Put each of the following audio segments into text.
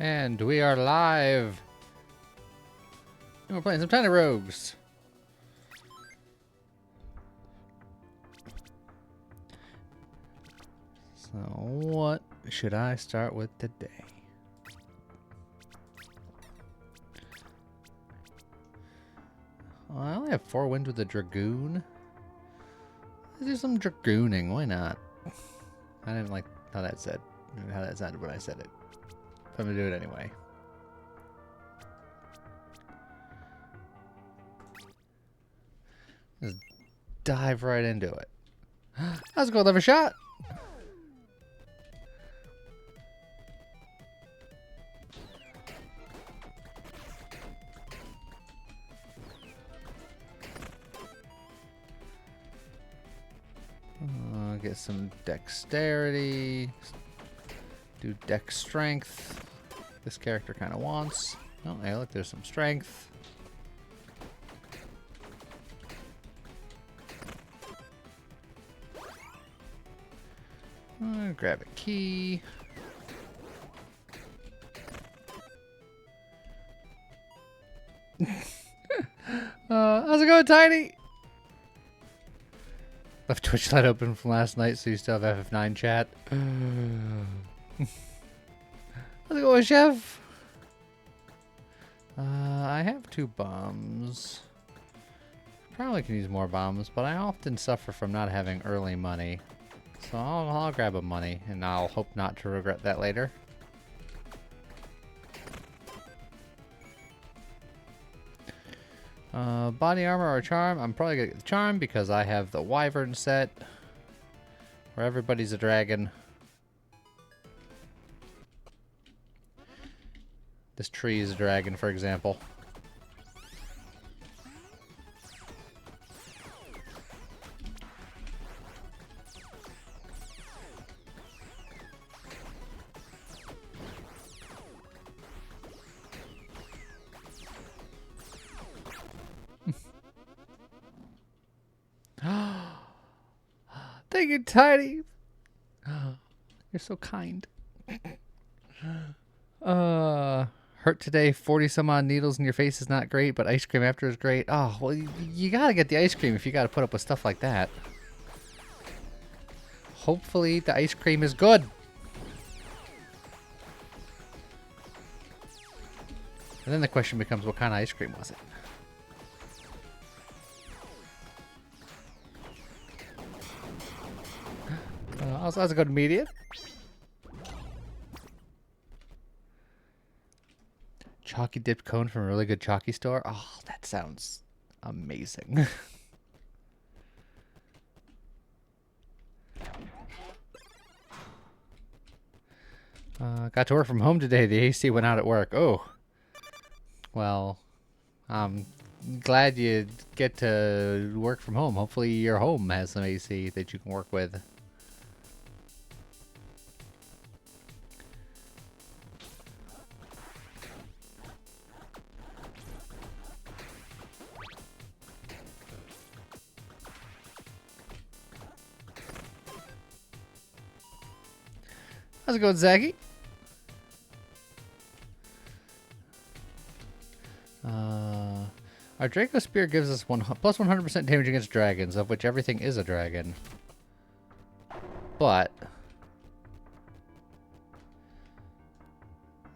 And we are live. And we're playing some Tiny Rogues. So what should I start with today? Well, I only have 4 wins with the Dragoon. Let's do some Dragooning. Why not? I didn't like how that sounded when I said it. But I'm gonna do it anyway. Just dive right into it. Let's go, have a shot. Get some dexterity. Do dex strength. This character kind of wants. Oh, hey, look, there's some strength. Grab a key. How's it going, Tiny? Left Twitch light open from last night, so you still have FF9 chat. How's it going, Chef? I have 2 bombs. Probably can use more bombs, but I often suffer from not having early money. So I'll grab a money, and I'll hope not to regret that later. Body armor or charm? I'm probably gonna get the charm because I have the wyvern set where everybody's a dragon. This tree is a dragon, for example. Thank you, Tiny. You're so kind. Hurt today. 40 some odd needles in your face is not great, but ice cream after is great. Oh, well, you gotta get the ice cream if you gotta put up with stuff like that. Hopefully the ice cream is good. And then the question becomes, what kind of ice cream was it? Also, how's it going, immediate? Chalky dipped cone from a really good chalky store. Oh, that sounds amazing. Got to work from home today. The AC went out at work. Oh. Well, I'm glad you get to work from home. Hopefully your home has some AC that you can work with. How's it going, Zaggy? Our Draco Spear gives us plus 100% damage against dragons, of which everything is a dragon. But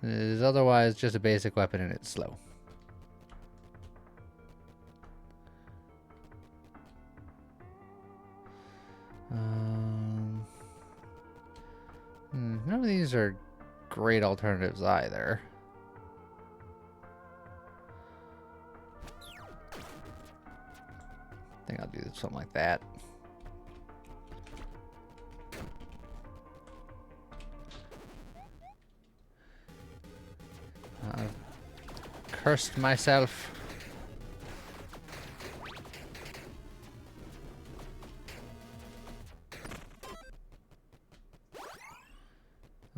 it is otherwise just a basic weapon and it's slow. None of these are great alternatives either. I think I'll do something like that. I've cursed myself.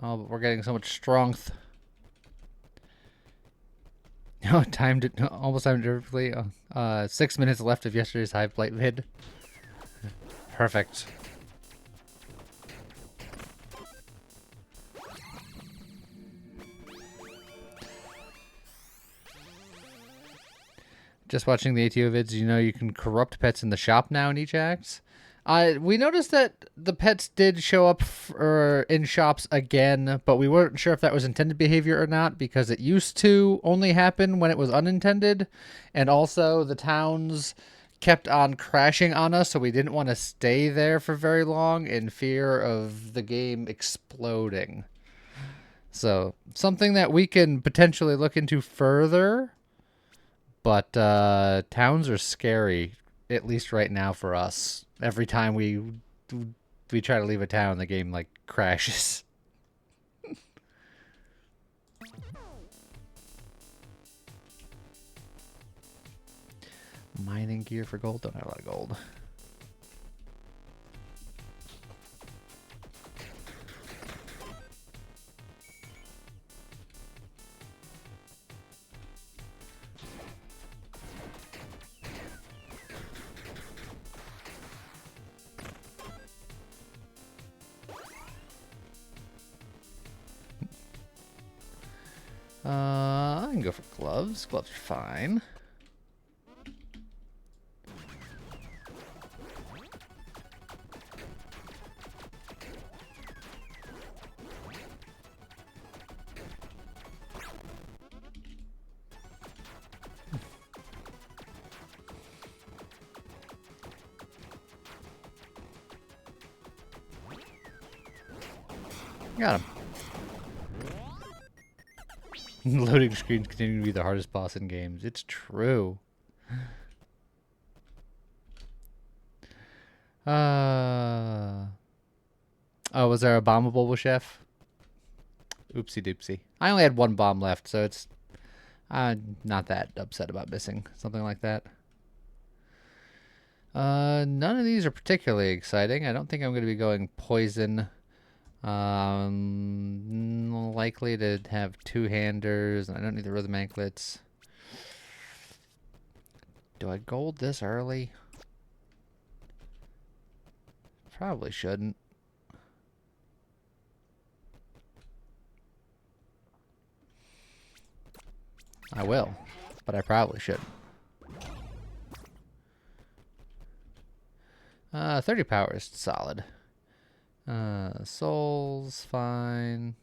Oh, but we're getting so much strength. No, almost timed perfectly. 6 minutes left of yesterday's high blight vid. Perfect. Just watching the ATO vids, you know you can corrupt pets in the shop now in each act. We noticed that the pets did show up in shops again, but we weren't sure if that was intended behavior or not because it used to only happen when it was unintended. And also the towns kept on crashing on us, so we didn't want to stay there for very long in fear of the game exploding. So something that we can potentially look into further, but towns are scary, at least right now for us. Every time we try to leave a town, the game like crashes. Mining gear for gold. Don't have a lot of gold. I can go for gloves. Gloves are fine. Got him. Loading screens continue to be the hardest boss in games. It's true. Oh, was there a bombable with Chef? Oopsie doopsie. I only had one bomb left, so it's not that upset about missing something like that. None of these are particularly exciting. I don't think I'm going to be going poison. Likely to have two-handers, and I don't need the rhythm anklets. Do I gold this early? Probably shouldn't. I will, but I probably shouldn't. 30 power is solid. Souls, fine.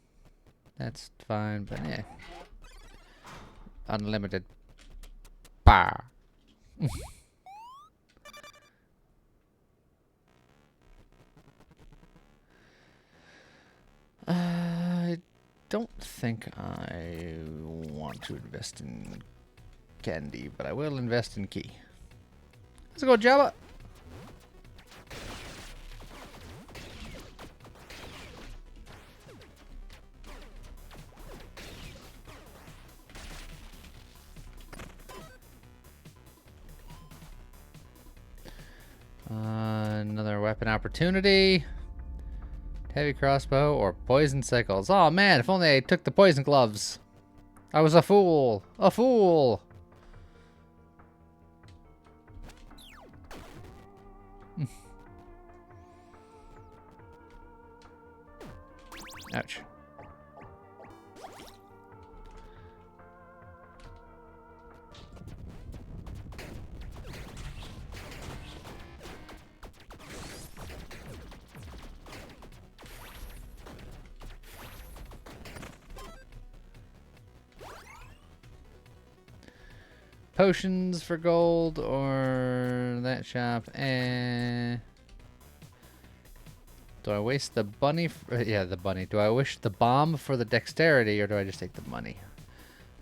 That's fine, but yeah. Unlimited power. I don't think I want to invest in candy, but I will invest in key. Let's go, Java. Another weapon opportunity. Heavy crossbow or poison sickles. Oh man, if only I took the poison gloves. I was a fool. A fool. Ouch. Potions for gold or that shop. Do I waste the bunny? Yeah, the bunny. Do I wish the bomb for the dexterity or do I just take the money?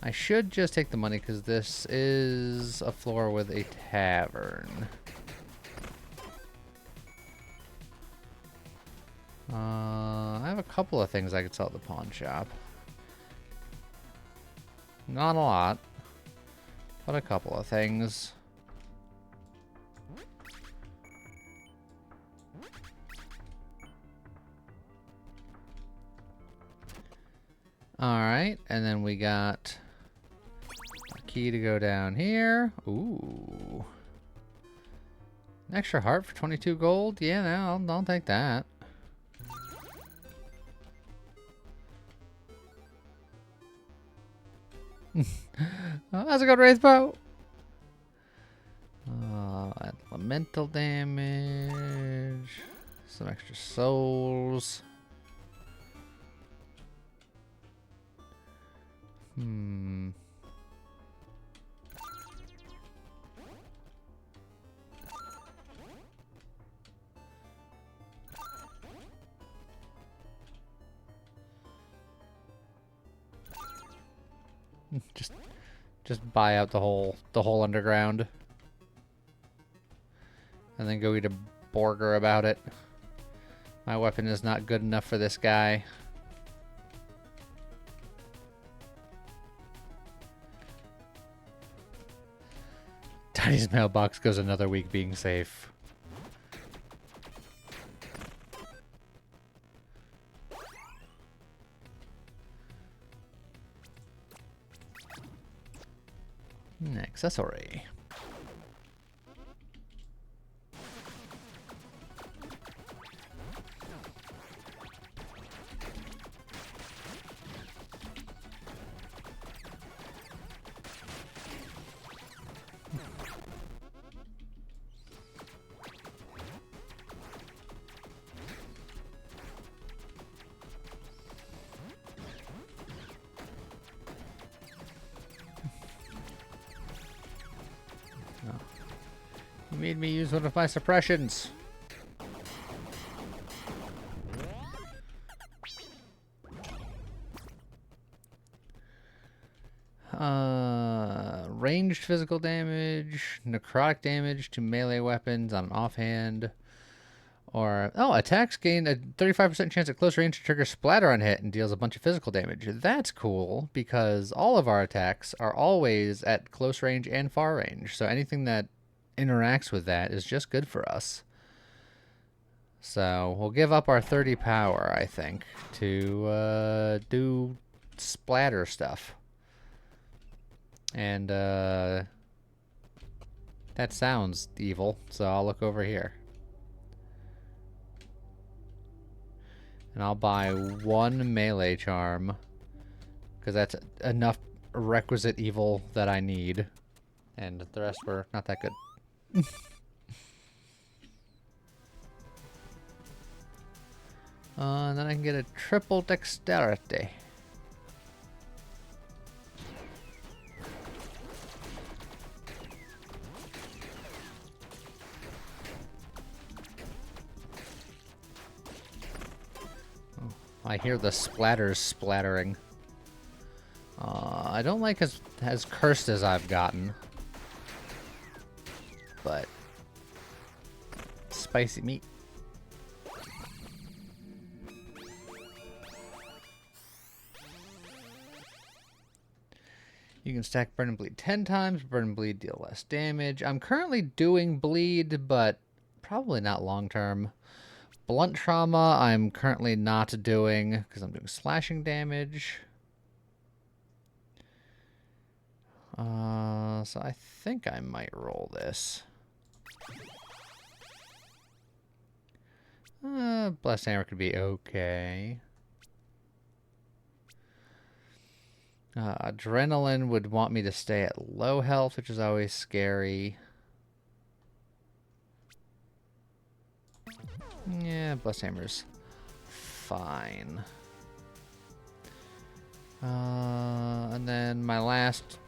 I should just take the money because this is a floor with a tavern. I have a couple of things I could sell at the pawn shop. Not a lot. But a couple of things. Alright, and then we got a key to go down here. Ooh. An extra heart for 22 gold? Yeah, no, I'll take that. How's it going, Wraithbow? elemental damage. Some extra souls. Just buy out the whole underground. And then go eat a burger about it. My weapon is not good enough for this guy. Tiny's mailbox goes another week being safe. Accessory. You made me use one of my suppressions. Ranged physical damage, necrotic damage to melee weapons on an offhand. Or, attacks gain a 35% chance at close range to trigger splatter on hit and deals a bunch of physical damage. That's cool, because all of our attacks are always at close range and far range. So anything that interacts with that is just good for us. So we'll give up our 30 power, I think, to do splatter stuff. And that sounds evil, so I'll look over here. And I'll buy one melee charm, because that's enough requisite evil that I need. And the rest were not that good. And then I can get a triple dexterity. Oh, I hear the splatters splattering. I don't like as cursed as I've gotten. But spicy meat. You can stack Burn and Bleed 10 times. Burn and Bleed deal less damage. I'm currently doing Bleed, but probably not long term. Blunt Trauma I'm currently not doing because I'm doing slashing damage. So I think I might roll this. Blessed Hammer could be okay. Adrenaline would want me to stay at low health, which is always scary. Yeah, Blessed Hammer's fine. And then my last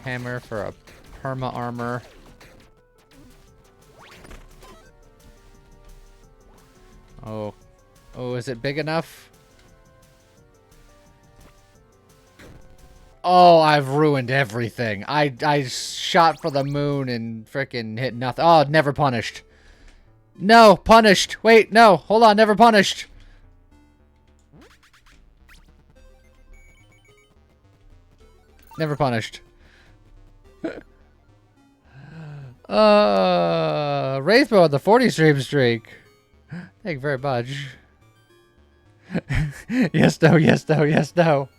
hammer for a perma armor. Oh, is it big enough? Oh, I've ruined everything. I shot for the moon and frickin' hit nothing. Oh, never punished. No, punished. Wait, no, hold on, never punished. Never punished. Wraithbow on the 40 stream streak. Thank you very much. Yes, no, yes, no, yes, no.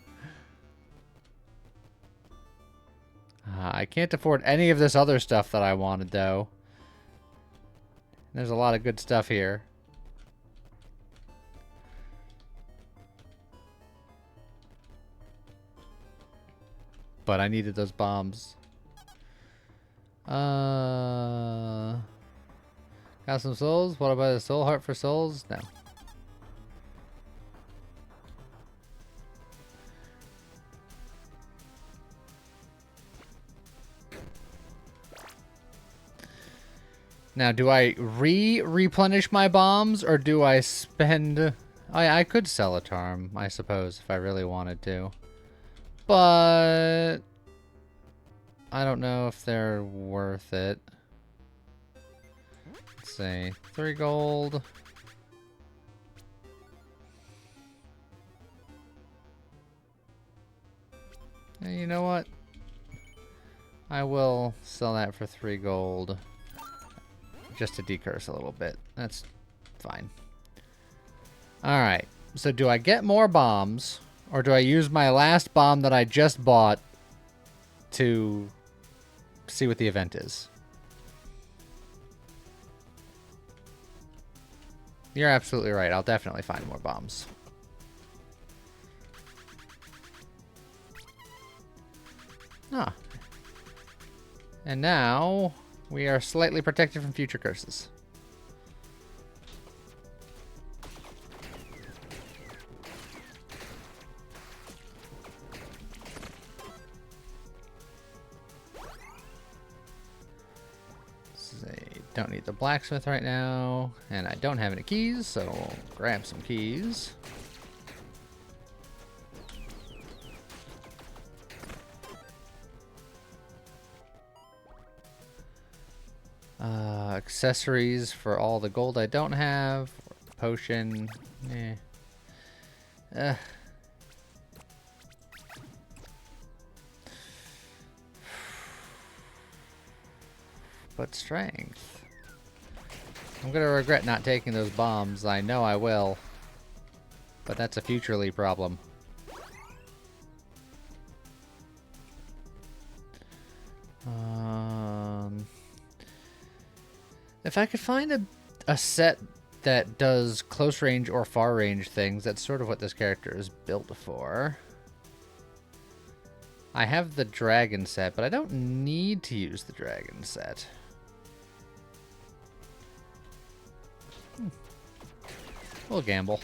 I can't afford any of this other stuff that I wanted, though. There's a lot of good stuff here. But I needed those bombs. Got some souls? What about a soul heart for souls? No. Now, do I replenish my bombs, or do I spend... I could sell a charm, I suppose, if I really wanted to. But... I don't know if they're worth it. Let's see. 3 gold. And you know what? I will sell that for 3 gold. Just to decurse a little bit. That's fine. Alright. So do I get more bombs? Or do I use my last bomb that I just bought to see what the event is? You're absolutely right. I'll definitely find more bombs. Ah. And now we are slightly protected from future curses. Don't need the blacksmith right now, and I don't have any keys, so we'll grab some keys. Accessories for all the gold I don't have. Potion. But strength. I'm gonna regret not taking those bombs. I know I will. But that's a futurely problem. If I could find a set that does close range or far range things, that's sort of what this character is built for. I have the dragon set, but I don't need to use the dragon set. We'll gamble.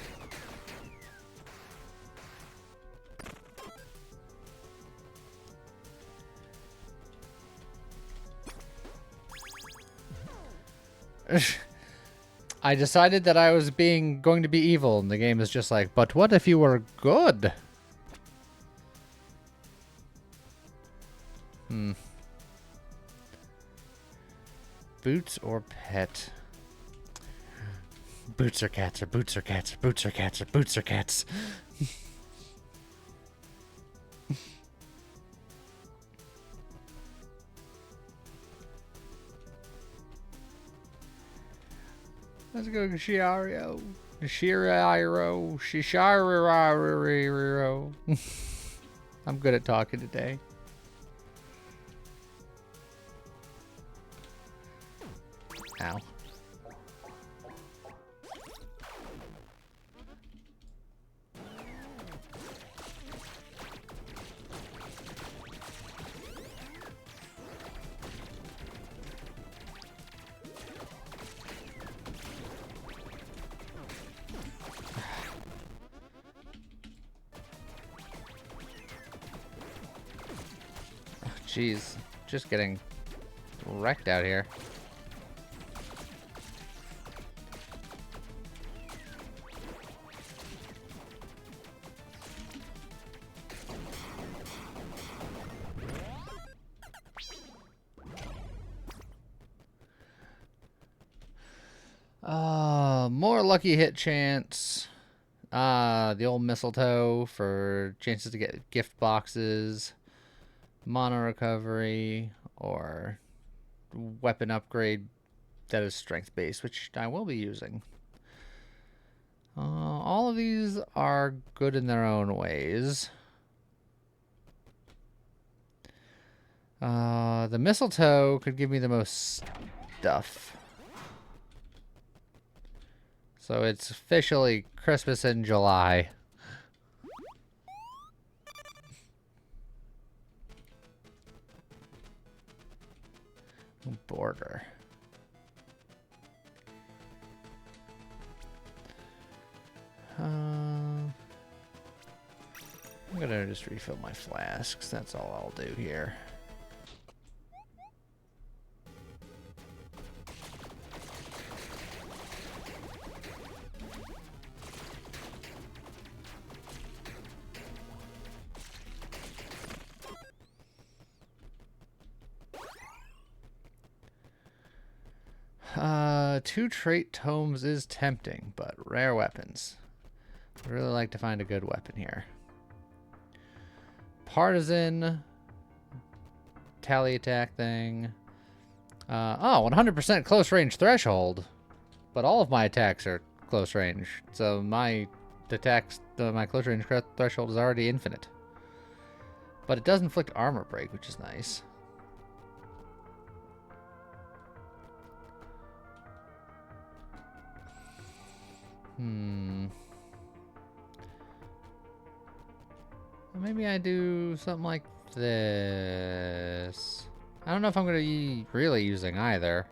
I decided that I was going to be evil, and the game is just like, but what if you were good? Boots or pet? Boots or cats, or boots or cats, or boots or cats, or boots or cats. Let's go Shiario. Shiairo. Shishariro. I'm good at talking today. Ow. Jeez, just getting wrecked out here. More lucky hit chance. The old mistletoe for chances to get gift boxes. Mana recovery, or weapon upgrade that is strength based, which I will be using. All of these are good in their own ways. The mistletoe could give me the most stuff. So it's officially Christmas in July. Border. I'm gonna just refill my flasks. That's all I'll do here. Two trait tomes is tempting, but rare weapons. I'd really like to find a good weapon here. Partisan. Tally attack thing. Oh, 100% close range threshold. But all of my attacks are close range. So my attacks, my close range threshold is already infinite. But it does inflict armor break, which is nice. Maybe I do something like this. I don't know if I'm going to be really using either.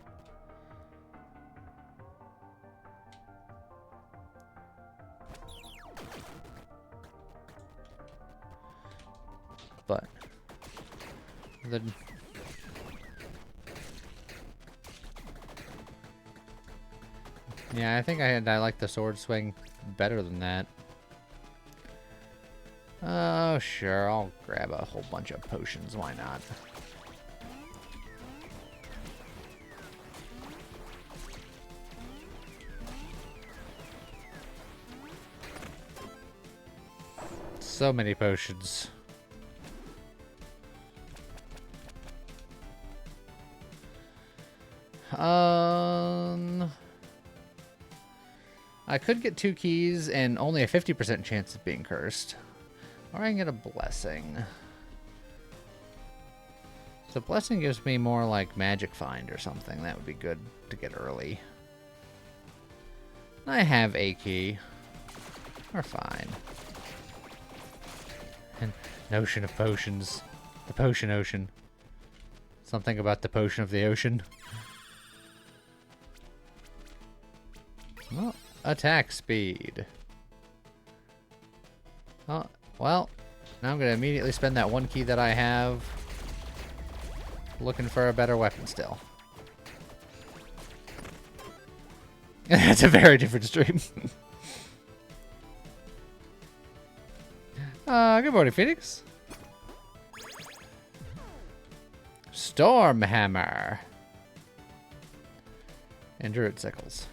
But yeah, I think I like the sword swing better than that. Oh, sure. I'll grab a whole bunch of potions. Why not? So many potions. I could get 2 keys and only a 50% chance of being cursed. Or I can get a blessing. So blessing gives me more like magic find or something. That would be good to get early. I have a key. We're fine. And notion of potions. The potion ocean. Something about the potion of the ocean. Oh, attack speed. Oh, well, now I'm going to immediately spend that 1 key that I have looking for a better weapon still. That's a very different stream. Good morning, Phoenix. Stormhammer. And Druid Sickles.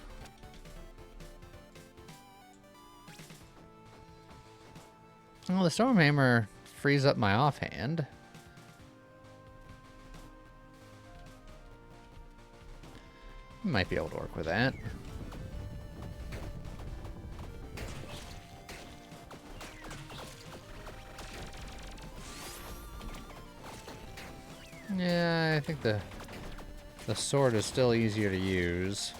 Well, the Stormhammer frees up my offhand. Might be able to work with that. Yeah, I think the sword is still easier to use.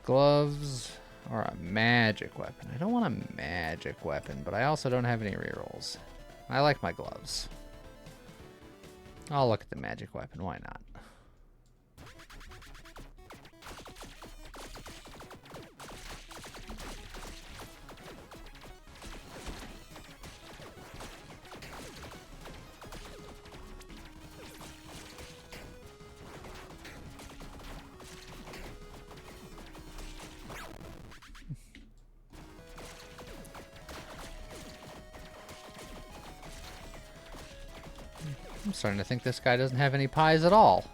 Gloves or a magic weapon. I don't want a magic weapon, but I also don't have any rerolls. I like my gloves. I'll look at the magic weapon. Why not? I'm starting to think this guy doesn't have any pies at all.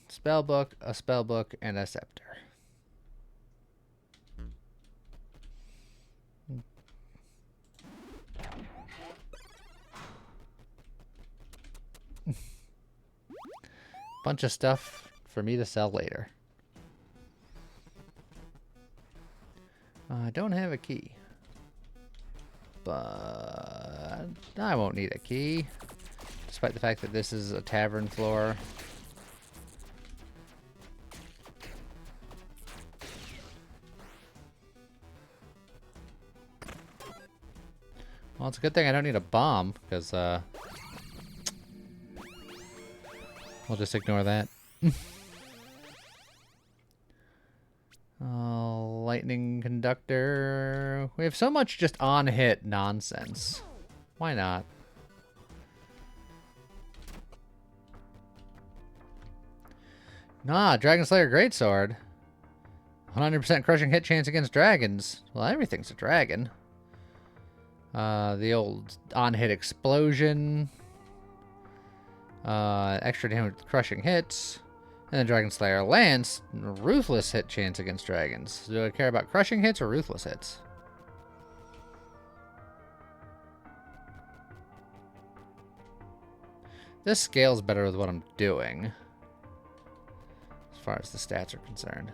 Spellbook, a spellbook, and a scepter. Bunch of stuff for me to sell later. I don't have a key. But I won't need a key. Despite the fact that this is a tavern floor. Well, it's a good thing I don't need a bomb, because we'll just ignore that. Lightning conductor. We have so much just on-hit nonsense. Why not? Nah, Dragon Slayer Greatsword. 100% crushing hit chance against dragons. Well, everything's a dragon. The old on-hit explosion. Extra damage with crushing hits. And then Dragon Slayer Lance, ruthless hit chance against dragons. Do I care about crushing hits or ruthless hits? This scales better with what I'm doing, as far as the stats are concerned.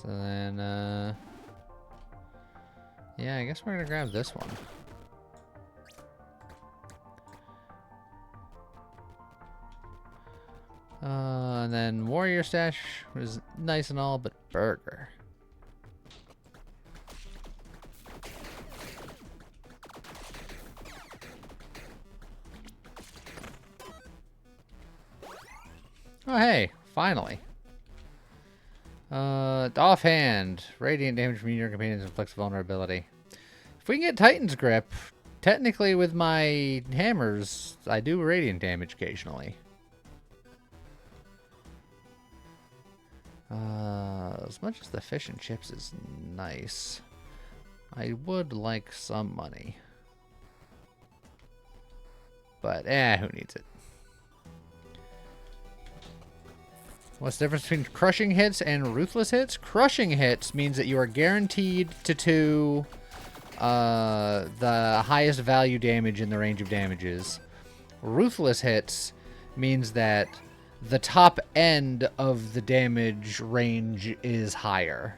So then, yeah, I guess we're gonna grab this one. And then Warrior Stash was nice and all, but Burger. Oh, hey, finally. Offhand. Radiant damage from your companions inflicts vulnerability. If we can get Titan's Grip, technically with my hammers, I do radiant damage occasionally. As much as the fish and chips is nice, I would like some money. But, who needs it? What's the difference between crushing hits and ruthless hits? Crushing hits means that you are guaranteed to the highest value damage in the range of damages. Ruthless hits means that the top end of the damage range is higher.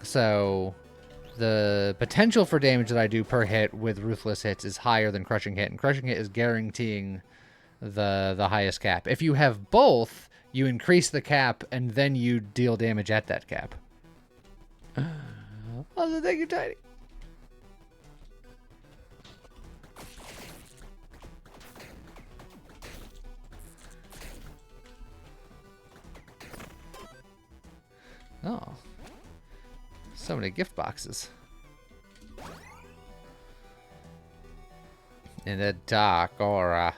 So the potential for damage that I do per hit with ruthless hits is higher than crushing hit, and crushing hit is guaranteeing the highest cap. If you have both, you increase the cap and then you deal damage at that cap. Oh, thank you, Tiny. Oh. So many gift boxes. In the dark aura.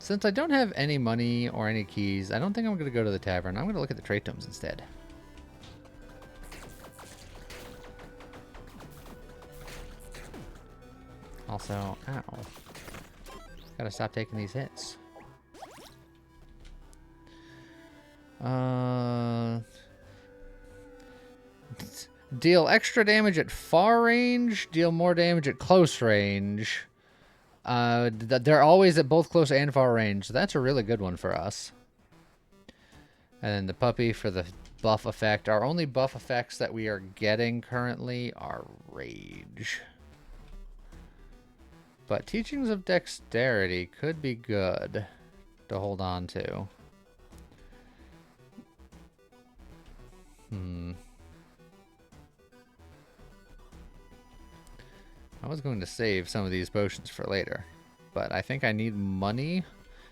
Since I don't have any money or any keys, I don't think I'm going to go to the tavern. I'm going to look at the trait tomes instead. Also, ow. Gotta stop taking these hits. Deal extra damage at far range, deal more damage at close range. They're always at both close and far range. So that's a really good one for us. And then the puppy for the buff effect. Our only buff effects that we are getting currently are rage. But teachings of dexterity could be good to hold on to. I was going to save some of these potions for later, but I think I need money,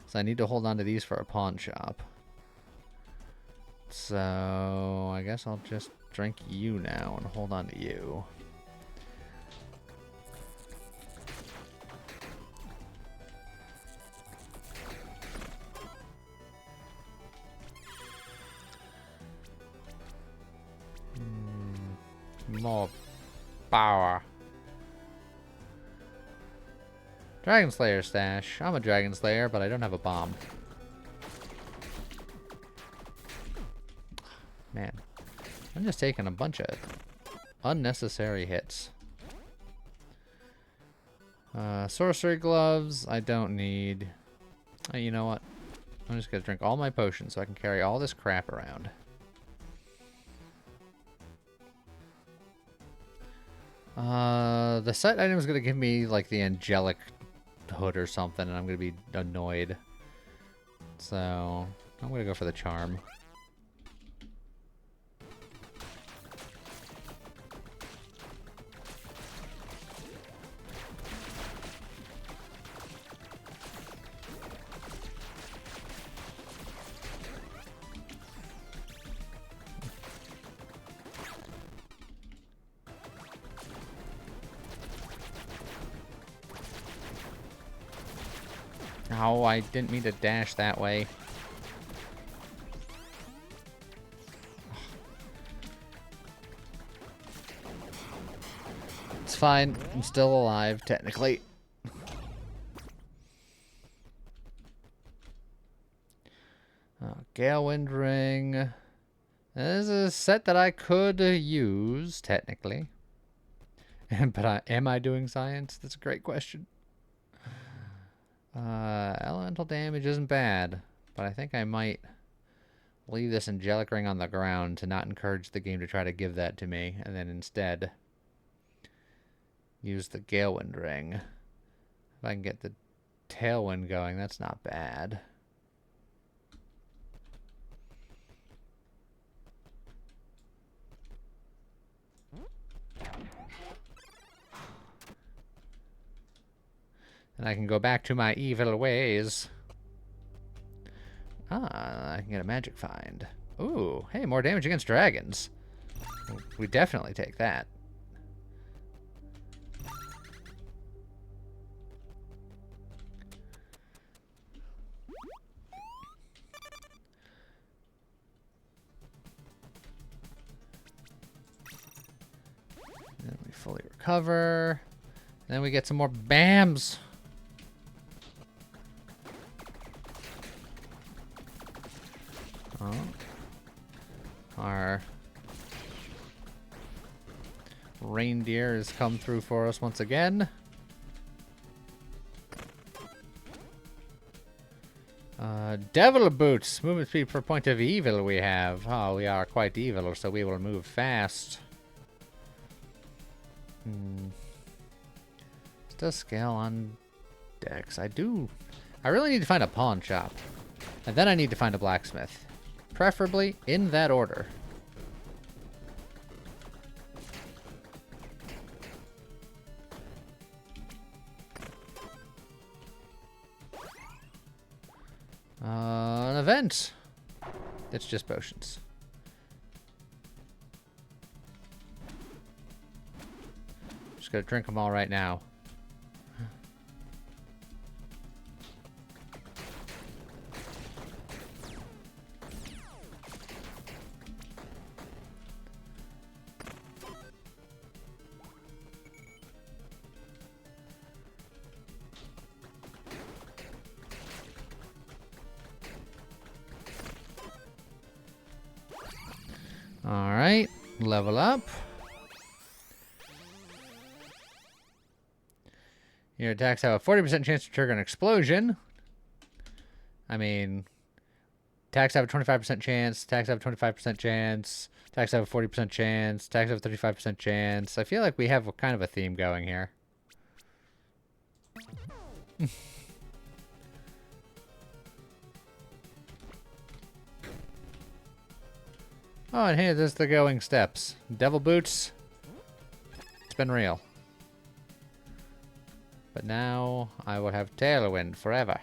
so I need to hold on to these for a pawn shop. So I guess I'll just drink you now and hold on to you. More power. Dragon Slayer stash. I'm a Dragon Slayer, but I don't have a bomb. Man, I'm just taking a bunch of unnecessary hits. Sorcery gloves, I don't need. You know what? I'm just gonna drink all my potions so I can carry all this crap around. The set item is gonna give me like the angelic hood or something, and I'm gonna be annoyed. So I'm gonna go for the charm. Oh, I didn't mean to dash that way. It's fine. I'm still alive, technically. Galewind Ring. This is a set that I could use, technically. But am I doing science? That's a great question. Elemental damage isn't bad, but I think I might leave this angelic ring on the ground to not encourage the game to try to give that to me, and then instead use the Galewind ring. If I can get the tailwind going, that's not bad. And I can go back to my evil ways. Ah, I can get a magic find. Ooh, hey, more damage against dragons. We definitely take that. Then we fully recover. And then we get some more BAMs. Oh. Our reindeer has come through for us once again. Devil boots. Movement speed per point of evil we have. Oh, we are quite evil, so we will move fast. Does scale on Dex. I really need to find a pawn shop. And then I need to find a blacksmith. Preferably in that order. An event. It's just potions. Just gonna drink them all right now. Alright, level up. Your attacks have a 40% chance to trigger an explosion. I mean, attacks have a 25% chance, attacks have a 25% chance, attacks have a 40% chance, attacks have a 35% chance. I feel like we have kind of a theme going here. Oh, and here, there's the going steps. Devil boots. It's been real. But now I will have tailwind forever.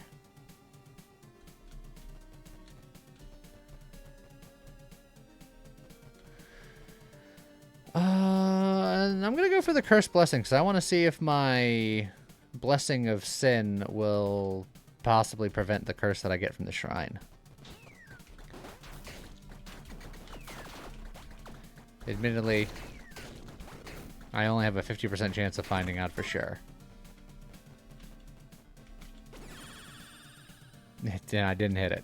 And I'm gonna go for the cursed blessing because I want to see if my blessing of sin will possibly prevent the curse that I get from the shrine. Admittedly, I only have a 50% chance of finding out for sure. I didn't hit it.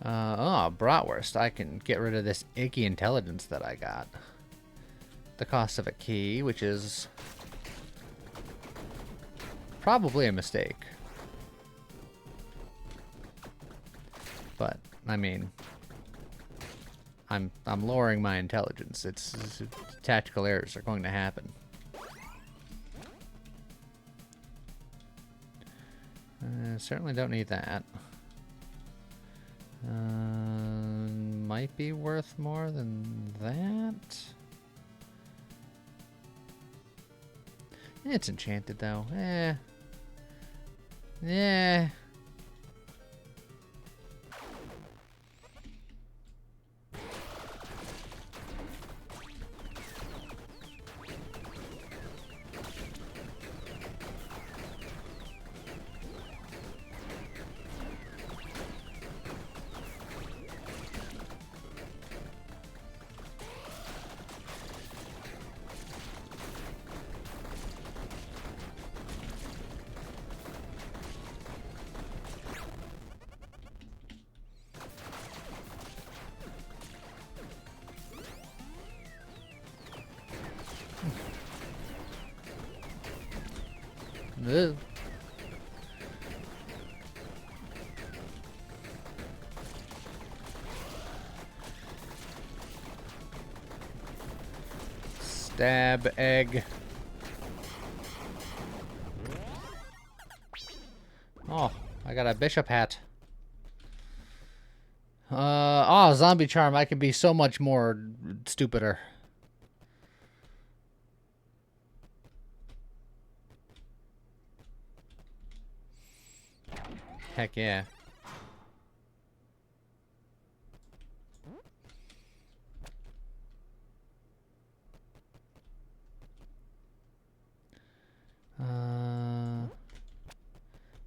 Oh, bratwurst. I can get rid of this icky intelligence that I got. The cost of a key, which is probably a mistake. But, I mean, I'm lowering my intelligence. It's tactical errors are going to happen. Certainly don't need that. Might be worth more than that. It's enchanted though. Yeah. Ugh. Stab egg. Oh, I got a bishop hat. Oh, zombie charm. I can be so much more stupider. Heck yeah.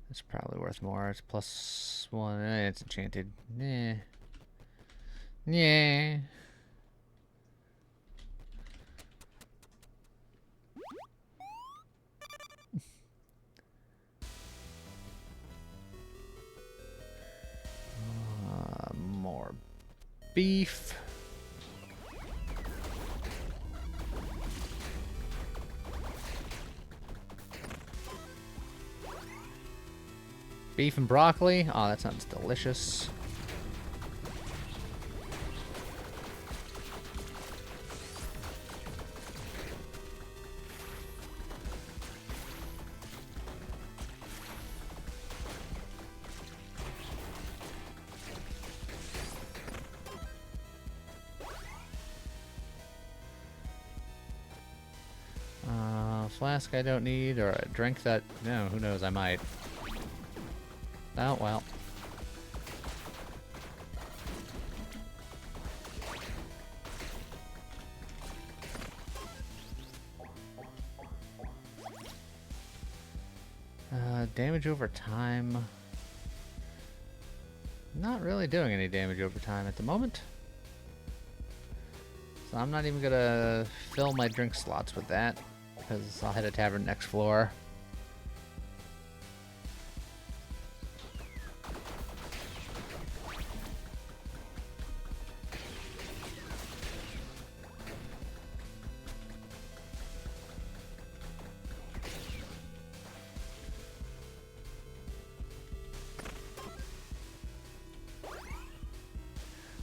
It's probably worth more. It's +1. It's enchanted. Yeah. Yeah. More beef. Beef and broccoli. Oh, that sounds delicious. Flask I don't need, or a drink that... No, who knows, I might. Oh, well. Damage over time. Not really doing any damage over time at the moment. So I'm not even gonna fill my drink slots with that, because I'll hit a tavern next floor.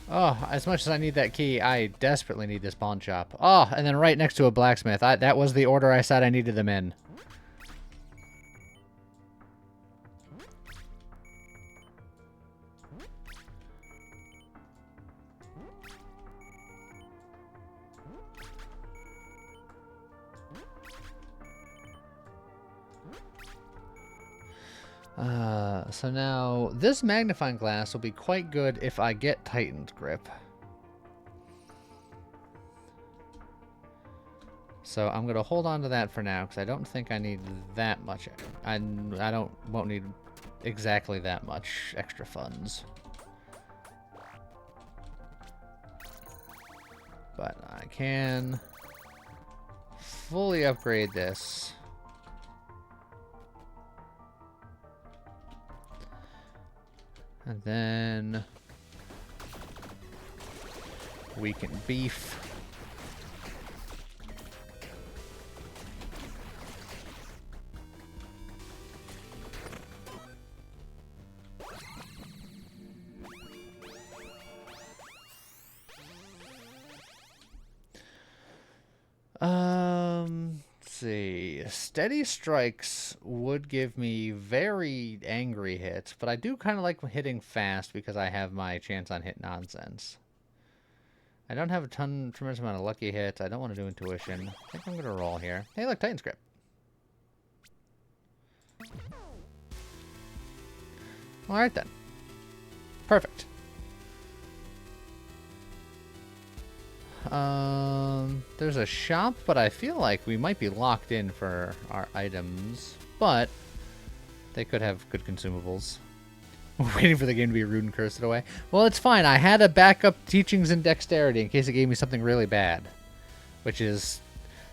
Oh, as much as I need that key, I desperately need this pawn shop. Oh, and then right next to a blacksmith. That was the order I said I needed them in. So now, this magnifying glass will be quite good if I get Titan's Grip. So I'm going to hold on to that for now, because I don't think I need that much. I won't need exactly that much extra funds. But I can fully upgrade this. And then Weaken beef. Let's see. Steady strikes would give me very angry hits, but I do kind of like hitting fast because I have my chance on hit nonsense. I don't have a tremendous amount of lucky hits. I don't want to do intuition. I think I'm going to roll here. Hey, look, Titan Script. Alright then. Perfect. There's a shop, but I feel like we might be locked in for our items. But they could have good consumables. We're waiting for the game to be rude and curse it away. Well, it's fine. I had a backup teachings and dexterity in case it gave me something really bad. Which is...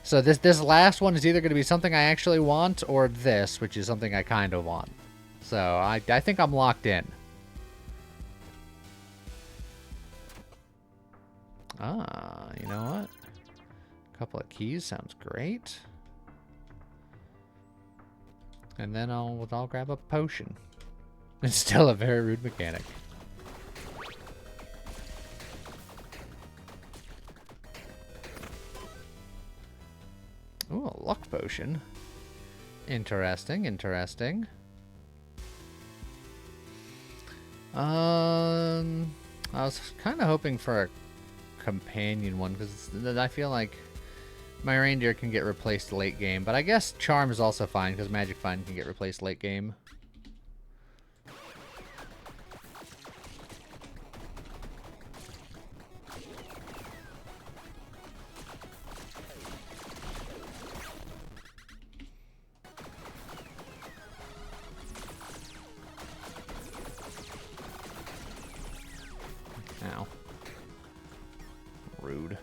So this last one is either going to be something I actually want or this, which is something I kind of want. So I think I'm locked in. Ah, you know what? A couple of keys sounds great. And then I'll grab a potion. It's still a very rude mechanic. Ooh, a luck potion. Interesting, interesting. I was kind of hoping for a companion one because I feel like my reindeer can get replaced late game, but I guess charm is also fine because magic find can get replaced late game. Ow. Rude.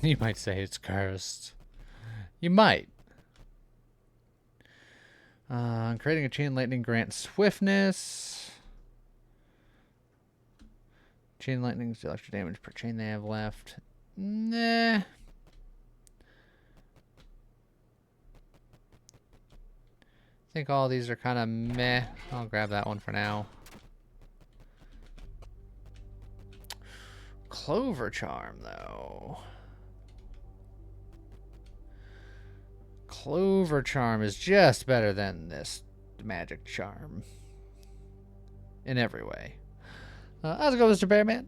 You might say it's cursed. You might. Creating a chain lightning grants swiftness. Chain lightning deal extra damage per chain they have left. Nah. I think all these are kind of meh. I'll grab that one for now. Clover charm, though. Clover charm is just better than this magic charm. In every way. How's it go, Mr. Bearman?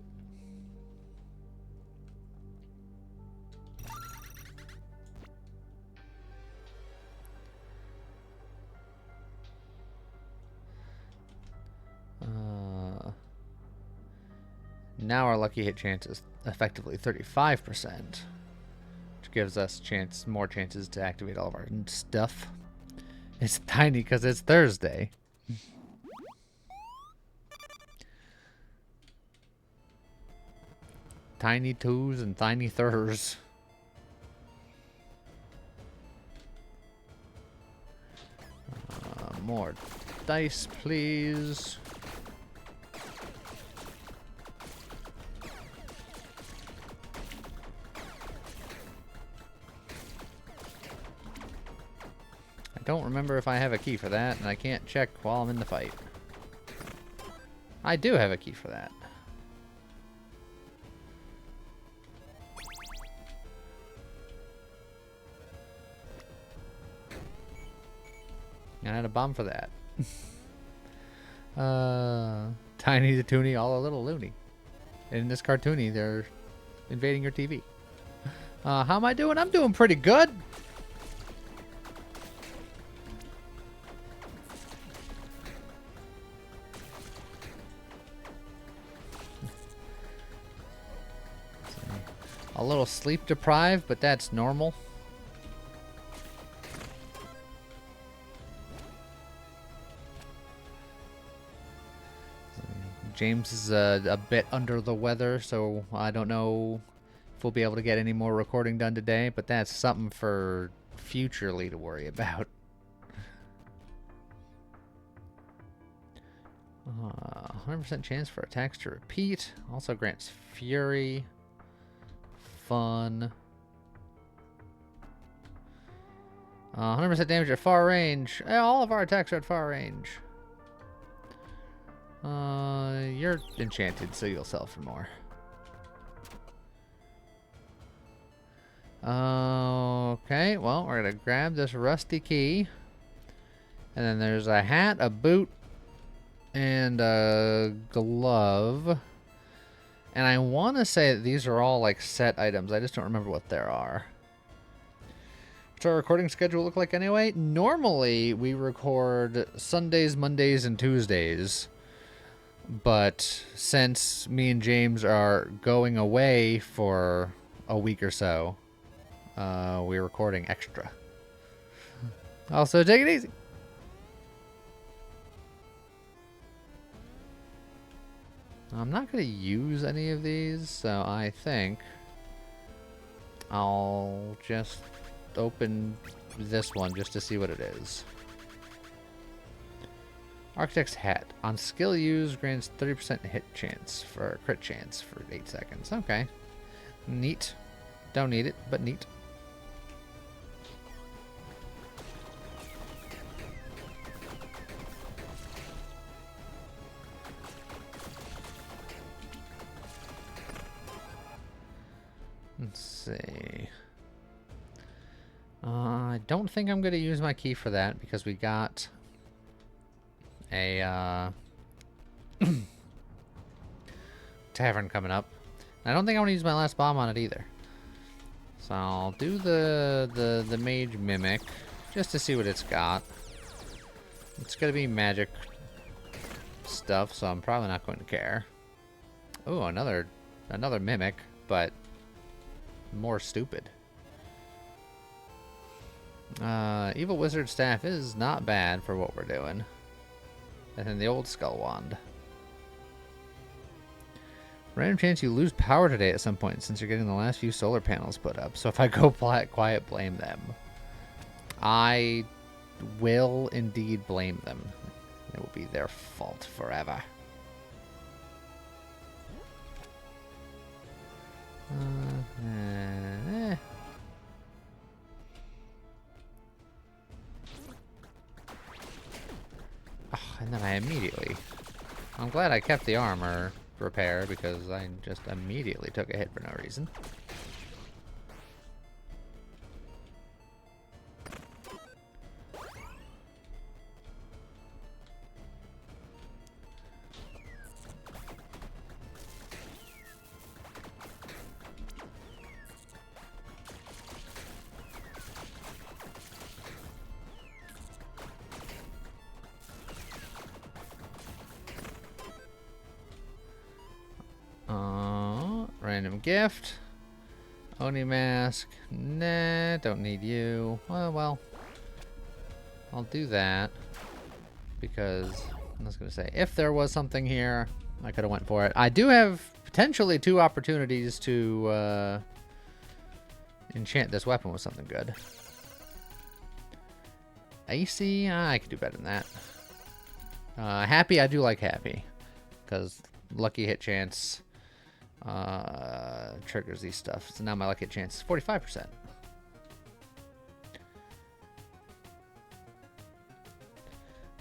Now our lucky hit chance is effectively 35%. Which gives us more chances to activate all of our stuff. It's tiny because it's Thursday. Tiny twos and tiny thurs. More dice, please. I don't remember if I have a key for that, and I can't check while I'm in the fight. I do have a key for that. And I had a bomb for that. Tiny to Toony, all a little loony. In this cartoony, they're invading your TV. How am I doing? I'm doing pretty good. A little sleep deprived, but that's normal. James is a bit under the weather, so I don't know if we'll be able to get any more recording done today, but that's something for futurely to worry about. 100% chance for attacks to repeat. Also grants fury. Fun. 100% damage at far range. All of our attacks are at far range. You're enchanted, so you'll sell for more. Okay, well, we're gonna grab this rusty key. And then there's a hat, a boot, and a glove. And I want to say that these are all like set items. I just don't remember what there are. What's our recording schedule look like anyway? Normally, we record Sundays, Mondays, and Tuesdays. But since me and James are going away for a week or so, we're recording extra. Also, take it easy. I'm not going to use any of these, so I think I'll just open this one just to see what it is. Architect's Hat. On skill used, grants 30% hit chance for crit chance for 8 seconds. Okay. Neat. Don't need it, but neat. Let's see. I don't think I'm going to use my key for that because we got a tavern coming up. I don't think I want to use my last bomb on it either. So I'll do the mage mimic just to see what it's got. It's going to be magic stuff, so I'm probably not going to care. Oh, another mimic, but more stupid. Evil Wizard Staff is not bad for what we're doing. And then the old Skull Wand. Random chance you lose power today at some point since you're getting the last few solar panels put up. So if I go quiet, blame them. I will indeed blame them. It will be their fault forever. And then I immediately... I'm glad I kept the armor repair because I just immediately took a hit for no reason. Random gift. Oni mask. Nah, don't need you. Well, I'll do that because I was gonna say if there was something here, I could have went for it. I do have potentially 2 opportunities to enchant this weapon with something good. AC, I could do better than that. Happy, I do like happy because lucky hit chance triggers these stuff. So now my lucky hit chance is 45%.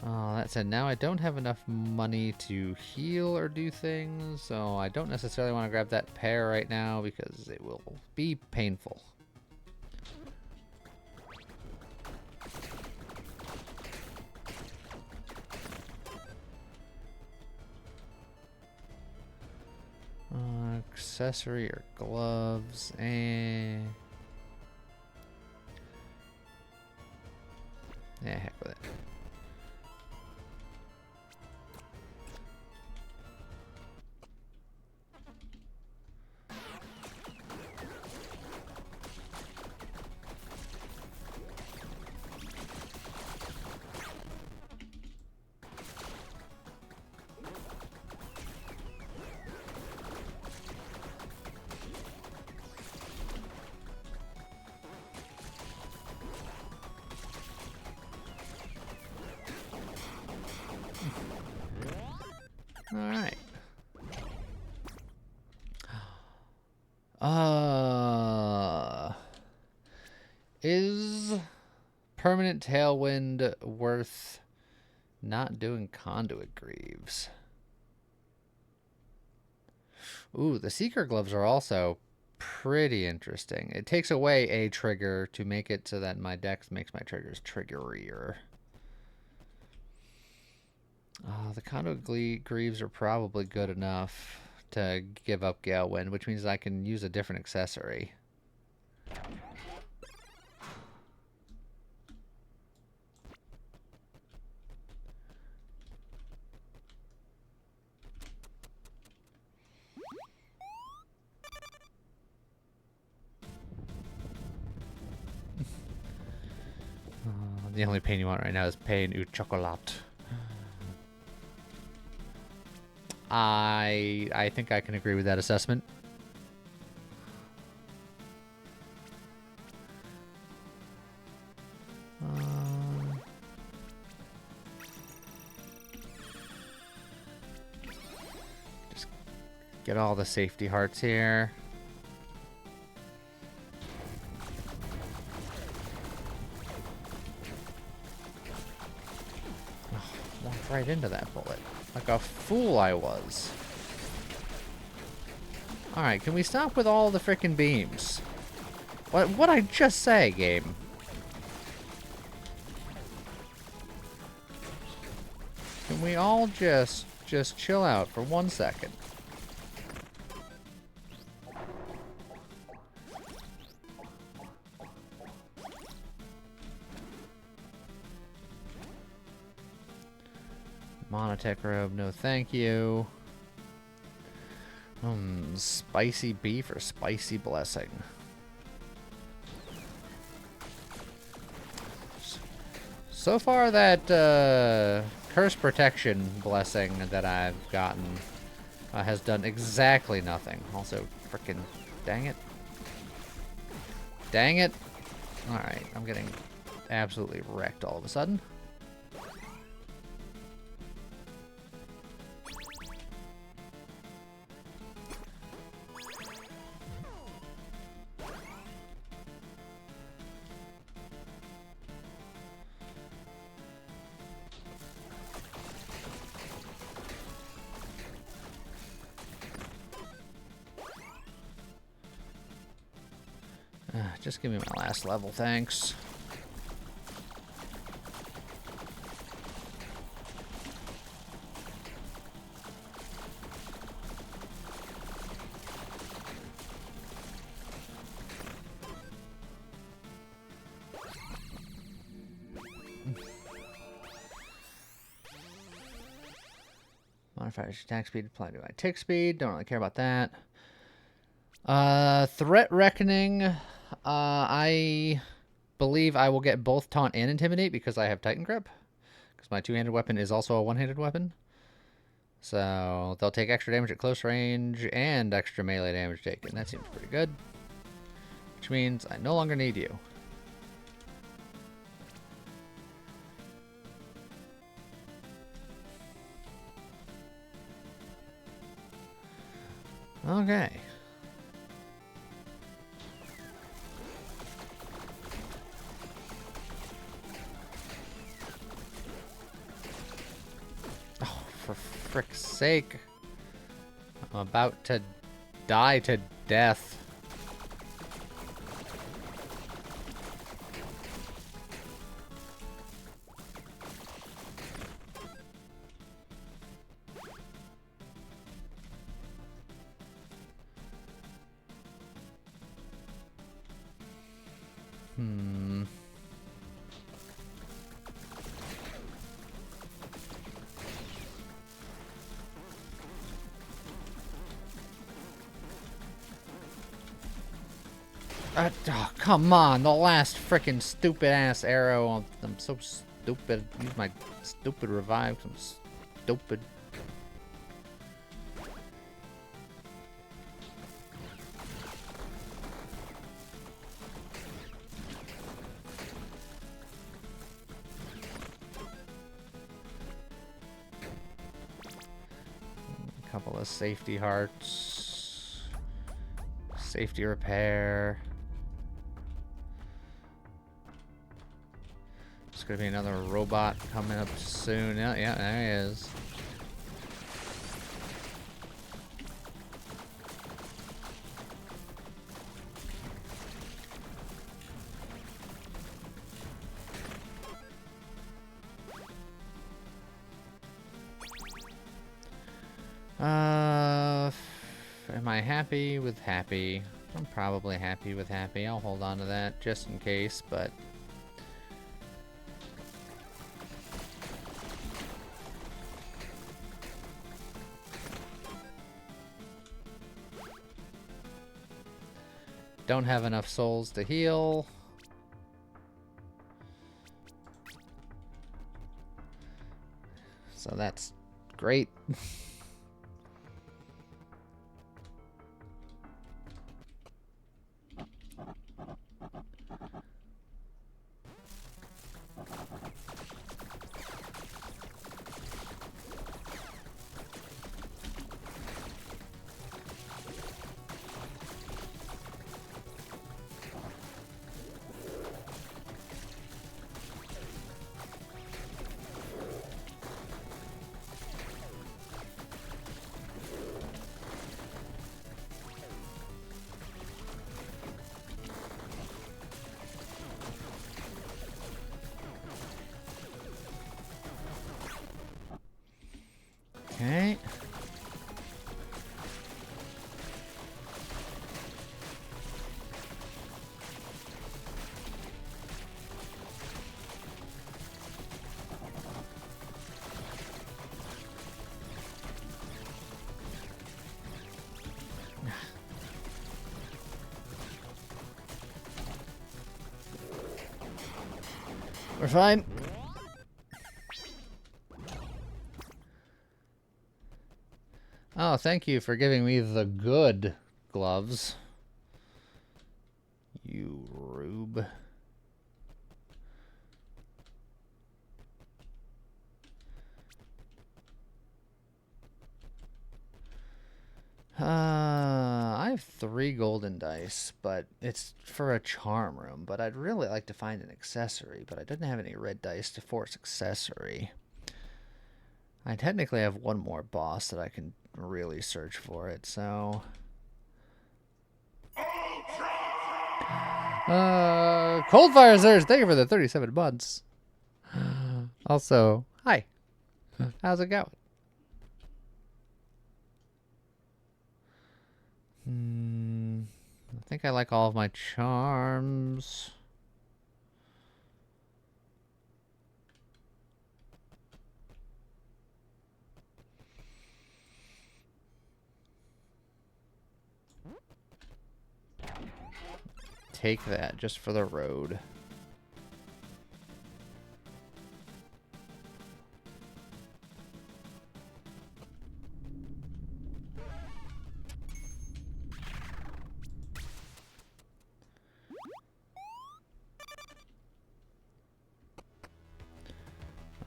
That said, now I don't have enough money to heal or do things, so I don't necessarily want to grab that pair right now because it will be painful. Accessory or gloves, and yeah, heck with it. Alright. Is permanent tailwind worth not doing conduit greaves? Ooh, the seeker gloves are also pretty interesting. It takes away a trigger to make it so that my dex makes my triggers triggerier. The conduit greaves are probably good enough to give up Gale Wind, which means I can use a different accessory. The only pain you want right now is pain au chocolat. I think I can agree with that assessment. Just get all the safety hearts here. Walked right into that bullet. Like a fool I was. Alright, can we stop with all the frickin' beams? What'd I just say, game? Can we all just chill out for 1 second? Monotech robe, no thank you. Spicy beef or spicy blessing? So far that curse protection blessing that I've gotten has done exactly nothing. Also, frickin' dang it. Dang it. Alright, I'm getting absolutely wrecked all of a sudden. Just give me my last level, thanks. Modifiers attack speed apply to my tick speed. Don't really care about that. Threat Reckoning. I believe I will get both Taunt and Intimidate because I have Titan Grip. Because my two-handed weapon is also a one-handed weapon. So they'll take extra damage at close range and extra melee damage taken. That seems pretty good. Which means I no longer need you. Okay. Oh, for frick's sake. I'm about to die to death. Oh, come on, the last frickin' stupid ass arrow. I'm so stupid. Use my stupid revive. I'm stupid. couple of safety hearts. Safety repair. There's gonna be another robot coming up soon. Yeah, yeah, there he is. Am I happy with happy? I'm probably happy with happy. I'll hold on to that just in case, but... Don't have enough souls to heal. So that's great. Okay. We're fine. Oh, thank you for giving me the good gloves. You rube. I have 3 golden dice, but it's for a charm room. But I'd really like to find an accessory, but I didn't have any red dice to force accessory. I technically have 1 more boss that I can really search for it, so... Coldfire Surge, thank you for the 37 months. Also, hi. How's it going? I think I like all of my charms. Take that just for the road.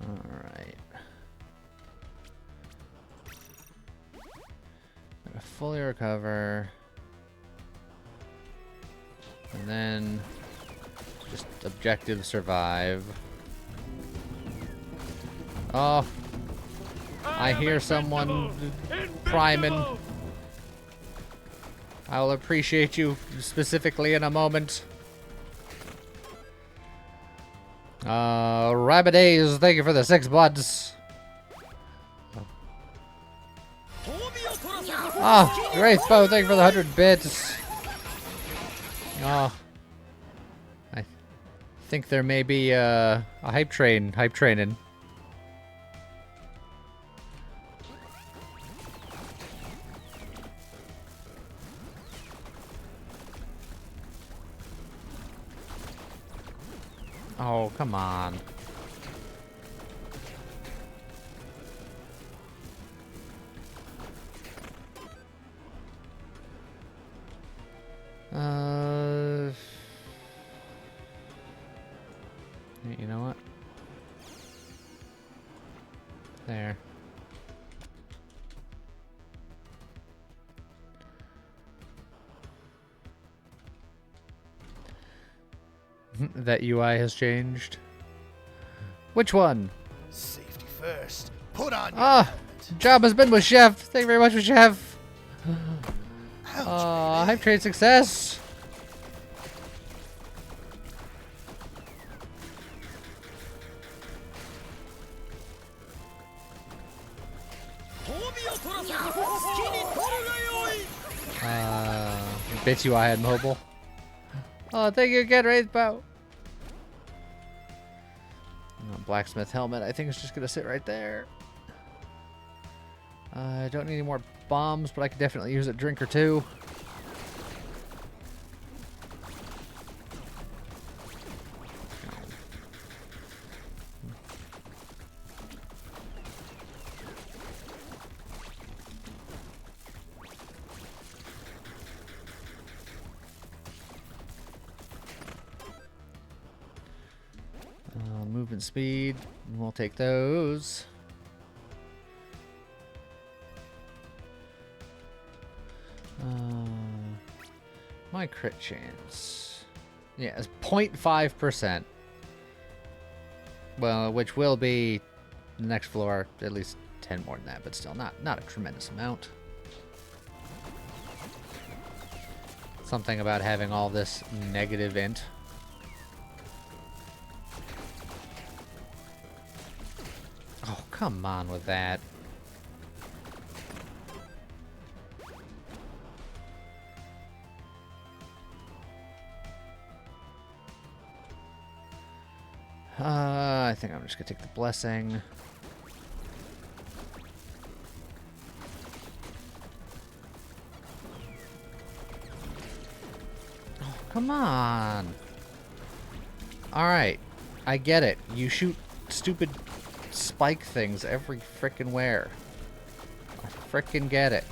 Alright. Gotta fully recover. And then just objective survive. Oh, I hear someone priming. I will appreciate you specifically in a moment. Rabbit thank you for the 6 buds. Oh, Wraithbow, thank you for the 100 bits. Oh, I think there may be a hype training. Oh, come on. You know what? There. That UI has changed. Which one? Safety first. Put on your Ah, job has been with Chef. Thank you very much, Chef. Ouch, Hype train success. Bet you I had mobile. Oh, thank you again, Wraithbow. Blacksmith helmet, I think it's just gonna sit right there. I don't need any more bombs, but I could definitely use a drink or two. Movement speed, we'll take those. My crit chance. Yeah, it's 0.5%. Well, which will be the next floor, at least 10 more than that, but still not a tremendous amount. Something about having all this negative int. Oh, come on with that. I think I'm just gonna take the blessing. Oh, come on. Alright, I get it. You shoot stupid spike things every frickin' where. I frickin' get it.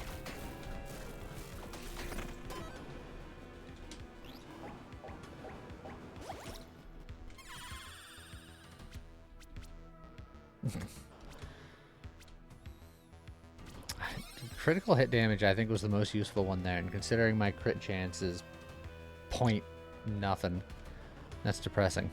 Critical hit damage, I think, was the most useful one there, and considering my crit chance is point nothing, that's depressing.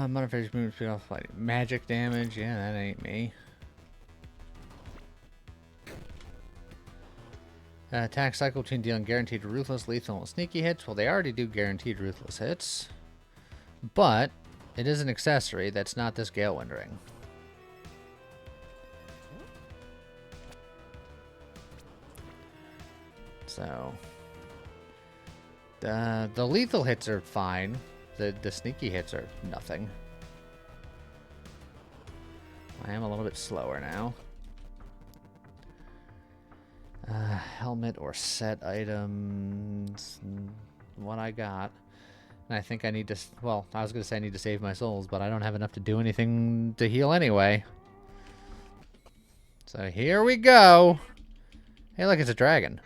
Modifiers movement speed off fighting. Magic damage, yeah, that ain't me. Attack cycle between dealing guaranteed ruthless, lethal, and sneaky hits. Well, they already do guaranteed ruthless hits. But it is an accessory that's not this Galewind ring. So the lethal hits are fine. The sneaky hits are nothing. I am a little bit slower now. Helmet or set items. What I got. And I think I need to... Well, I was going to say I need to save my souls, but I don't have enough to do anything to heal anyway. So here we go. Hey, look, it's a dragon.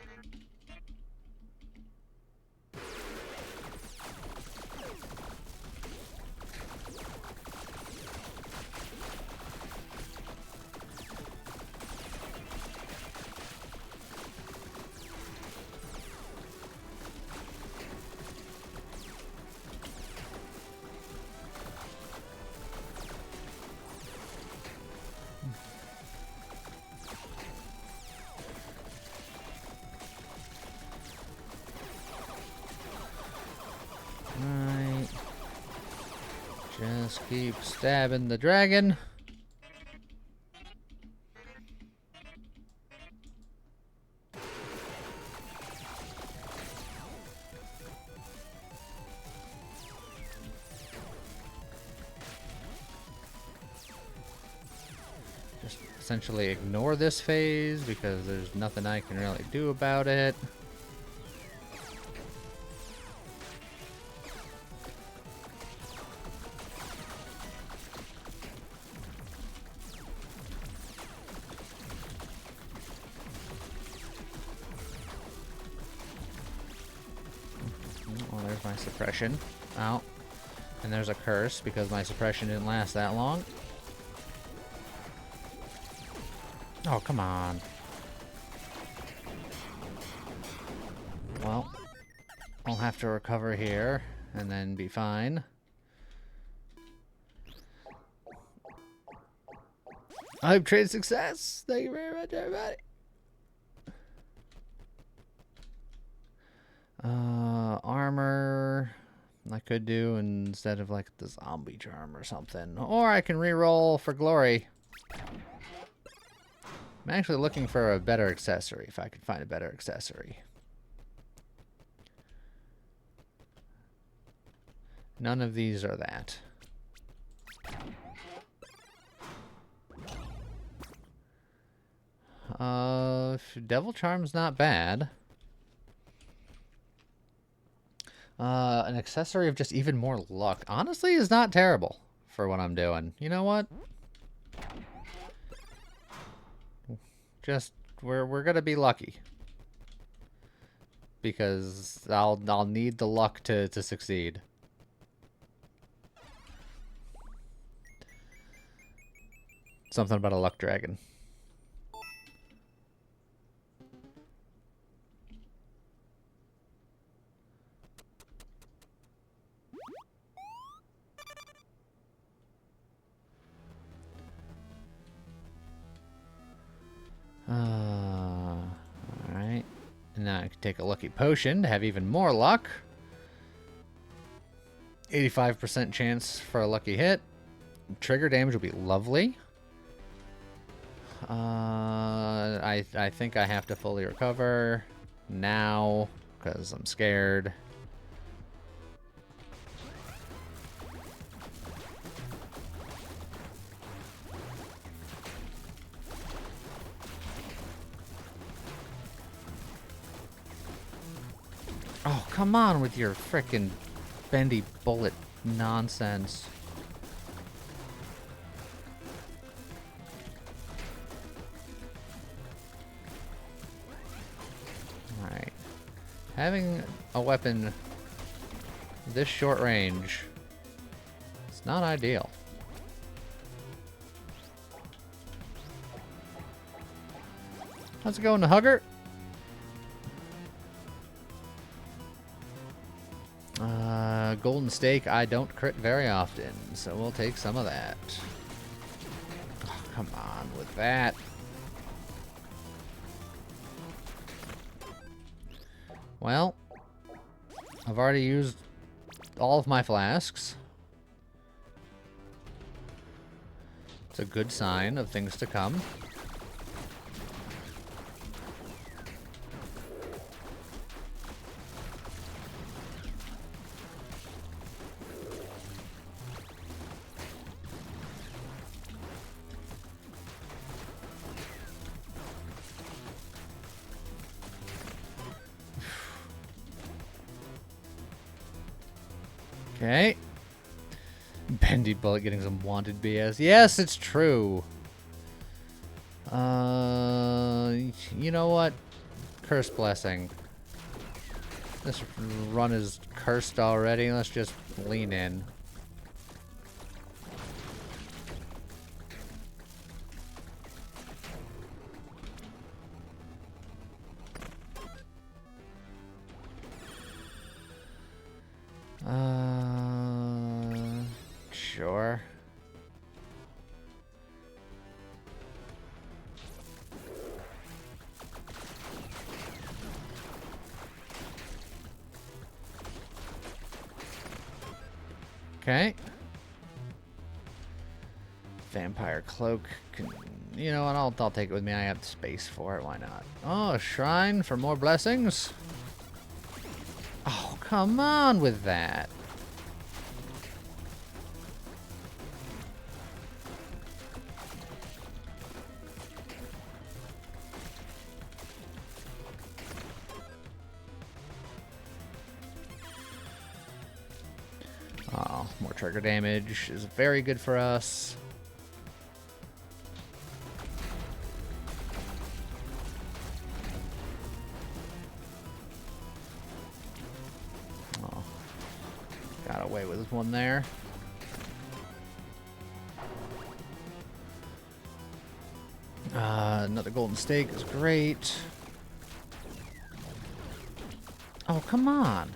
Right. Just keep stabbing the dragon. essentially ignore this phase because there's nothing I can really do about it. Oh, there's my suppression. Ow. And there's a curse because my suppression didn't last that long. Oh, come on. Well, I'll have to recover here and then be fine. I've traded success. Thank you very much, everybody. Armor I could do instead of like the zombie charm or something. Or I can reroll for glory. I'm actually looking for a better accessory, if I can find a better accessory. None of these are that. Devil Charm's not bad. An accessory of just even more luck, honestly, is not terrible for what I'm doing. You know what? Just we're gonna be lucky because I'll need the luck to succeed. Something about a luck dragon. Alright. And now I can take a lucky potion to have even more luck. 85% chance for a lucky hit. Trigger damage will be lovely. I think I have to fully recover now because I'm scared. Oh, come on with your frickin' bendy bullet nonsense. Alright. Having a weapon this short range, it's not ideal. How's it going, Hugger? Golden Steak, I don't crit very often, so we'll take some of that. Oh, come on with that. Well, I've already used all of my flasks. It's a good sign of things to come. Okay. Bendy Bullet getting some wanted BS. Yes, it's true. You know what? Curse Blessing. This run is cursed already. Let's just lean in. Sure. Okay. Vampire Cloak. You know what? I'll take it with me. I have space for it. Why not? Oh, a shrine for more blessings. Oh, come on with that. Oh, more trigger damage is very good for us. Oh, got away with one there. Another golden steak is great. Oh, come on.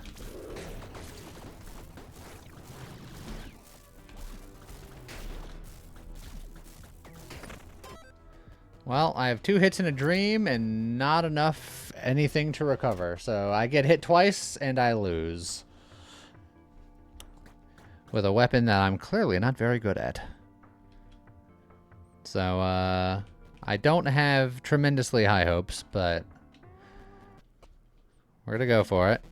Well, I have 2 hits in a dream and not enough anything to recover. So I get hit twice and I lose. With a weapon that I'm clearly not very good at. So, I don't have tremendously high hopes, but we're gonna go for it.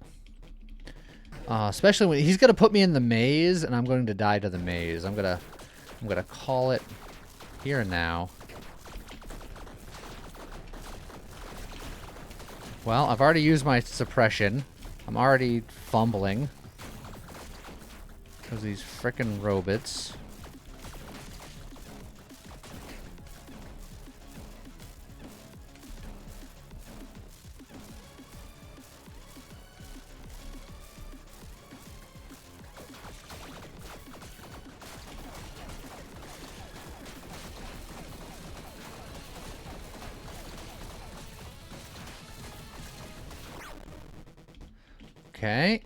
Especially when he's gonna put me in the maze, and I'm going to die to the maze. I'm gonna call it here and now. Well, I've already used my suppression. I'm already fumbling because these frickin' robots. Okay.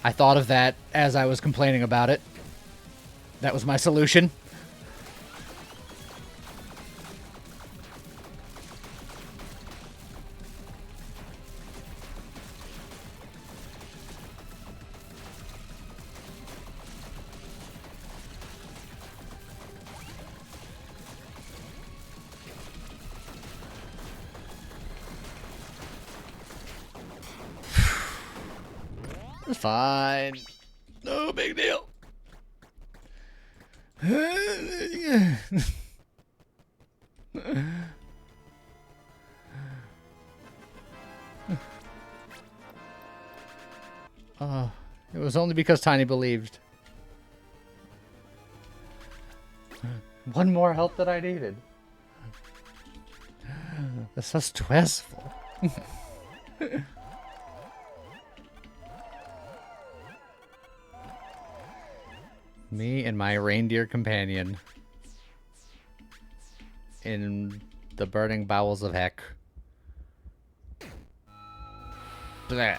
I thought of that as I was complaining about it. That was my solution. It's fine. No big deal. It was only because Tiny believed. One more help that I needed. That's so stressful. Me and my reindeer companion in the burning bowels of heck. Blah.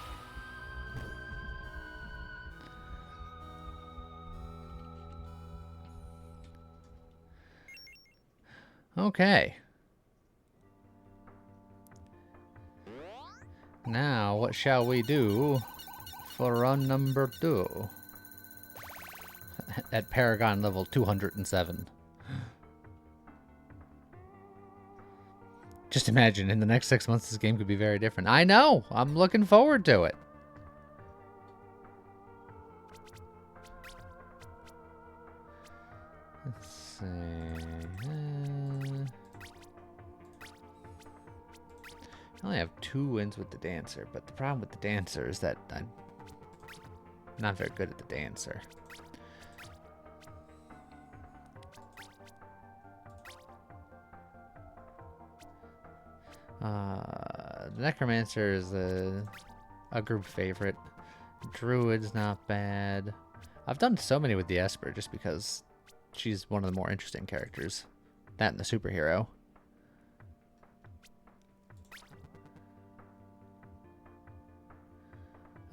Okay. Now, what shall we do for run number 2? At Paragon level 207. Just imagine, in the next 6 months, this game could be very different. I know! I'm looking forward to it. Let's see. I only have 2 wins with the dancer, but the problem with the dancer is that I'm not very good at the dancer. The Necromancer is a group favorite. Druid's not bad. I've done so many with the Esper just because she's one of the more interesting characters. That and the superhero.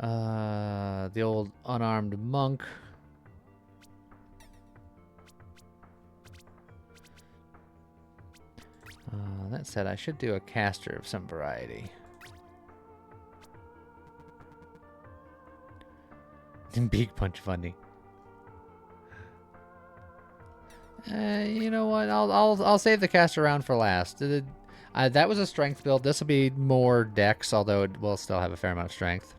The old unarmed monk. That said, I should do a caster of some variety. Big punch funny. You know what? I'll save the caster round for last. That was a strength build. This will be more dex, although it will still have a fair amount of strength.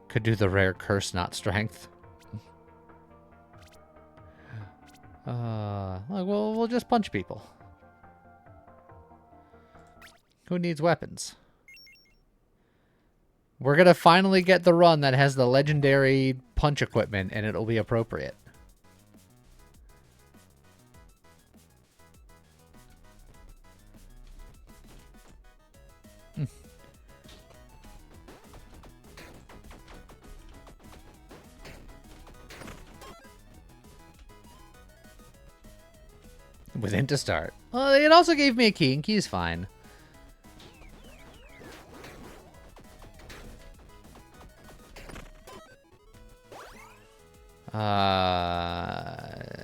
Could do the rare curse, not strength. Like, we'll just punch people. Who needs weapons? We're gonna finally get the run that has the legendary punch equipment, and it'll be appropriate. Within to start. Well, it also gave me a key, and key's fine.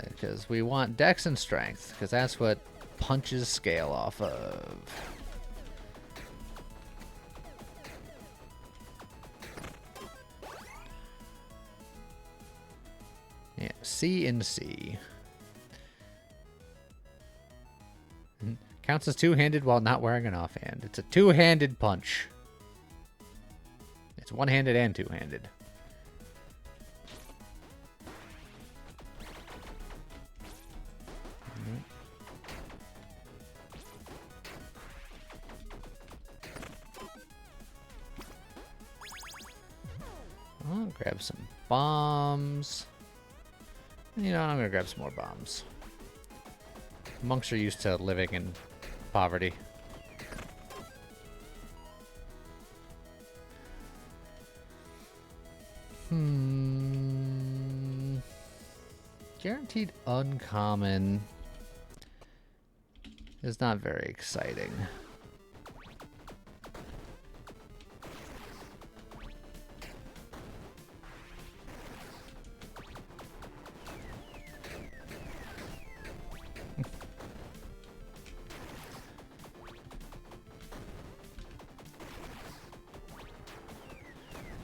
Because we want dex and strength, because that's what punches scale off of. Yeah, C and C. Counts as two-handed while not wearing an offhand. It's a two-handed punch. It's one-handed and two-handed. I'll grab some bombs. You know, I'm gonna grab some more bombs. Monks are used to living in poverty. Guaranteed uncommon is not very exciting.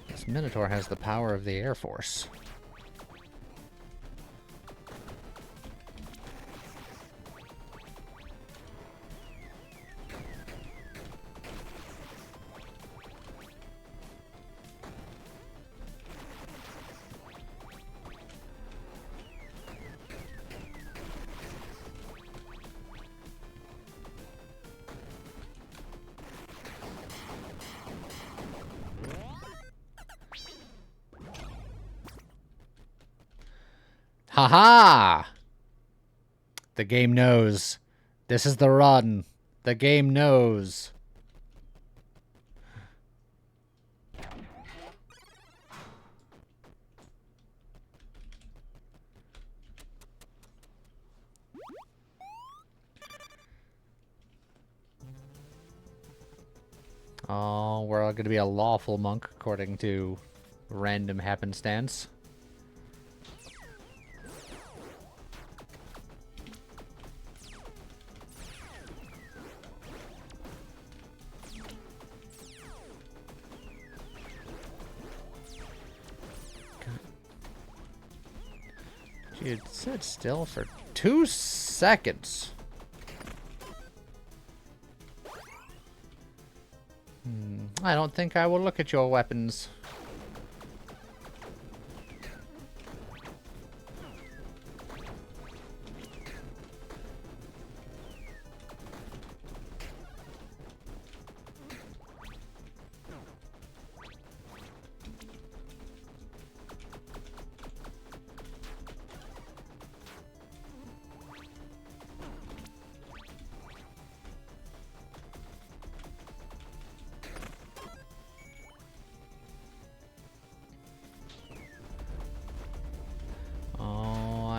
This Minotaur has the power of the Air Force. Haha! The game knows. This is the run. The game knows. Oh, we're all going to be a lawful monk according to random happenstance. Dude, sit still for 2 seconds. I don't think I will look at your weapons.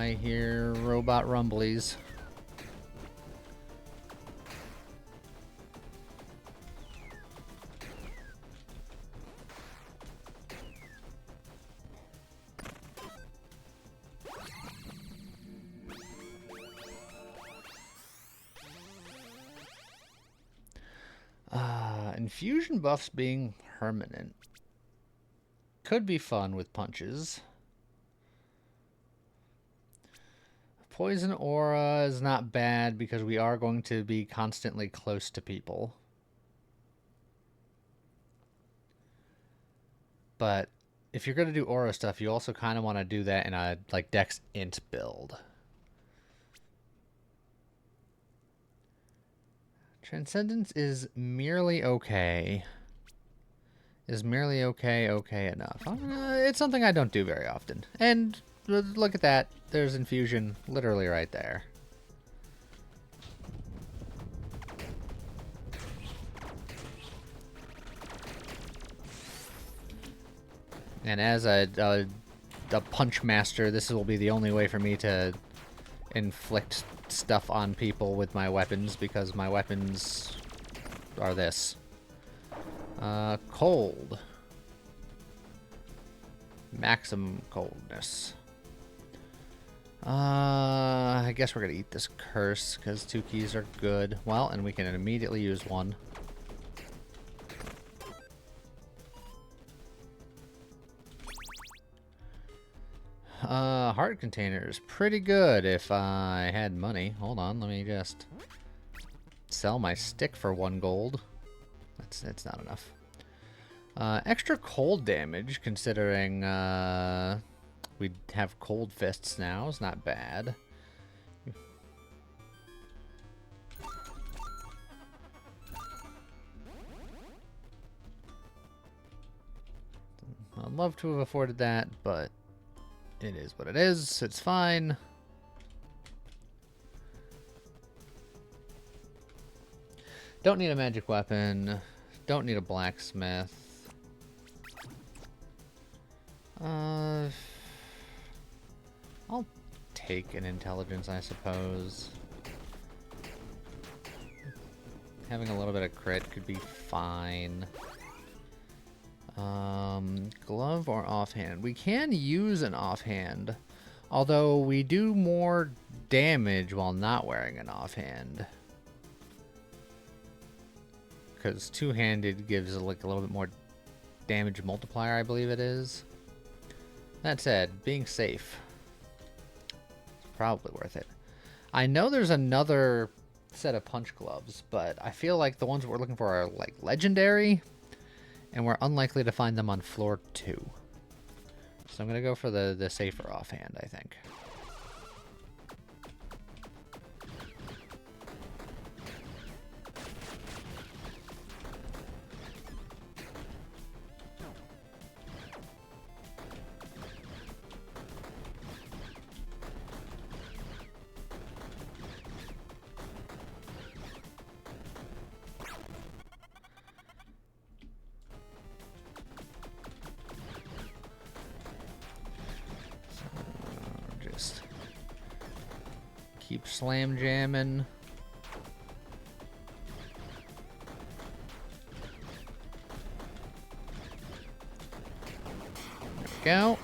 I hear robot rumblies. Infusion buffs being permanent could be fun with punches. Poison aura is not bad because we are going to be constantly close to people. But if you're going to do aura stuff, you also kind of want to do that in a like Dex Int build. Transcendence is merely okay. Is merely okay enough. It's something I don't do very often. And look at that. There's infusion literally right there. And as a punch master, this will be the only way for me to inflict stuff on people with my weapons, because my weapons are this. Cold. Maximum coldness. I guess we're gonna eat this curse, because 2 keys are good. Well, and we can immediately use one. Heart containers. Pretty good if I had money. Hold on, let me just sell my stick for 1 gold. It's not enough. Extra cold damage, considering we have cold fists now, is not bad. I'd love to have afforded that, but it is what it is. It's fine. Don't need a magic weapon. Don't need a blacksmith. I'll take an intelligence, I suppose. Having a little bit of crit could be fine. Glove or offhand? We can use an offhand, although we do more damage while not wearing an offhand. Because two-handed gives like a little bit more damage multiplier, I believe it is. That said, being safe is probably worth it. I know there's another set of punch gloves, but I feel like the ones we're looking for are like legendary, and we're unlikely to find them on floor 2. So I'm gonna go for the safer offhand, I think. Just keep slam jamming. There we go.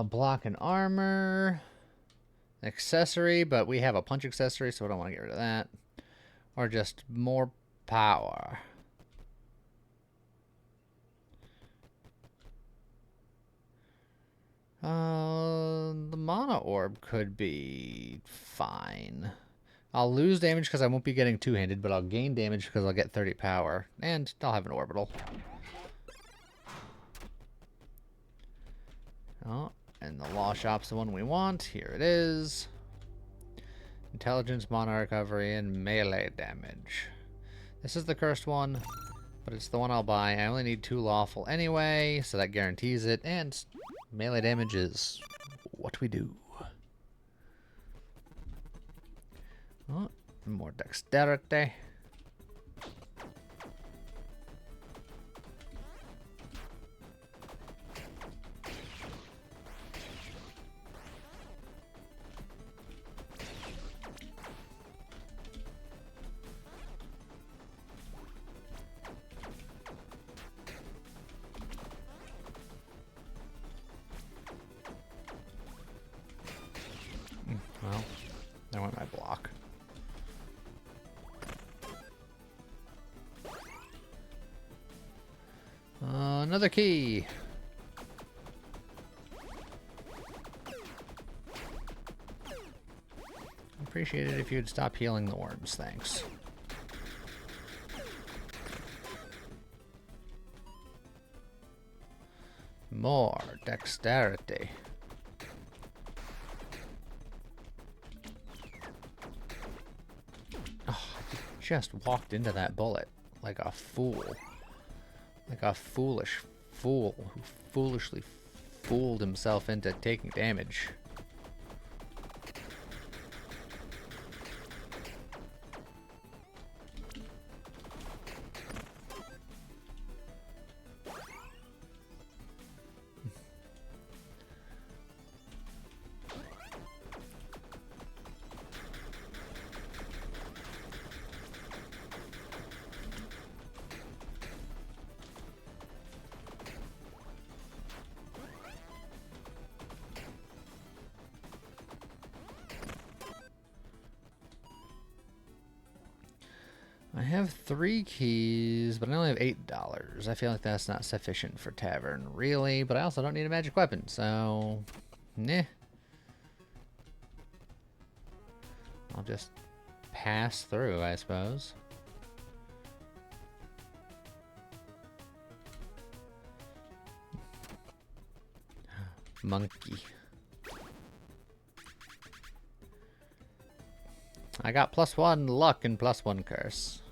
Block and armor. Accessory, but we have a punch accessory, so I don't want to get rid of that. Or just more power. The mana orb could be fine. I'll lose damage because I won't be getting two-handed, but I'll gain damage because I'll get 30 power. And I'll have an orbital. Oh, and the Law Shop's the one we want. Here it is. Intelligence, mana recovery, and melee damage. This is the cursed one, but it's the one I'll buy. I only need 2 lawful anyway, so that guarantees it. And melee damage is what we do. Oh, more dexterity. Well, I want my block. Another key. Appreciate it if you'd stop healing the worms, thanks. More dexterity. just walked into that bullet like a fool. Like a foolish fool who foolishly fooled himself into taking damage. I have 3 keys, but I only have $8. I feel like that's not sufficient for tavern, really, but I also don't need a magic weapon, so... Nah. I'll just pass through, I suppose. Monkey. I got +1 luck and +1 curse.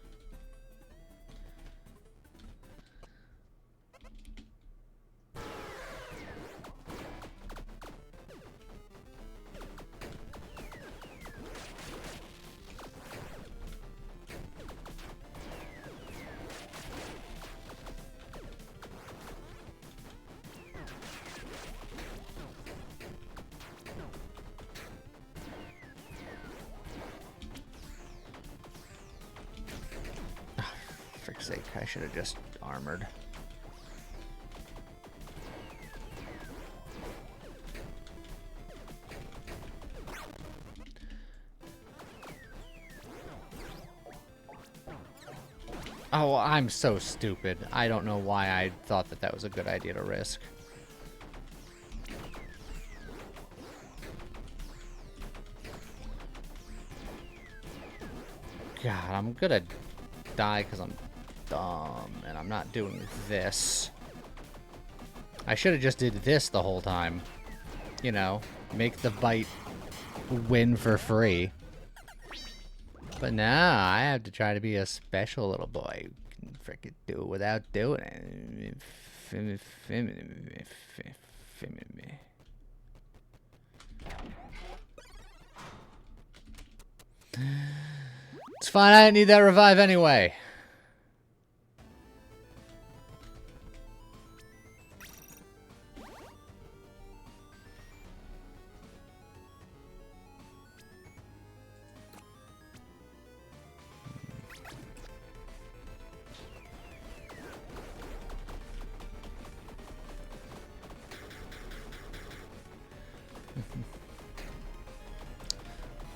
Frick's sake, I should have just armored. Oh, I'm so stupid. I don't know why I thought that that was a good idea to risk. God, I'm gonna die because I'm dumb, and I'm not doing this. I should have just did this the whole time. You know, make the bite win for free. But now I have to try to be a special little boy who can frickin' do it without doing it. It's fine, I didn't need that revive anyway.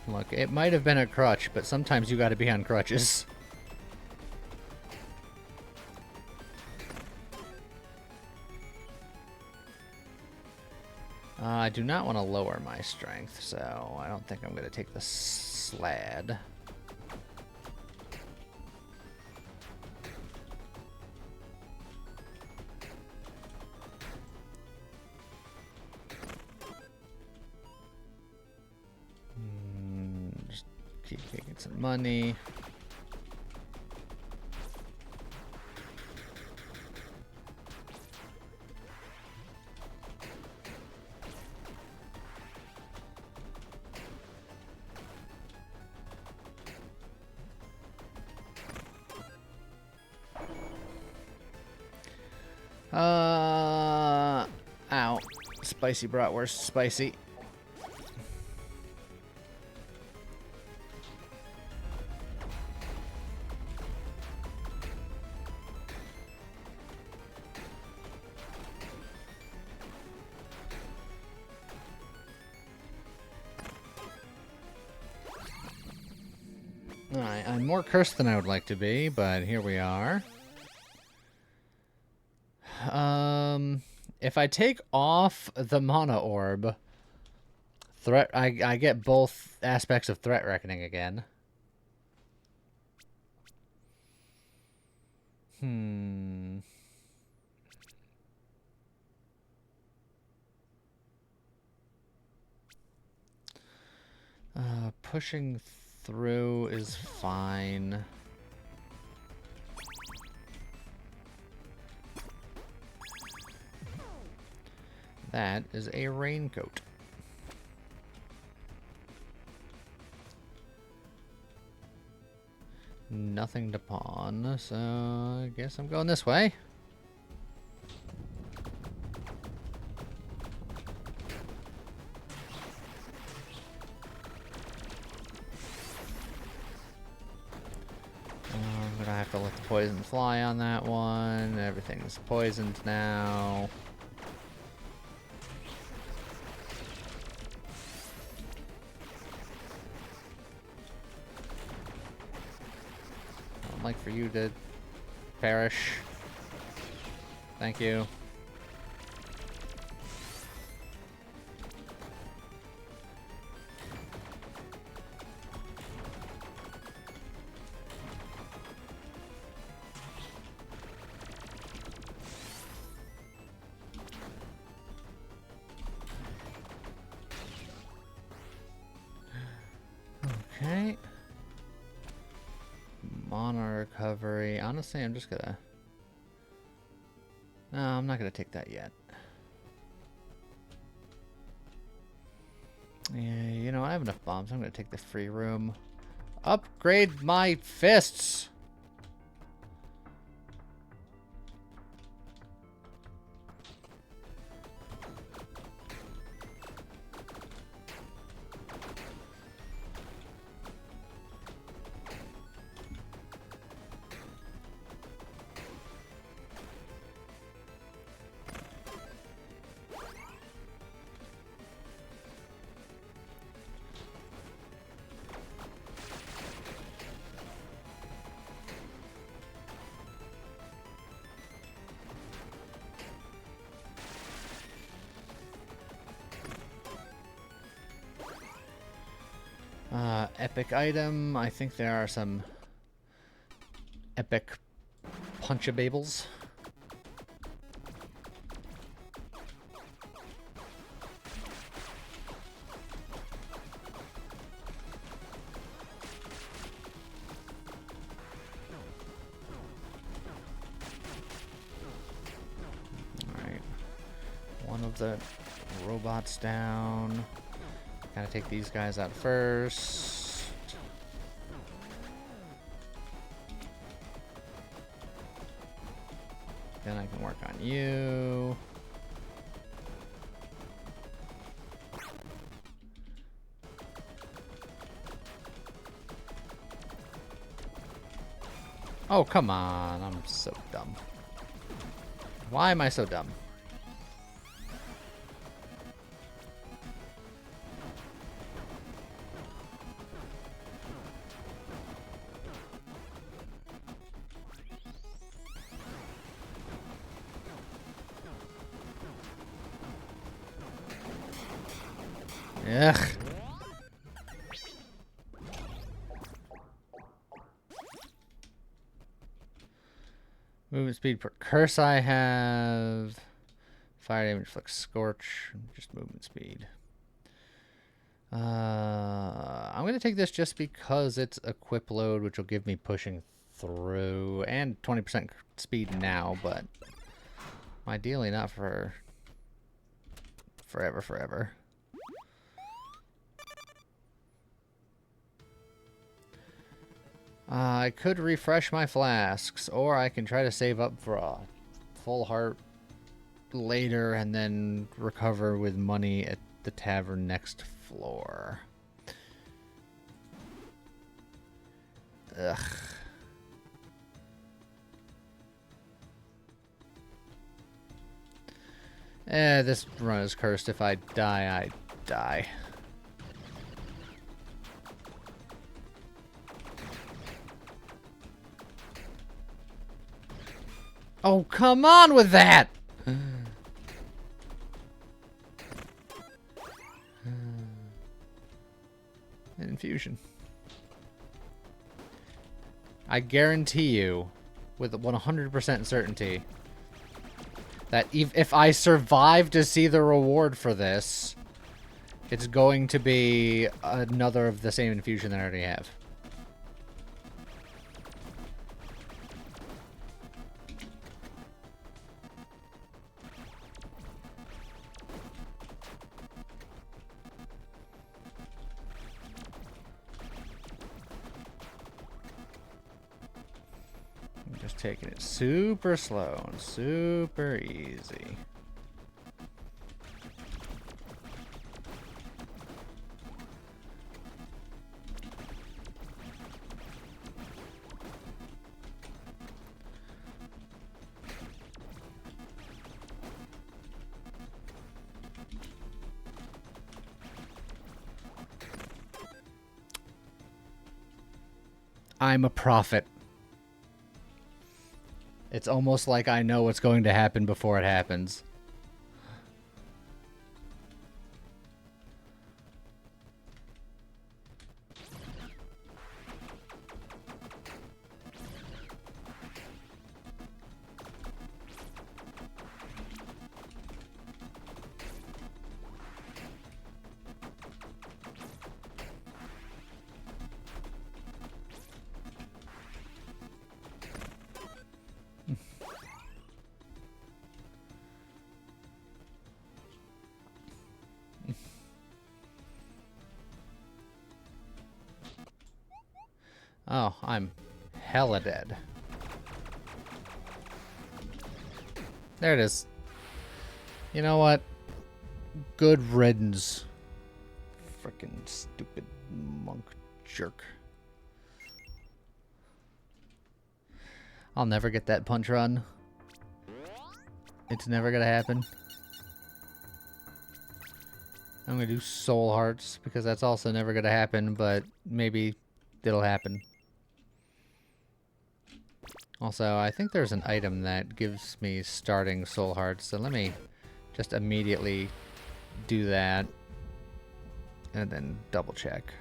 Look, it might have been a crutch, but sometimes you gotta be on crutches. I do not want to lower my strength, so I don't think I'm gonna take the slad. Just keep making some money. Ow. Spicy bratwurst, spicy. Alright, I'm more cursed than I would like to be, but here we are. If I take off the mana orb, I get both aspects of threat reckoning again. Pushing through is fine. That is a raincoat. Nothing to pawn, so I guess I'm going this way. I'm gonna have to let the poison fly on that one. Everything's poisoned now. I'd like for you to perish. Thank you. Okay. Mana recovery. Honestly, I'm just gonna... No, I'm not gonna take that yet. Yeah, you know, I have enough bombs. I'm gonna take the free room. Upgrade my fists! Epic item. I think there are some epic punchabables. Alright. One of the robots down. Gotta take these guys out first. Then I can work on you. Oh, come on. I'm so dumb. Why am I so dumb? Ugh. Movement speed per curse I have. Fire damage, flex, scorch. Just movement speed. I'm going to take this just because it's equip load, which will give me pushing through and 20% speed now, but ideally not for forever. I could refresh my flasks, or I can try to save up for a full heart later and then recover with money at the tavern next floor. Ugh. This run is cursed. If I die, I die. Oh, come on with that! Infusion. I guarantee you, with 100% certainty, that if I survive to see the reward for this, it's going to be another of the same infusion that I already have. taking it super slow and super easy. I'm a prophet. It's almost like I know what's going to happen before it happens. Oh, I'm hella dead. There it is. You know what? Good riddance. Frickin' stupid monk jerk. I'll never get that punch run. It's never gonna happen. I'm gonna do soul hearts because that's also never gonna happen, but maybe it'll happen. Also, I think there's an item that gives me starting soul hearts, so let me just immediately do that and then double check.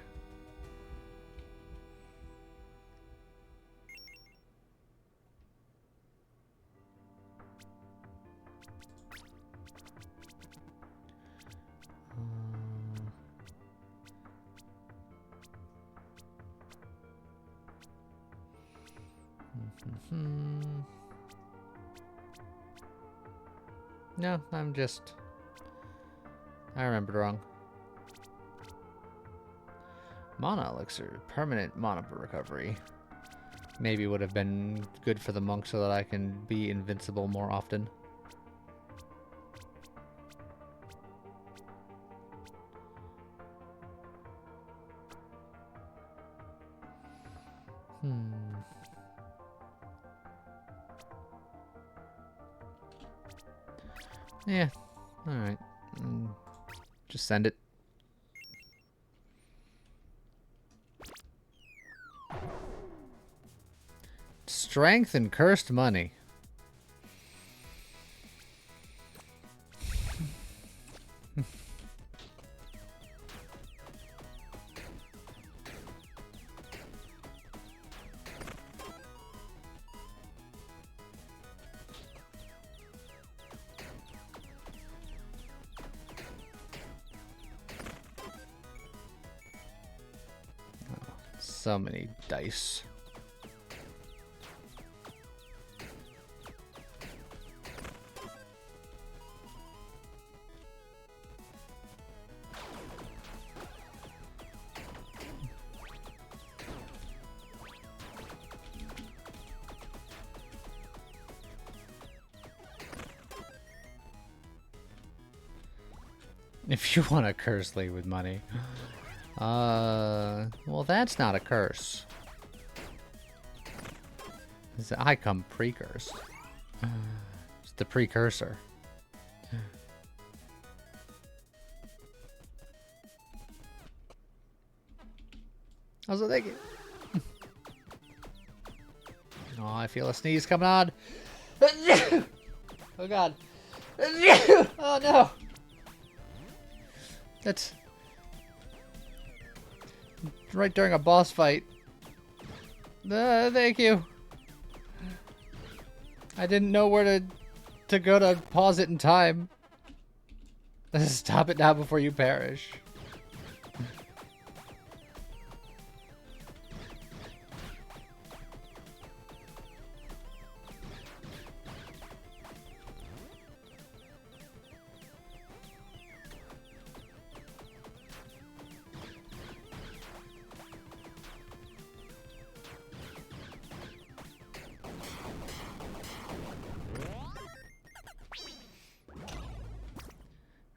No, I remembered wrong. Mana elixir, permanent mana recovery. Maybe would have been good for the monk so that I can be invincible more often. Yeah, alright. Just send it. Strength and cursed money. So many dice. If you want to curse Lee with money. Well, that's not a curse. I come pre-cursed. It's the precursor. Also, thank you. Oh, I feel a sneeze coming on. Oh, God. Oh, no. That's right during a boss fight. Thank you. I didn't know where to go to pause it in time. Stop it now before you perish.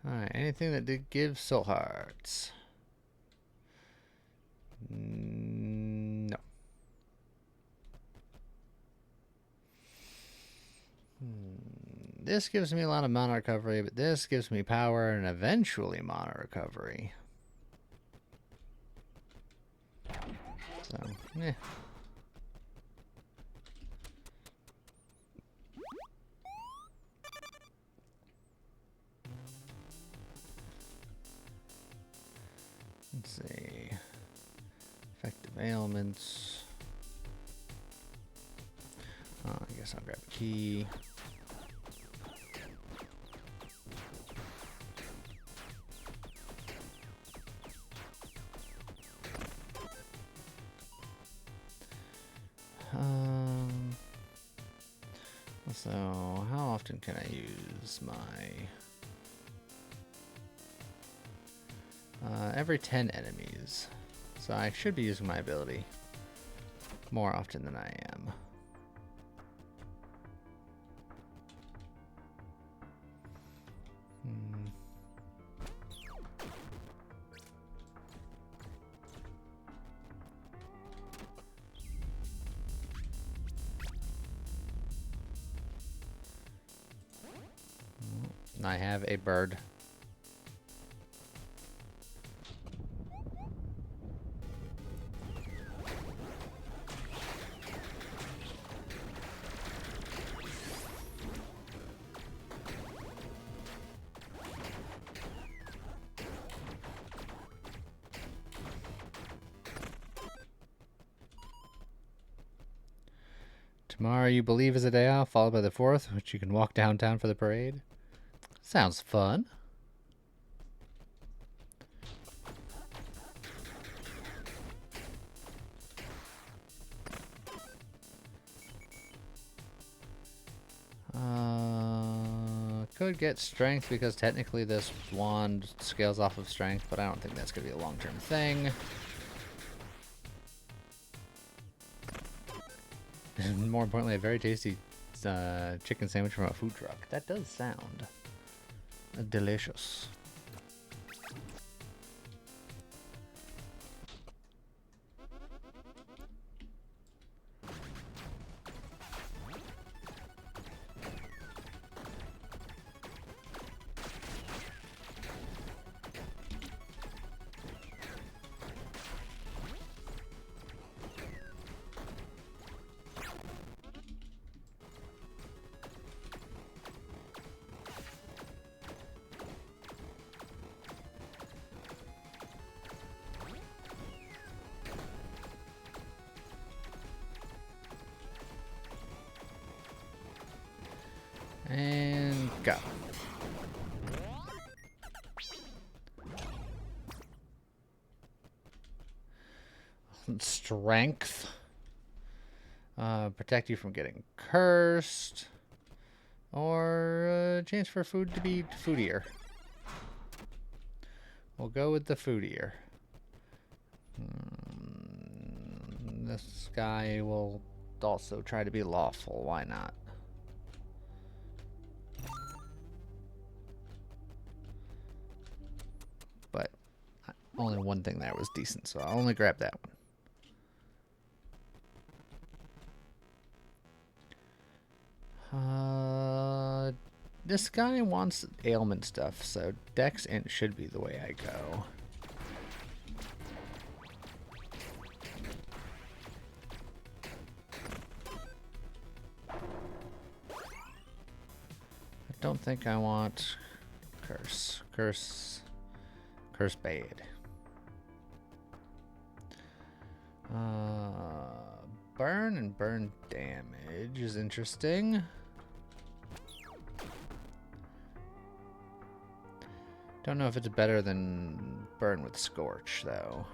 Alright, anything that did give soul hearts? No. This gives me a lot of mana recovery, but this gives me power and eventually mana recovery. So, eh. Let's see. Effective ailments. Oh, I guess I'll grab a key. So how often can I use my every 10 enemies. So I should be using my ability more often than I am. I have a bird. Tomorrow you believe is a day off, followed by the 4th, which you can walk downtown for the parade. Sounds fun. Could get strength because technically this wand scales off of strength, but I don't think that's going to be a long-term thing. And more importantly, a very tasty chicken sandwich from a food truck. That does sound delicious. And go. Strength. Protect you from getting cursed. Or chance for food to be foodier. We'll go with the foodier. This guy will also try to be lawful. Why not? But only one thing there was decent, so I'll only grab that one. This guy wants ailment stuff, so Dex Int should be the way I go. I don't think I want Curse. Curse Bade. Burn and burn damage is interesting. Don't know if it's better than burn with Scorch, though.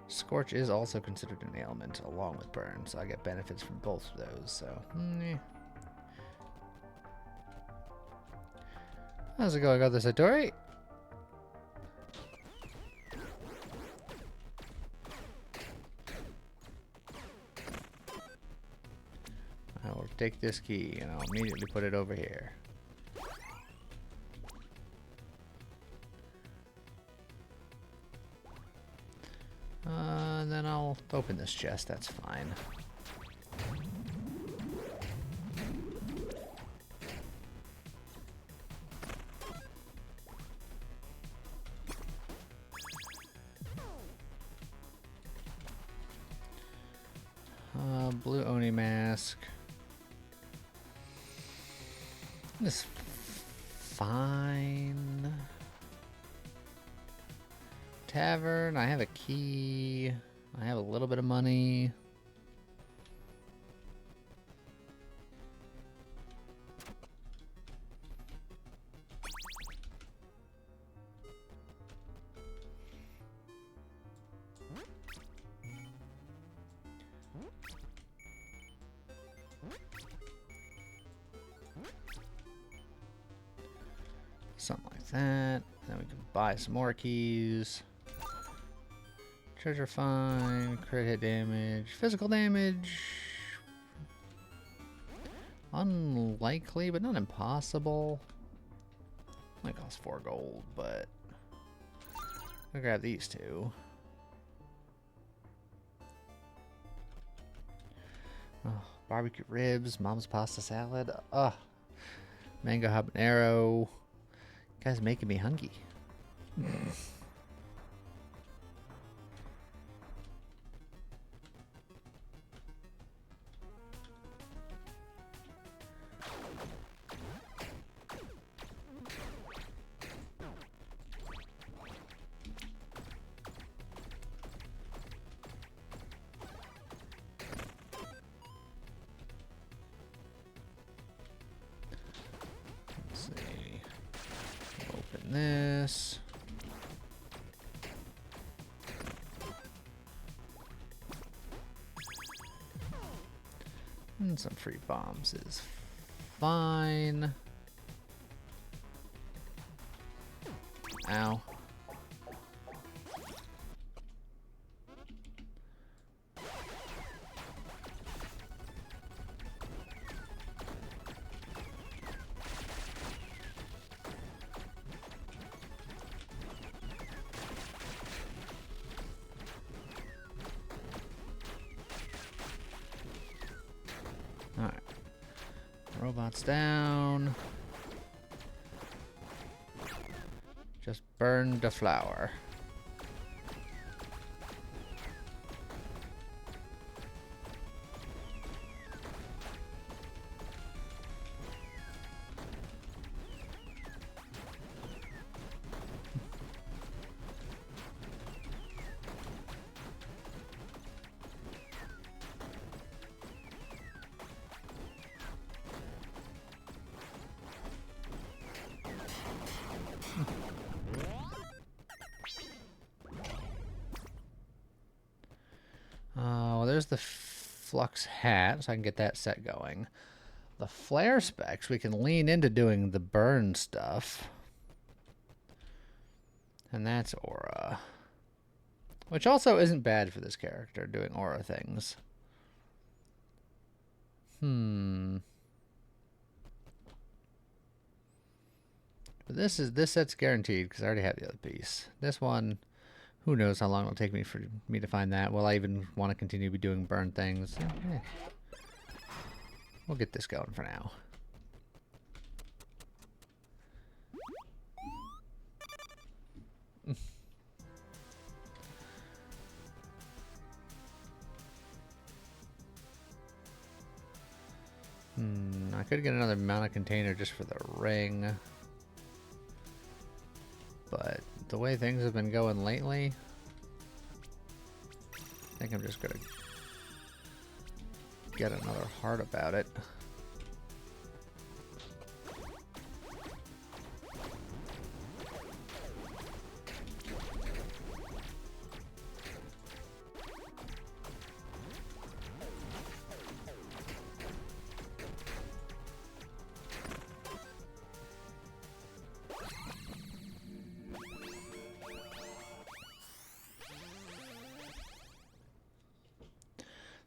Scorch is also considered an ailment along with burn, so I get benefits from both of those, so... How's it going, Other Satori? I will take this key and I'll immediately put it over here. And then I'll open this chest, that's fine. Blue Oni mask. This fine. Tavern, I have a key. I have a little bit of money. Something like that. Then we can buy some more keys. Treasure find, crit hit damage, physical damage. Unlikely, but not impossible. Might cost 4 gold, but I'll grab these two. Oh, barbecue ribs, mom's pasta salad. Ugh. Mango habanero. Guys making me hungry. Let's see. Open this. And some free bombs is fine. Ow. Alright. Robots down. Just burn the flower. Well, there's the flux hat, so I can get that set going. The flare specs, we can lean into doing the burn stuff. And that's aura. Which also isn't bad for this character, doing aura things. But this set's guaranteed because I already have the other piece. This one, who knows how long it'll take me to find that. Will I even want to continue to be doing burn things? We'll get this going for now. I could get another mana container just for the ring. But the way things have been going lately, I think I'm just gonna get another heart about it.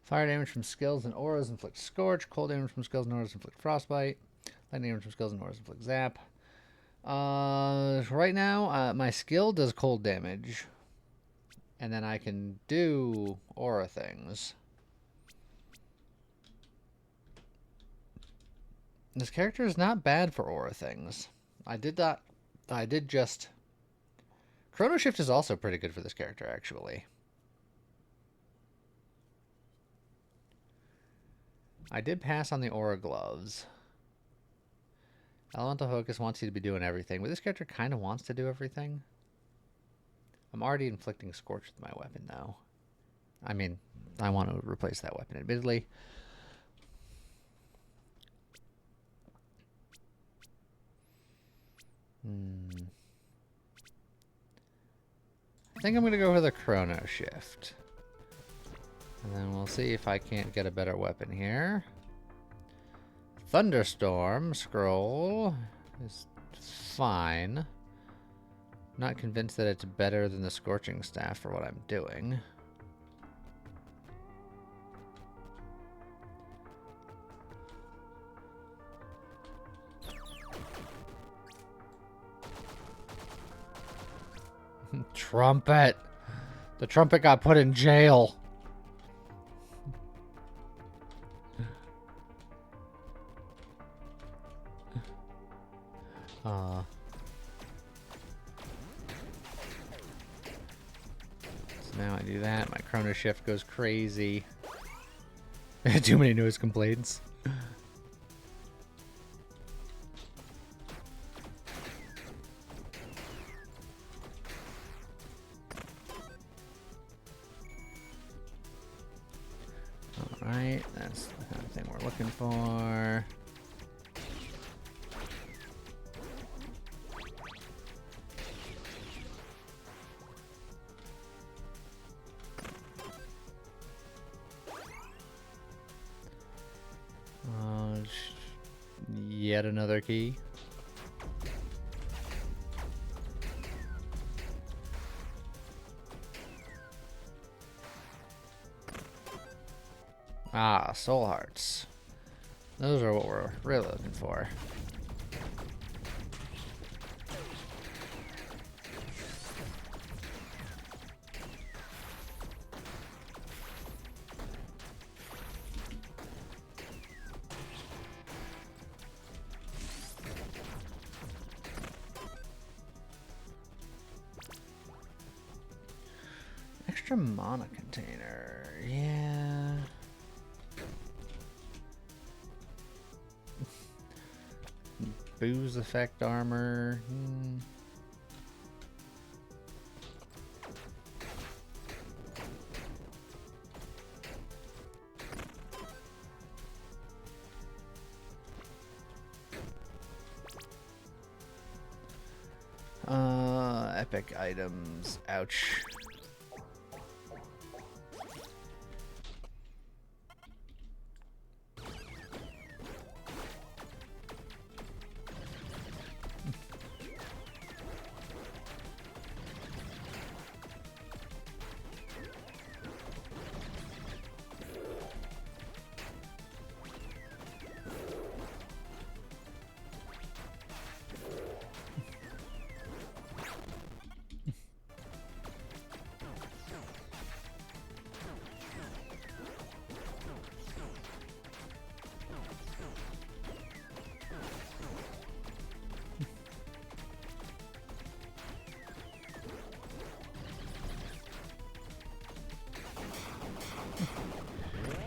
Fire damage from skills and auras inflict scorch. Cold damage from skills and auras inflict frostbite. Lightning damage from skills and auras inflict zap. Right now, my skill does cold damage. And then I can do aura things. This character is not bad for aura things. I did just... Chrono Shift is also pretty good for this character, actually. I did pass on the aura gloves. Elemental Focus wants you to be doing everything, but this character kind of wants to do everything. I'm already inflicting Scorch with my weapon, though. I mean, I want to replace that weapon, admittedly. I think I'm going to go with a Chrono Shift. And then we'll see if I can't get a better weapon here. Thunderstorm Scroll is fine. Not convinced that it's better than the Scorching Staff for what I'm doing. Trumpet! The trumpet got put in jail. So now I do that. My Chrono Shift goes crazy. Too many noise complaints. Alright, that's the kind of thing we're looking for. Yet another key. Ah, soul hearts. Those are what we're really looking for. Extra mana container, yeah. Booze effect armor. Epic items. Ouch.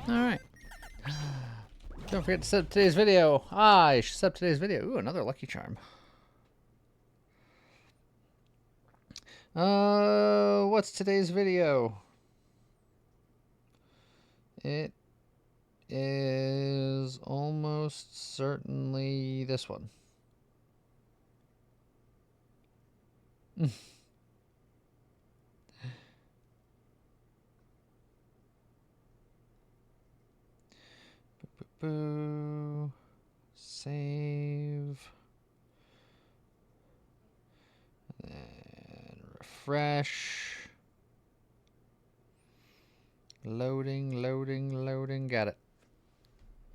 Alright. Don't forget to sub today's video. You should sub today's video. Ooh, another lucky charm. What's today's video? It is almost certainly this one. Boo. Save. And refresh. Loading, loading, loading. Got it.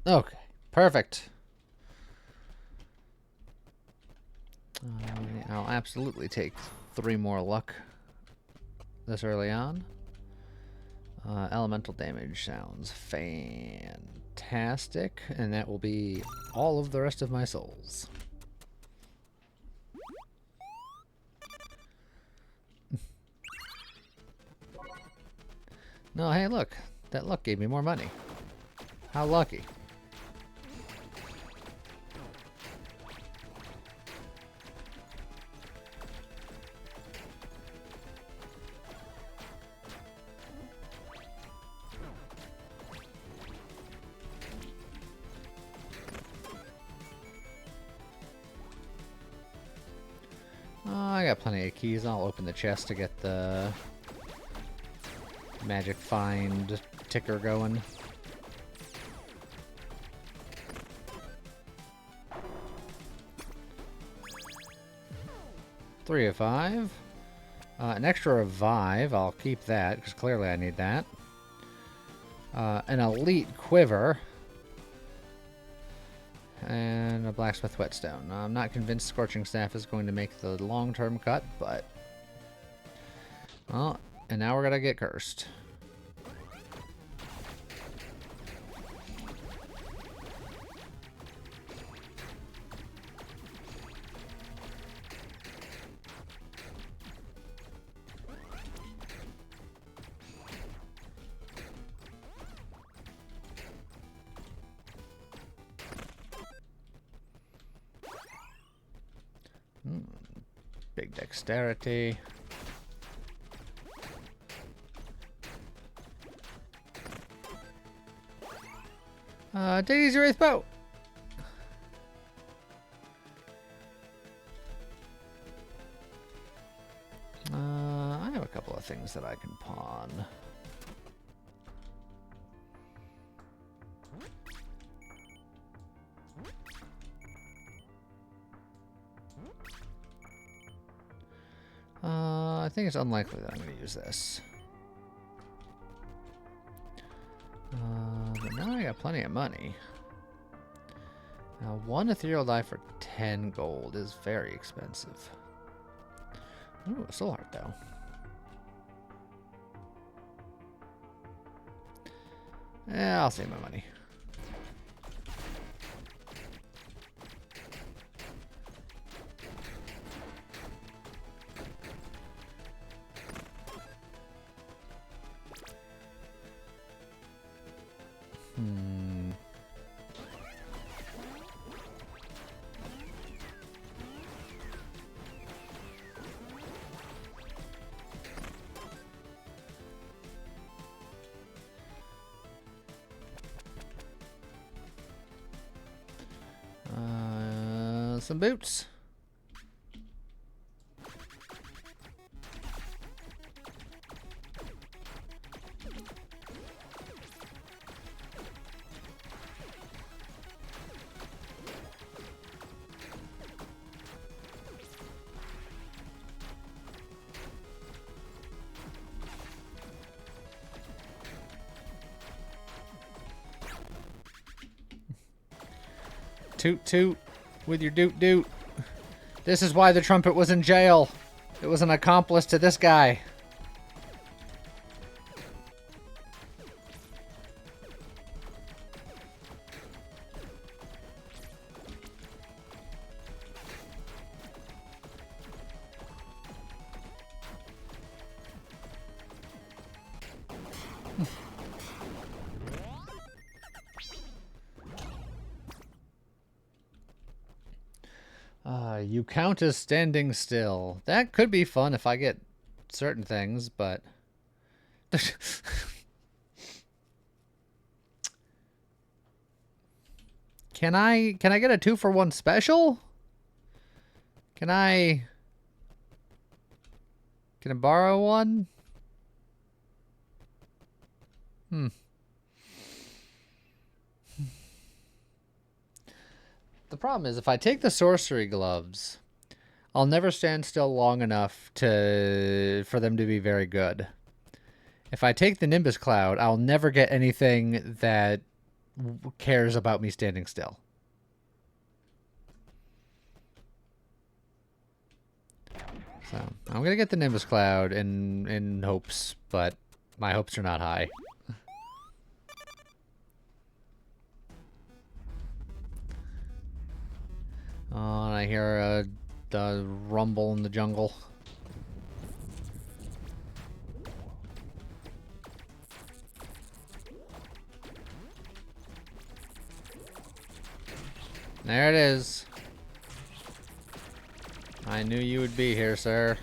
Okay, perfect. I'll absolutely take 3 more luck this early on. Elemental damage sounds fantastic, and that will be all of the rest of my souls. No, hey, look. That luck gave me more money. How lucky. I got plenty of keys. I'll open the chest to get the magic find ticker going. Three of 5. An extra revive. I'll keep that because clearly I need that. An elite quiver. And a blacksmith whetstone. I'm not convinced scorching staff is going to make the long-term cut, but well, and now we're gonna get cursed. Big dexterity. Daisy's Wraith Bow. I have a couple of things that I can pawn. I think it's unlikely that I'm going to use this. But now I got plenty of money. Now, 1 ethereal die for 10 gold is very expensive. Ooh, a soul heart, though. Yeah, I'll save my money. Some boots. Toot toot with your doot doot. This is why the trumpet was in jail. It was an accomplice to this guy. You count as standing still. That could be fun if I get certain things, but... Can I get a 2-for-1 special? Can I borrow one? The problem is, if I take the sorcery gloves, I'll never stand still long enough for them to be very good. If I take the Nimbus Cloud, I'll never get anything that cares about me standing still. So I'm gonna get the Nimbus Cloud in hopes, but my hopes are not high. Oh, and I hear the rumble in the jungle. There it is. I knew you would be here, sir.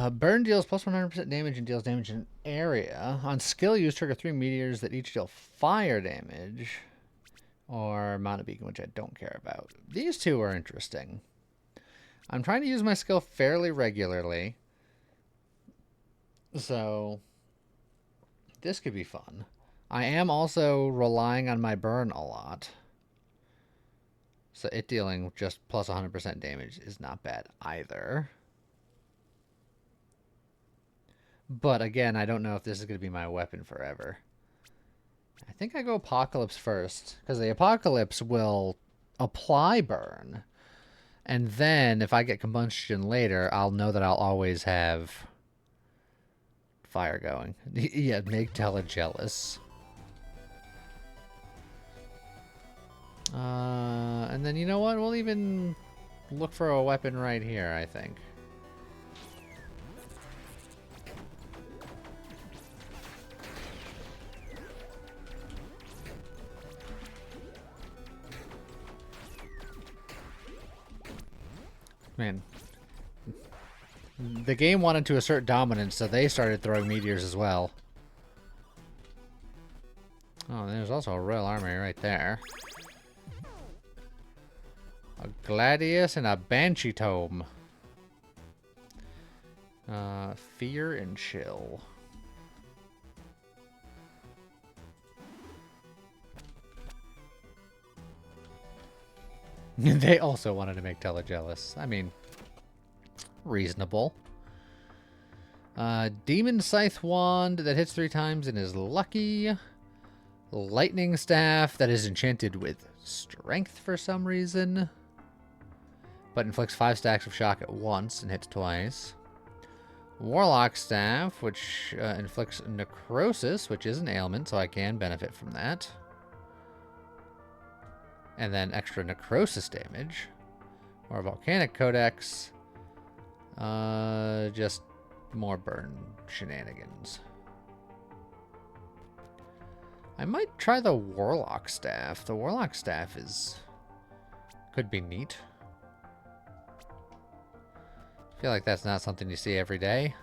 Burn deals plus 100% damage and deals damage in an area. On skill use, trigger 3 meteors that each deal fire damage. Or mount a beacon, which I don't care about. These two are interesting. I'm trying to use my skill fairly regularly. So this could be fun. I am also relying on my burn a lot. So it dealing just plus 100% damage is not bad either. But again, I don't know if this is going to be my weapon forever. I think I go Apocalypse first, because the Apocalypse will apply burn. And then, if I get Combustion later, I'll know that I'll always have fire going. Yeah, make Tella jealous. And then, you know what? We'll even look for a weapon right here, I think. Man, the game wanted to assert dominance, so they started throwing meteors as well. Oh, there's also a Royal Army right there. A Gladius and a Banshee Tome. Fear and Chill. They also wanted to make Tella jealous. I mean, reasonable. Demon Scythe Wand that hits 3 times and is lucky. Lightning Staff that is enchanted with strength for some reason, but inflicts 5 stacks of shock at once and hits twice. Warlock Staff, which inflicts necrosis, which is an ailment, so I can benefit from that. And then extra necrosis damage. Or Volcanic Codex. Just more burn shenanigans. I might try the Warlock Staff. The Warlock Staff could be neat. I feel like that's not something you see every day.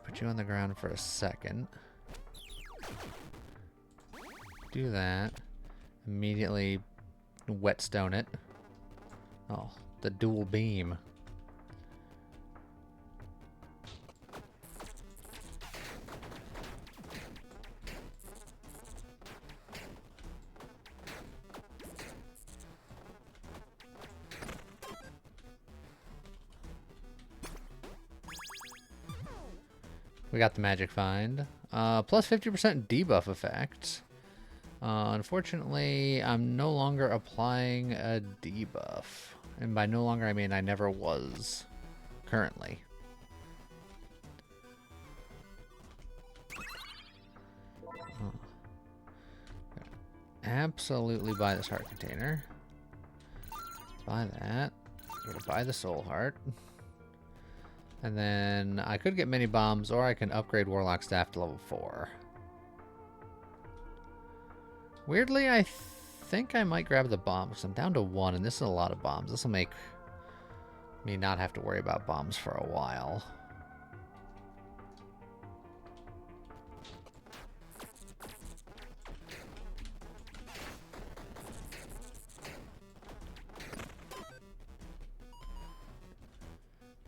Put you on the ground for a second. Do that. Immediately whetstone it. Oh, the dual beam. We got the magic find. Plus 50% debuff effect. Unfortunately, I'm no longer applying a debuff. And by no longer, I mean I never was currently. Absolutely buy this heart container. Buy that. Go to buy the soul heart. And then I could get mini bombs, or I can upgrade Warlock Staff to level 4. Weirdly, I think I might grab the bombs. I'm down to 1, and this is a lot of bombs. This will make me not have to worry about bombs for a while.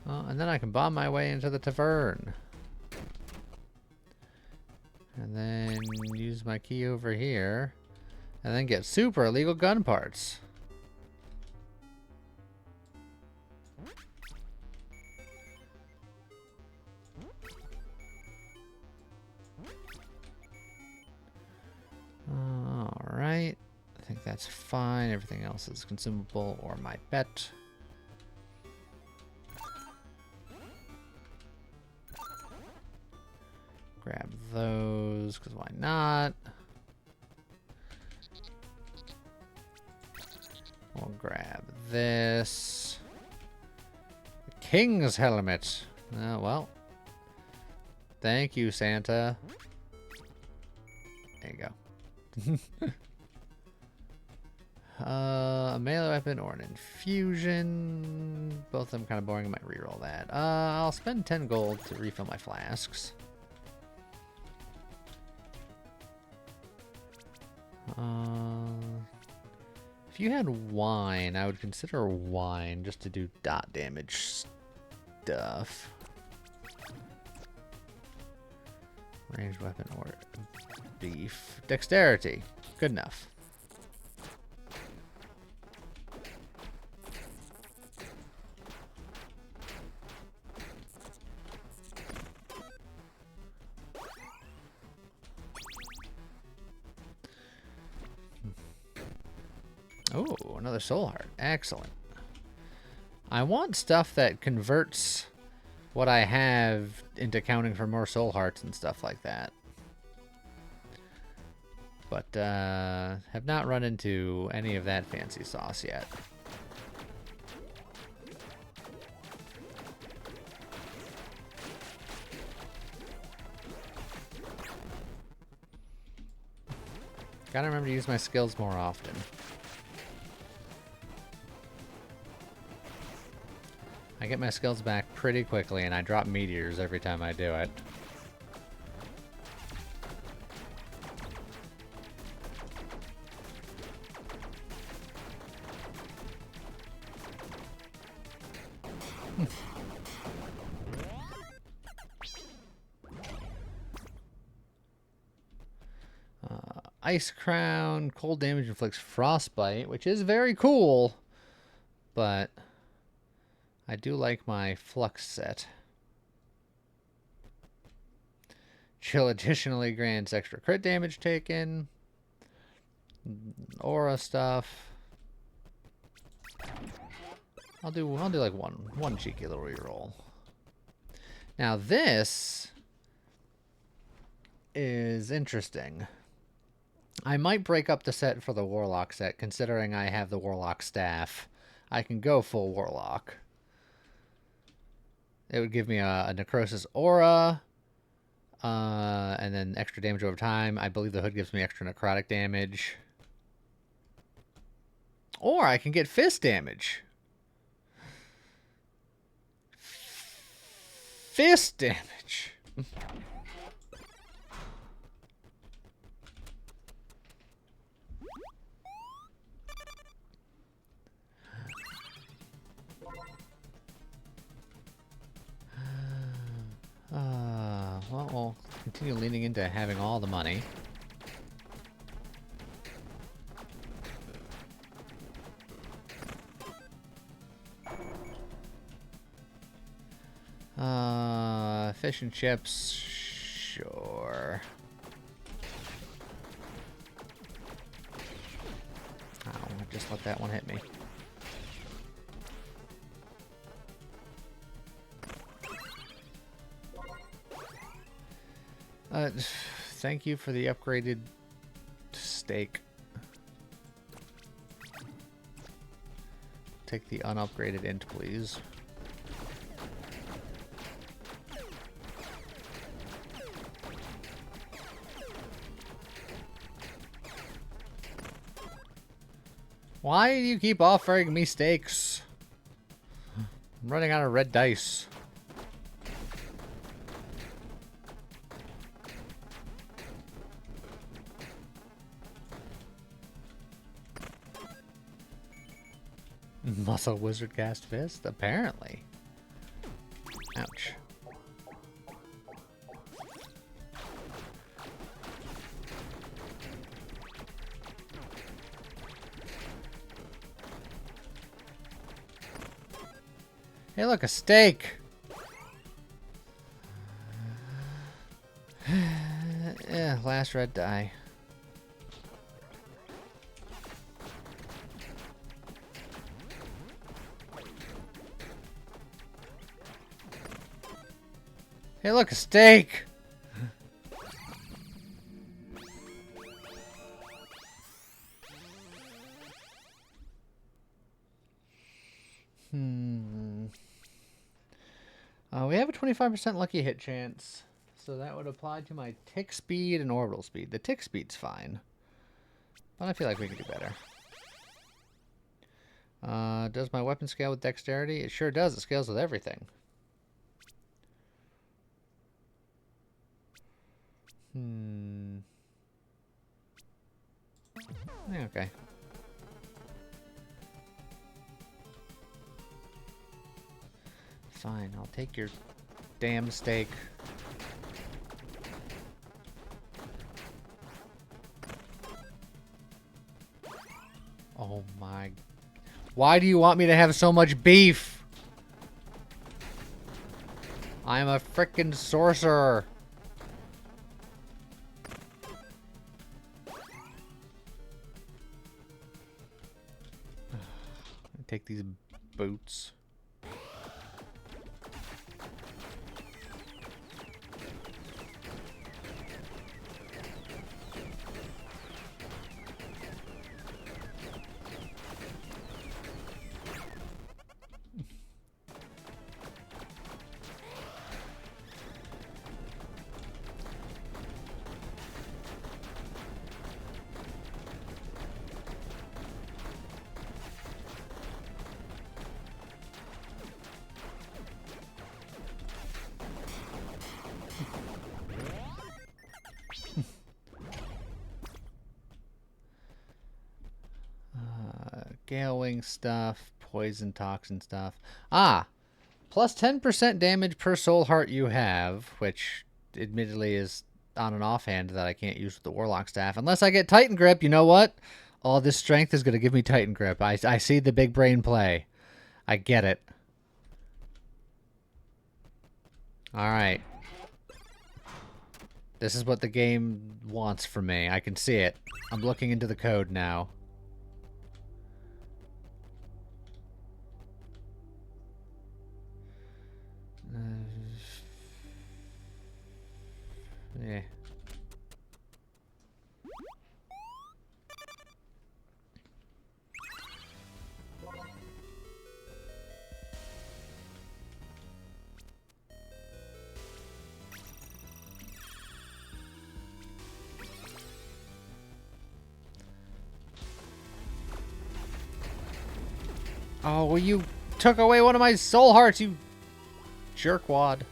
And then I can bomb my way into the tavern. And then use my key over here. And then get super illegal gun parts. Alright. I think that's fine. Everything else is consumable or my bet. Grab those, because why not? We'll grab this. The King's helmet. Well. Thank you, Santa. There you go. A melee weapon or an infusion. Both of them kind of boring. I might reroll that. I'll spend 10 gold to refill my flasks. If you had wine, I would consider wine just to do dot damage stuff. Ranged weapon or beef. Dexterity. Good enough. Oh, another soul heart. Excellent. I want stuff that converts what I have into counting for more soul hearts and stuff like that. But have not run into any of that fancy sauce yet. Gotta remember to use my skills more often. I get my skills back pretty quickly, and I drop meteors every time I do it. Ice Crown, cold damage inflicts frostbite, which is very cool, but I do like my flux set. Chill additionally grants extra crit damage taken. Aura stuff. I'll do like one cheeky little reroll. Now this is interesting. I might break up the set for the Warlock set, considering I have the Warlock staff. I can go full Warlock. It would give me a Necrosis Aura, and then extra damage over time. I believe the hood gives me extra necrotic damage. Or I can get fist damage. Fist damage! Well, we'll continue leaning into having all the money. Fish and chips, sure. Oh, just let that one hit me. Thank you for the upgraded steak. Take the unupgraded int, please. Why do you keep offering me steaks? I'm running out of red dice. Muscle Wizard cast fist? Apparently. Ouch. Hey, look, a steak! Yeah, last red die. Hey, look, a steak! We have a 25% lucky hit chance, so that would apply to my tick speed and orbital speed. The tick speed's fine, but I feel like we can do better. Does my weapon scale with dexterity? It sure does. It scales with everything. Okay. Fine, I'll take your damn steak. Oh my... Why do you want me to have so much beef? I'm a frickin' sorcerer. Take these boots. Gale Wing stuff, poison toxin stuff. Ah! Plus 10% damage per soul heart you have, which admittedly is on an offhand that I can't use with the Warlock staff. Unless I get Titan Grip, you know what? All this strength is going to give me Titan Grip. I see the big brain play. I get it. Alright. This is what the game wants from me. I can see it. I'm looking into the code now. Yeah. Oh, well, you took away one of my soul hearts, you jerkwad.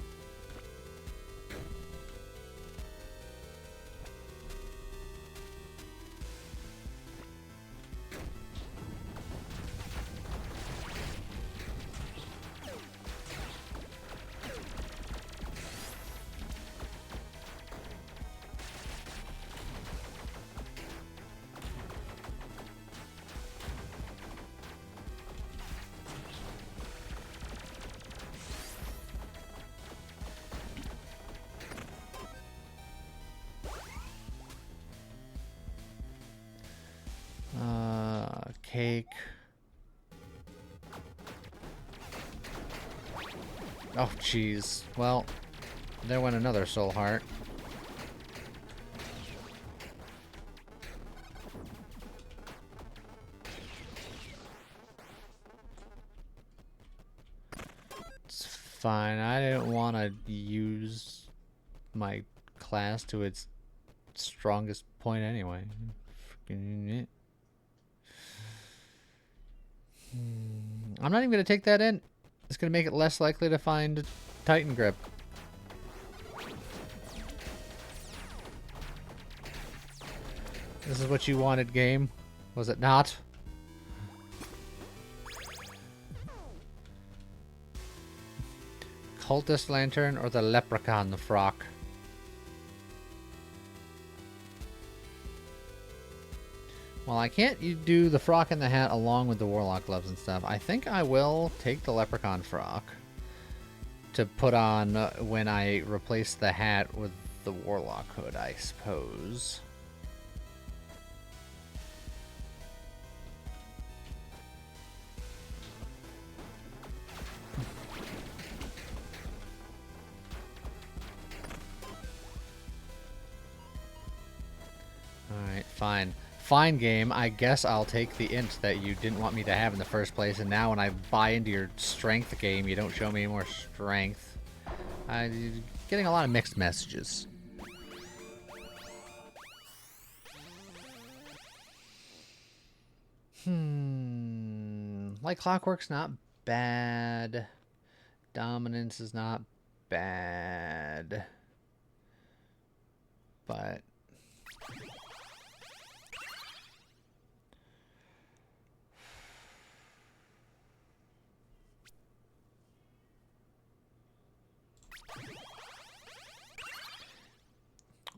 Cake. Oh, jeez. Well, there went another soul heart. It's fine. I didn't want to use my class to its strongest point anyway. Freaking it. I'm not even going to take that in. It's going to make it less likely to find Titan Grip. This is what you wanted, game. Was it not? cultist lantern or the leprechaun frock? Well, I can't do the frock and the hat along with the warlock gloves and stuff. I think I will take the leprechaun frock to put on when I replace the hat with the warlock hood, I suppose. Alright, fine. Fine, game. I guess I'll take the int that you didn't want me to have in the first place, and now when I buy into your strength game, you don't show me any more strength. I'm getting a lot of mixed messages. Like Clockwork's not bad. Dominance is not bad. But...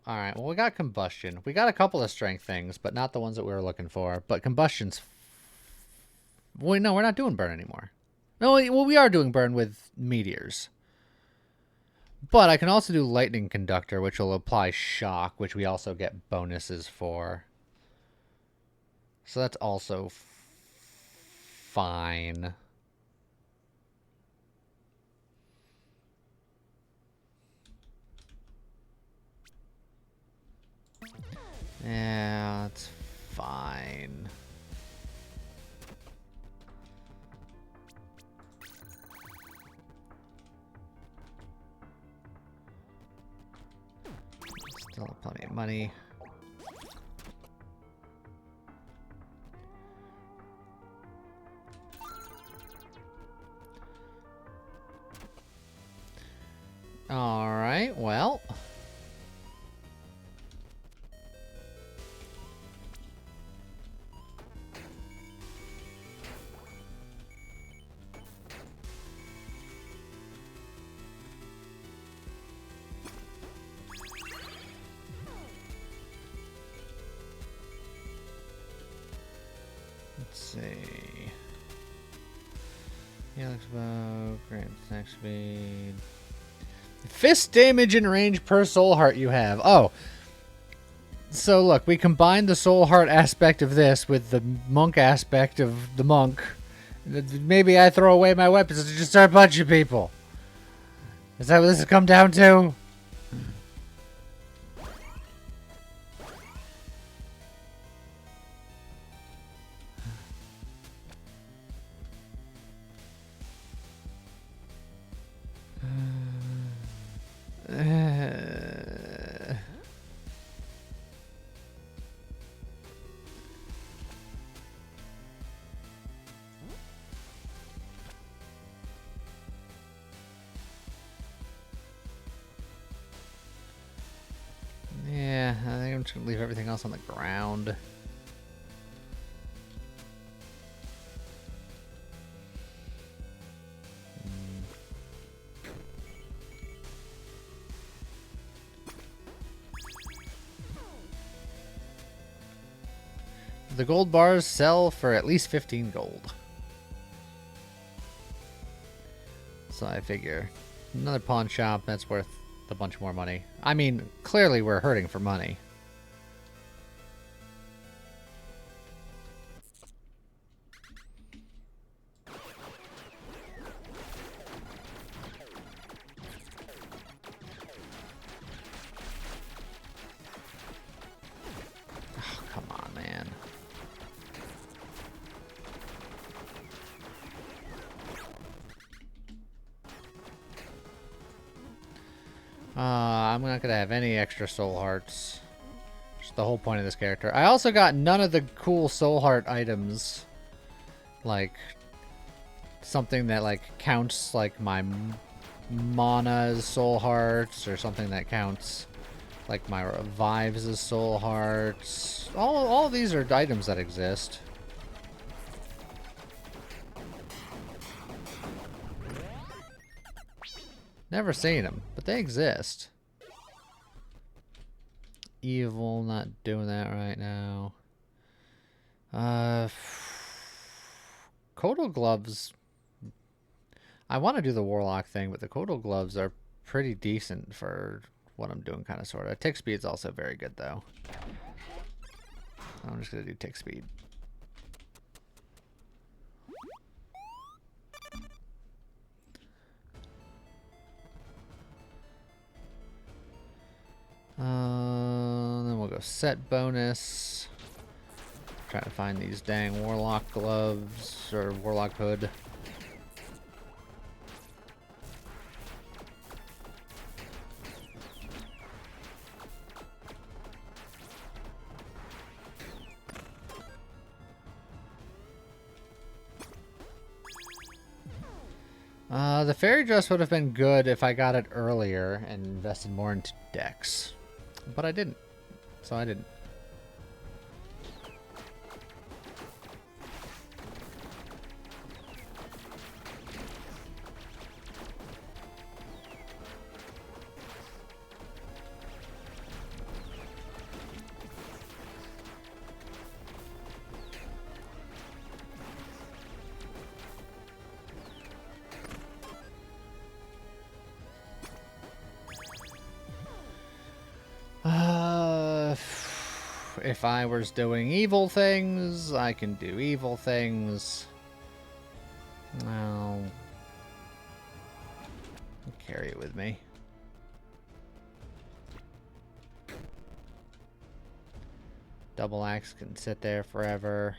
Alright, well, we got combustion. We got a couple of strength things, but not the ones that we were looking for. But combustion's... Wait, no, we're not doing burn anymore. No, well, we are doing burn with meteors. But I can also do lightning conductor, which will apply shock, which we also get bonuses for. So that's also fine. Yeah, it's fine. Still plenty of money. All right, well. Let's see. Helix bow, grant attack speed. Fist damage and range per soul heart you have. Oh. So look, we combined the soul heart aspect of this with the monk aspect of the monk. Maybe I throw away my weapons to just start punching people. Is that what this has come down to? Yeah, I think I'm just gonna leave everything else on the ground. The gold bars sell for at least 15 gold. So I figure another pawn shop, that's worth a bunch more money. I mean, clearly we're hurting for money. Oh, come on, man. I'm not gonna have any extra soul hearts. Just the whole point of this character. I also got none of the cool soul heart items. Like something that like counts like my mana as soul hearts, or something that counts like my revives as soul hearts. All of these are items that exist. Never seen them, but they exist. Evil, not doing that right now. Codal gloves. I want to do the warlock thing, but the codal gloves are pretty decent for what I'm doing, kind of, sort of. Tick speed's also very good, though. I'm just gonna do tick speed. Then we'll go set bonus. Trying to find these dang warlock gloves or warlock hood. The fairy dress would have been good if I got it earlier and invested more into decks. But I didn't. So I didn't. If I was doing evil things, I can do evil things. Well, I'll carry it with me. Double axe can sit there forever.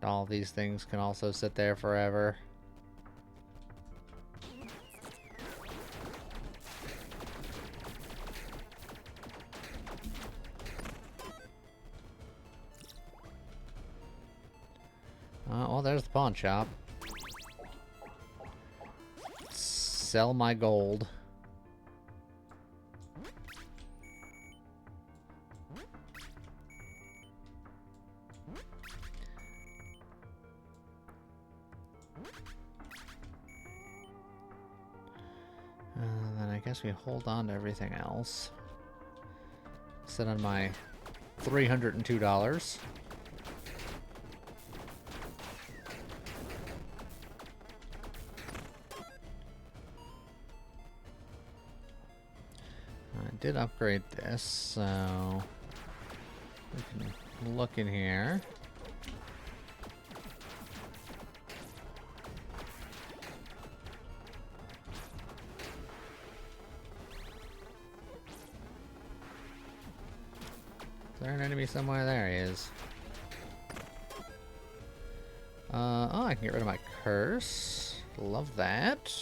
All these things can also sit there forever. Well, there's the pawn shop. Sell my gold. Then I guess we hold on to everything else. Sit on my $302. I did upgrade this, so we can look in here. Is there an enemy somewhere? There he is. Oh, I can get rid of my curse. Love that.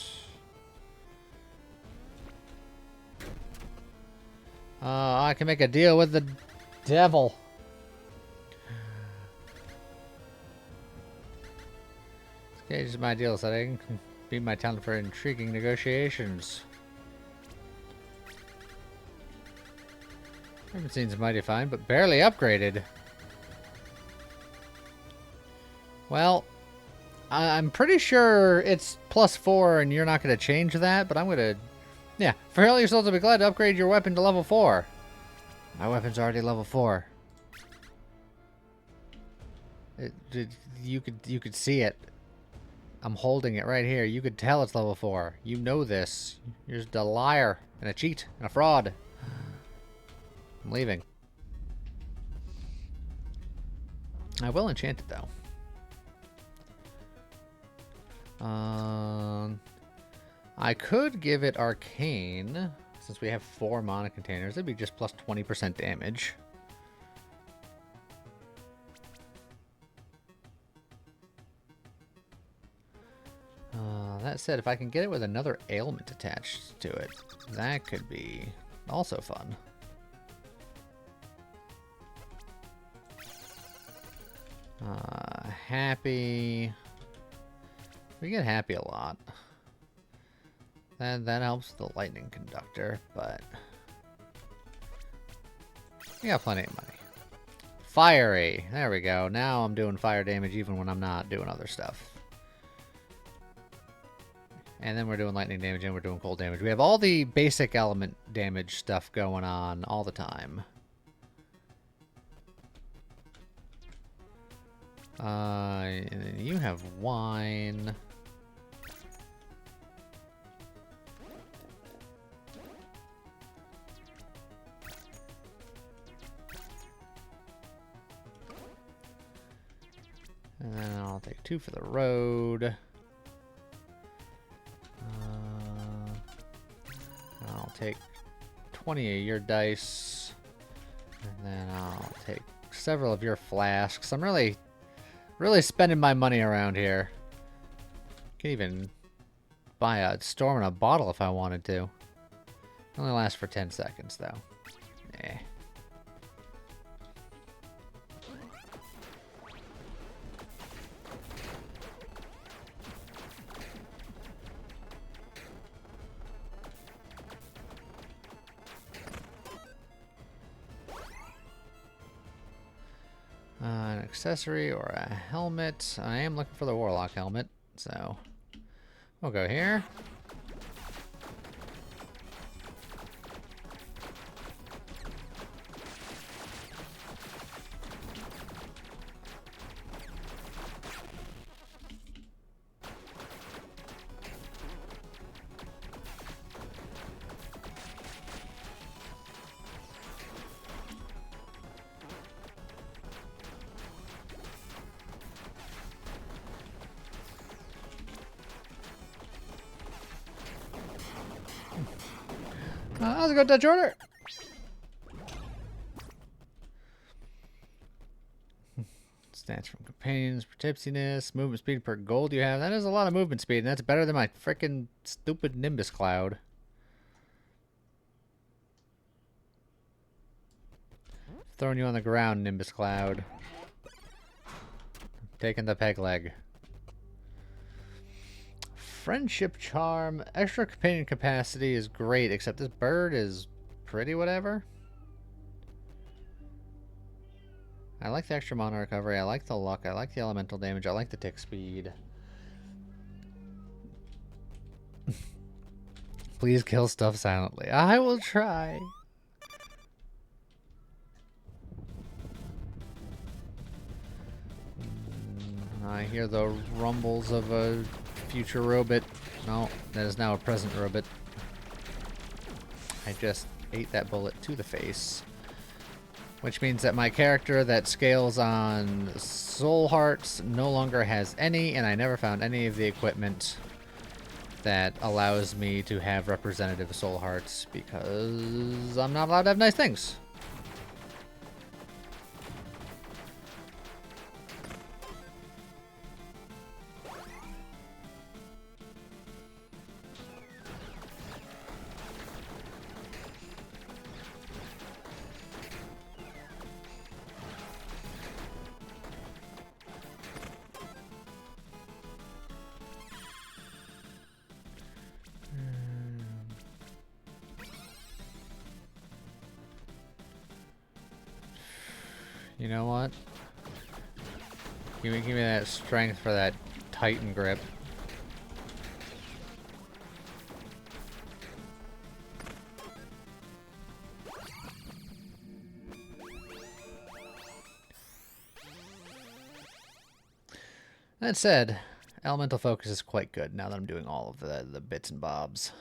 I can make a deal with the devil. This is my deal setting. Be my talent for intriguing negotiations. Haven't seen some mighty fine, but barely upgraded. Well, I'm pretty sure it's +4 and you're not going to change that, but I'm going to... Yeah, for hell yourselves, I'll be glad to upgrade your weapon to level 4. My weapon's already level 4. You could see it. I'm holding it right here. You could tell it's level 4. You know this. You're just a liar and a cheat and a fraud. I'm leaving. I will enchant it though. I could give it arcane, since we have 4 mana containers. It'd be just plus 20% damage. That said, if I can get it with another ailment attached to it, that could be also fun. Happy. We get happy a lot. That helps the lightning conductor, but we got plenty of money. Fiery. There we go. Now I'm doing fire damage even when I'm not doing other stuff. And then we're doing lightning damage and we're doing cold damage. We have all the basic element damage stuff going on all the time. And then you have wine. And then I'll take 2 for the road. I'll take 20 of your dice. And then I'll take several of your flasks. I'm really spending my money around here. Can even buy a storm in a bottle if I wanted to. Only lasts for 10 seconds though. Eh. An accessory or a helmet. I am looking for the warlock helmet, so we'll go here. How's it go, Dutch order? Stats from companions for tipsiness, movement speed per gold you have. That is a lot of movement speed, and that's better than my frickin' stupid Nimbus Cloud. Throwing you on the ground, Nimbus Cloud. Taking the peg leg. Friendship charm. Extra companion capacity is great, except this bird is pretty whatever. I like the extra mana recovery. I like the luck. I like the elemental damage. I like the tick speed. Please kill stuff silently. I will try. I hear the rumbles of a future robot. No, that is now a present robot. I just ate that bullet to the face. Which means that my character that scales on soul hearts no longer has any, and I never found any of the equipment that allows me to have representative soul hearts because I'm not allowed to have nice things. You know what? Give me that strength for that Titan grip. That said, elemental focus is quite good now that I'm doing all of the bits and bobs.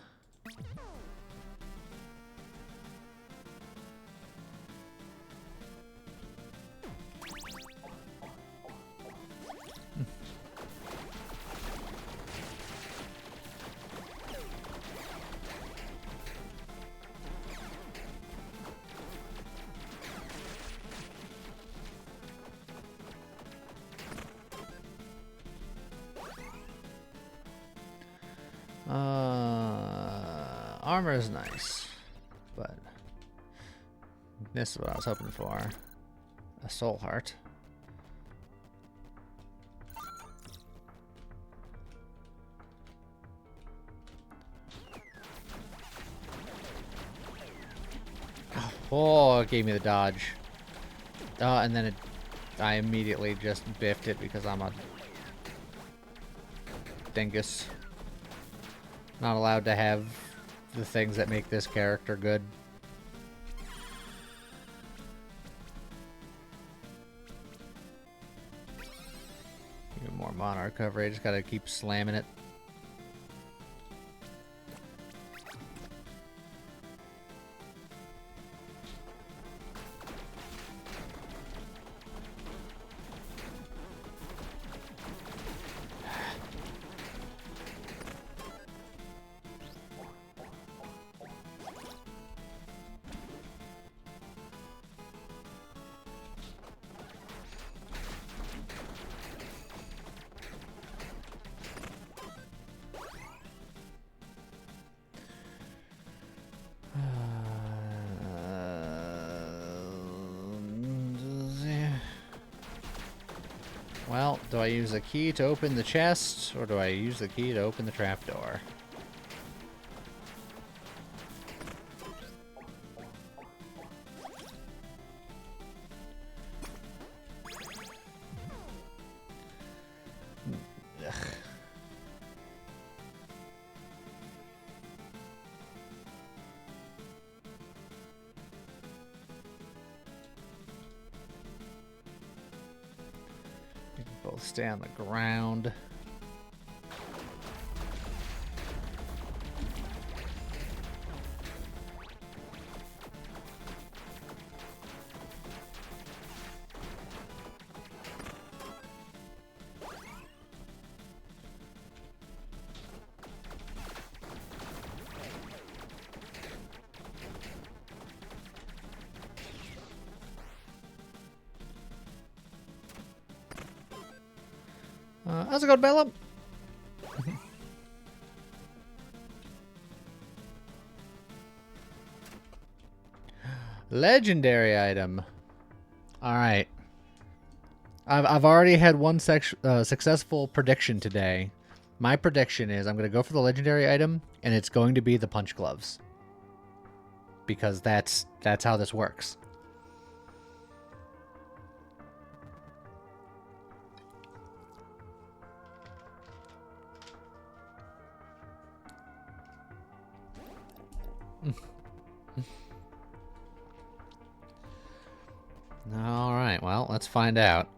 Armor is nice, but this is what I was hoping for. A soul heart. Oh, it gave me the dodge. And then I immediately just biffed it because I'm a dingus. Not allowed to have the things that make this character good. Even more mana recovery. I just gotta keep slamming it. Well, do I use the key to open the chest, or do I use the key to open the trapdoor? Ugh. We can both stay on the ground. How's it going, Bella? Legendary item. All right. I've already had one successful prediction today. My prediction is I'm going to go for the legendary item, and it's going to be the punch gloves. Because that's how this works. All right, well, let's find out.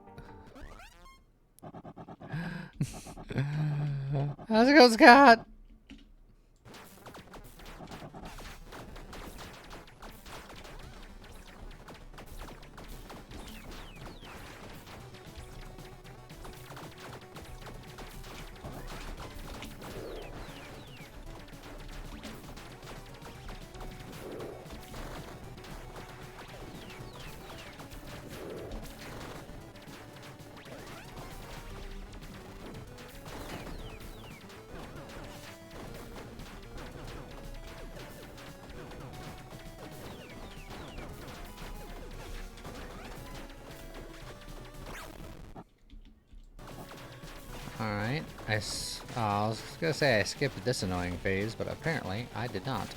How's it going, Scott? Alright, I was gonna say I skipped this annoying phase, but apparently I did not.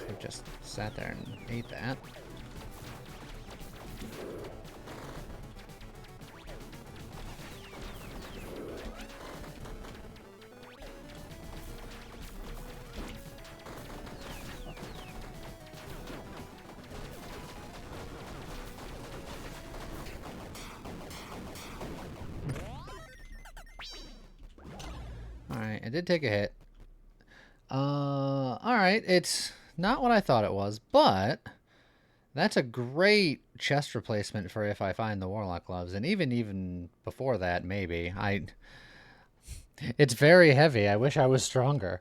I just sat there and ate that. Alright, I did take a hit. Alright, it's not what I thought it was, but that's a great chest replacement for if I find the Warlock gloves, and even before that, maybe. It's very heavy. I wish I was stronger.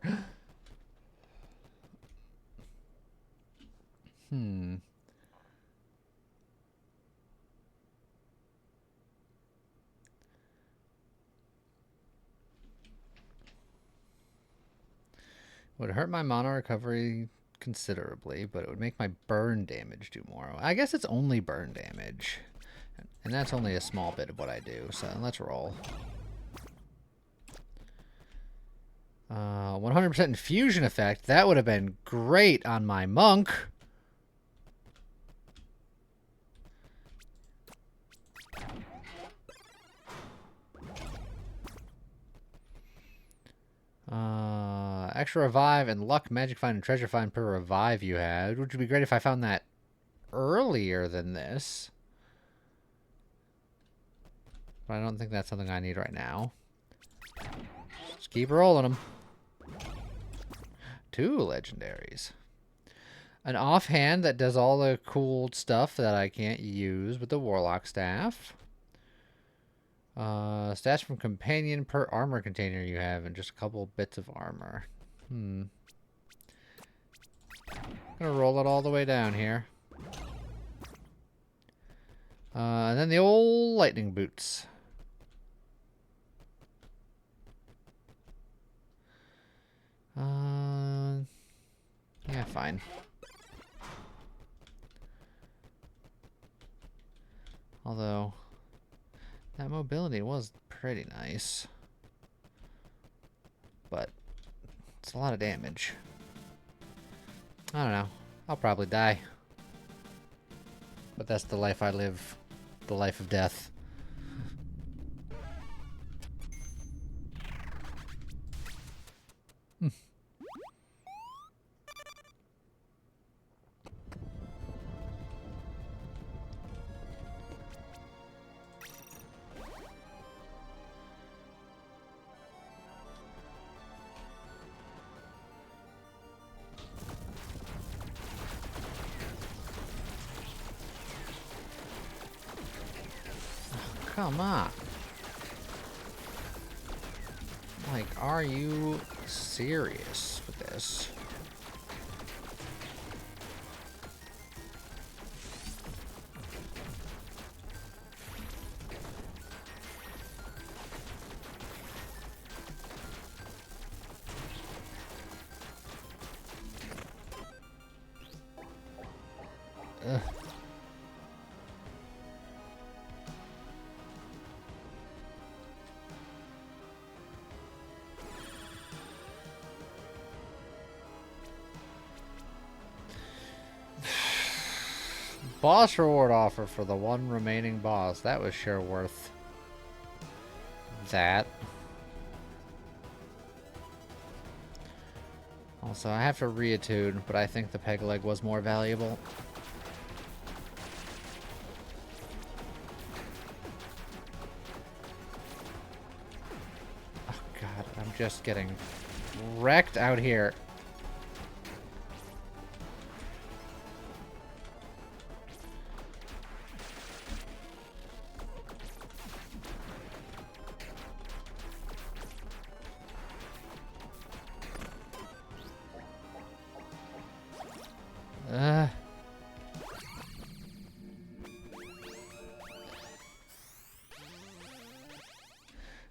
Would hurt my mana recovery considerably, but it would make my burn damage do more. I guess it's only burn damage. And that's only a small bit of what I do, so let's roll. 100% infusion effect. That would have been great on my monk. Extra revive and luck, magic find, and treasure find per revive you had. Which would be great if I found that earlier than this. But I don't think that's something I need right now. Just keep rolling them. 2 legendaries. An offhand that does all the cool stuff that I can't use with the Warlock Staff. Stats from companion per armor container you have, and just a couple bits of armor. I'm gonna roll it all the way down here. And then the old lightning boots. Yeah, fine. Although, that mobility was pretty nice. But, it's a lot of damage. I don't know. I'll probably die. But that's the life I live. The life of death. Come on. Like, are you serious with this? Ugh. Boss reward offer for the one remaining boss. That was sure worth that. Also, I have to reattune, but I think the peg leg was more valuable. Oh god, I'm just getting wrecked out here.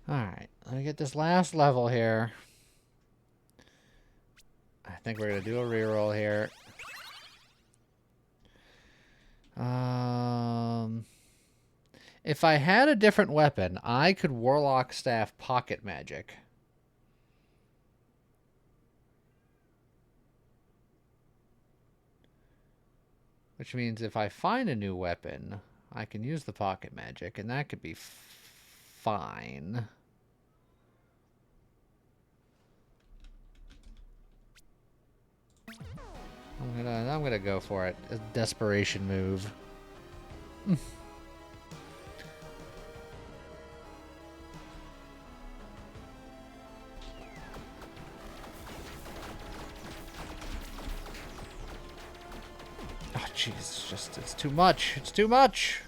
Alright, let me get this last level here. I think we're going to do a reroll here. If I had a different weapon, I could Warlock Staff Pocket Magic. Which means if I find a new weapon, I can use the Pocket Magic, and that could be fine. I'm gonna go for it. A desperation move. Oh jeez, it's too much. It's too much.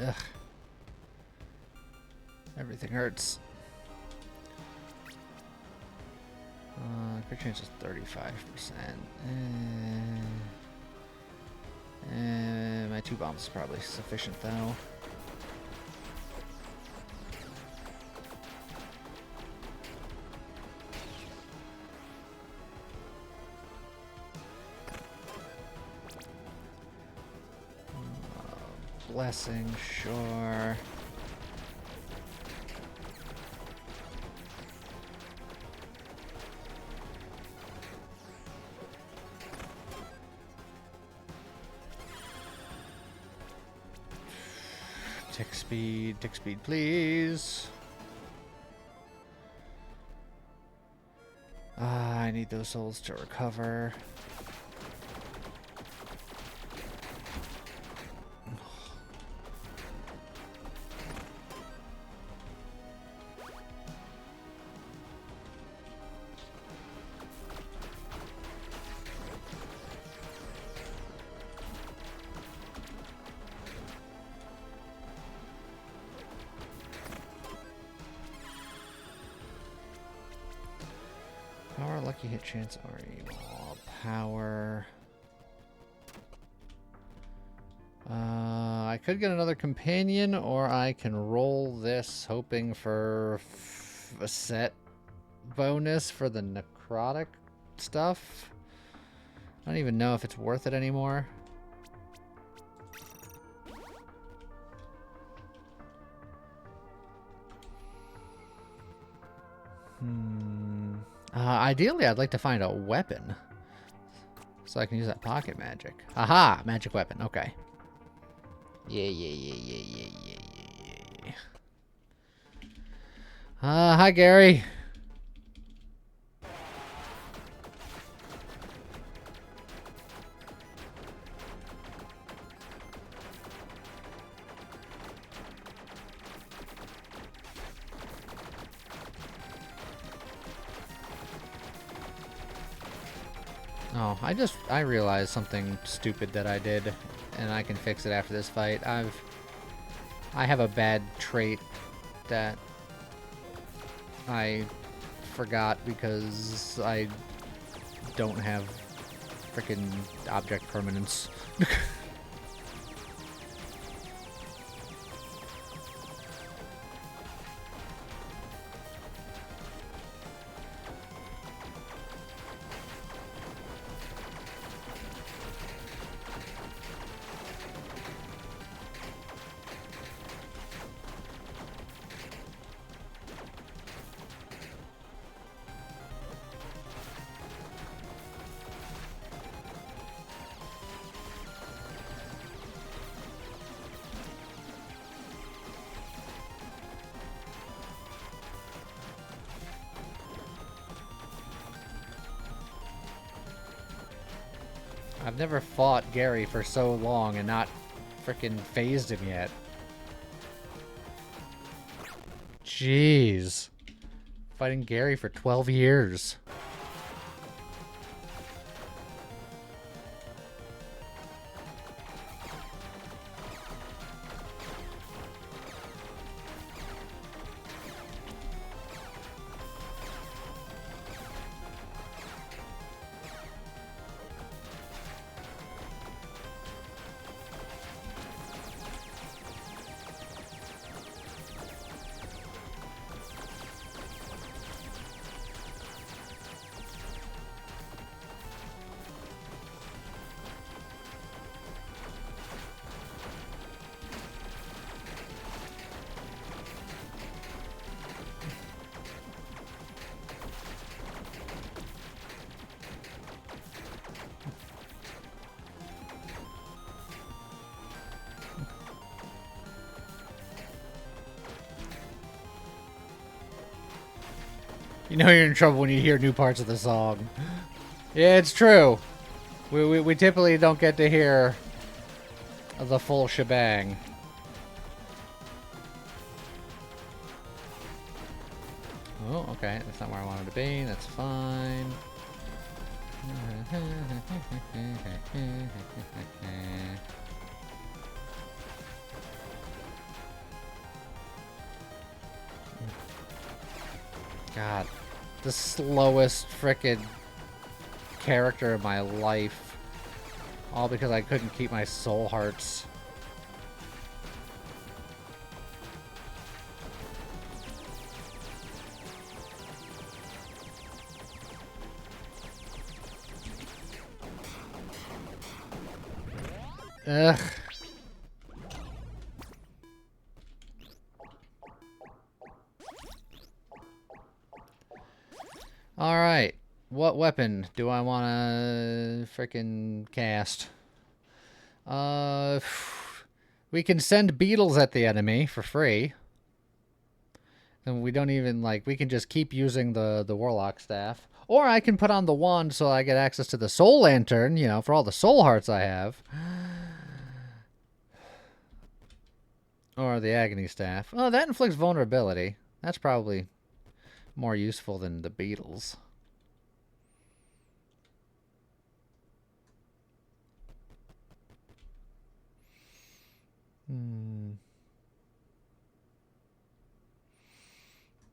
Ugh. Everything hurts. Crit chance is 35%. My 2 bombs is probably sufficient though. Blessing, sure. Tick speed, please. I need those souls to recover. Power, lucky hit chance, or evil. Power. I could get another companion, or I can roll this hoping for a set bonus for the necrotic stuff. I don't even know if it's worth it anymore. Ideally, I'd like to find a weapon so I can use that pocket magic. Aha! Magic weapon. Okay. Yeah. Hi, Gary. Oh, I realized something stupid that I did, and I can fix it after this fight. I have a bad trait that I forgot because I don't have freaking object permanence. I've never fought Gary for so long and not frickin' phased him yet. Jeez. Fighting Gary for 12 years. You know you're in trouble when you hear new parts of the song. Yeah, it's true. We typically don't get to hear the full shebang. Oh, okay. That's not where I wanted to be. That's fine. God, the slowest frickin' character in my life. All because I couldn't keep my soul hearts. Ugh. Alright. What weapon do I want to frickin' cast? We can send beetles at the enemy for free. And we don't even, like, we can just keep using the warlock staff. Or I can put on the wand so I get access to the soul lantern, you know, for all the soul hearts I have. Or the agony staff. Oh, that inflicts vulnerability. That's probably more useful than the beetles.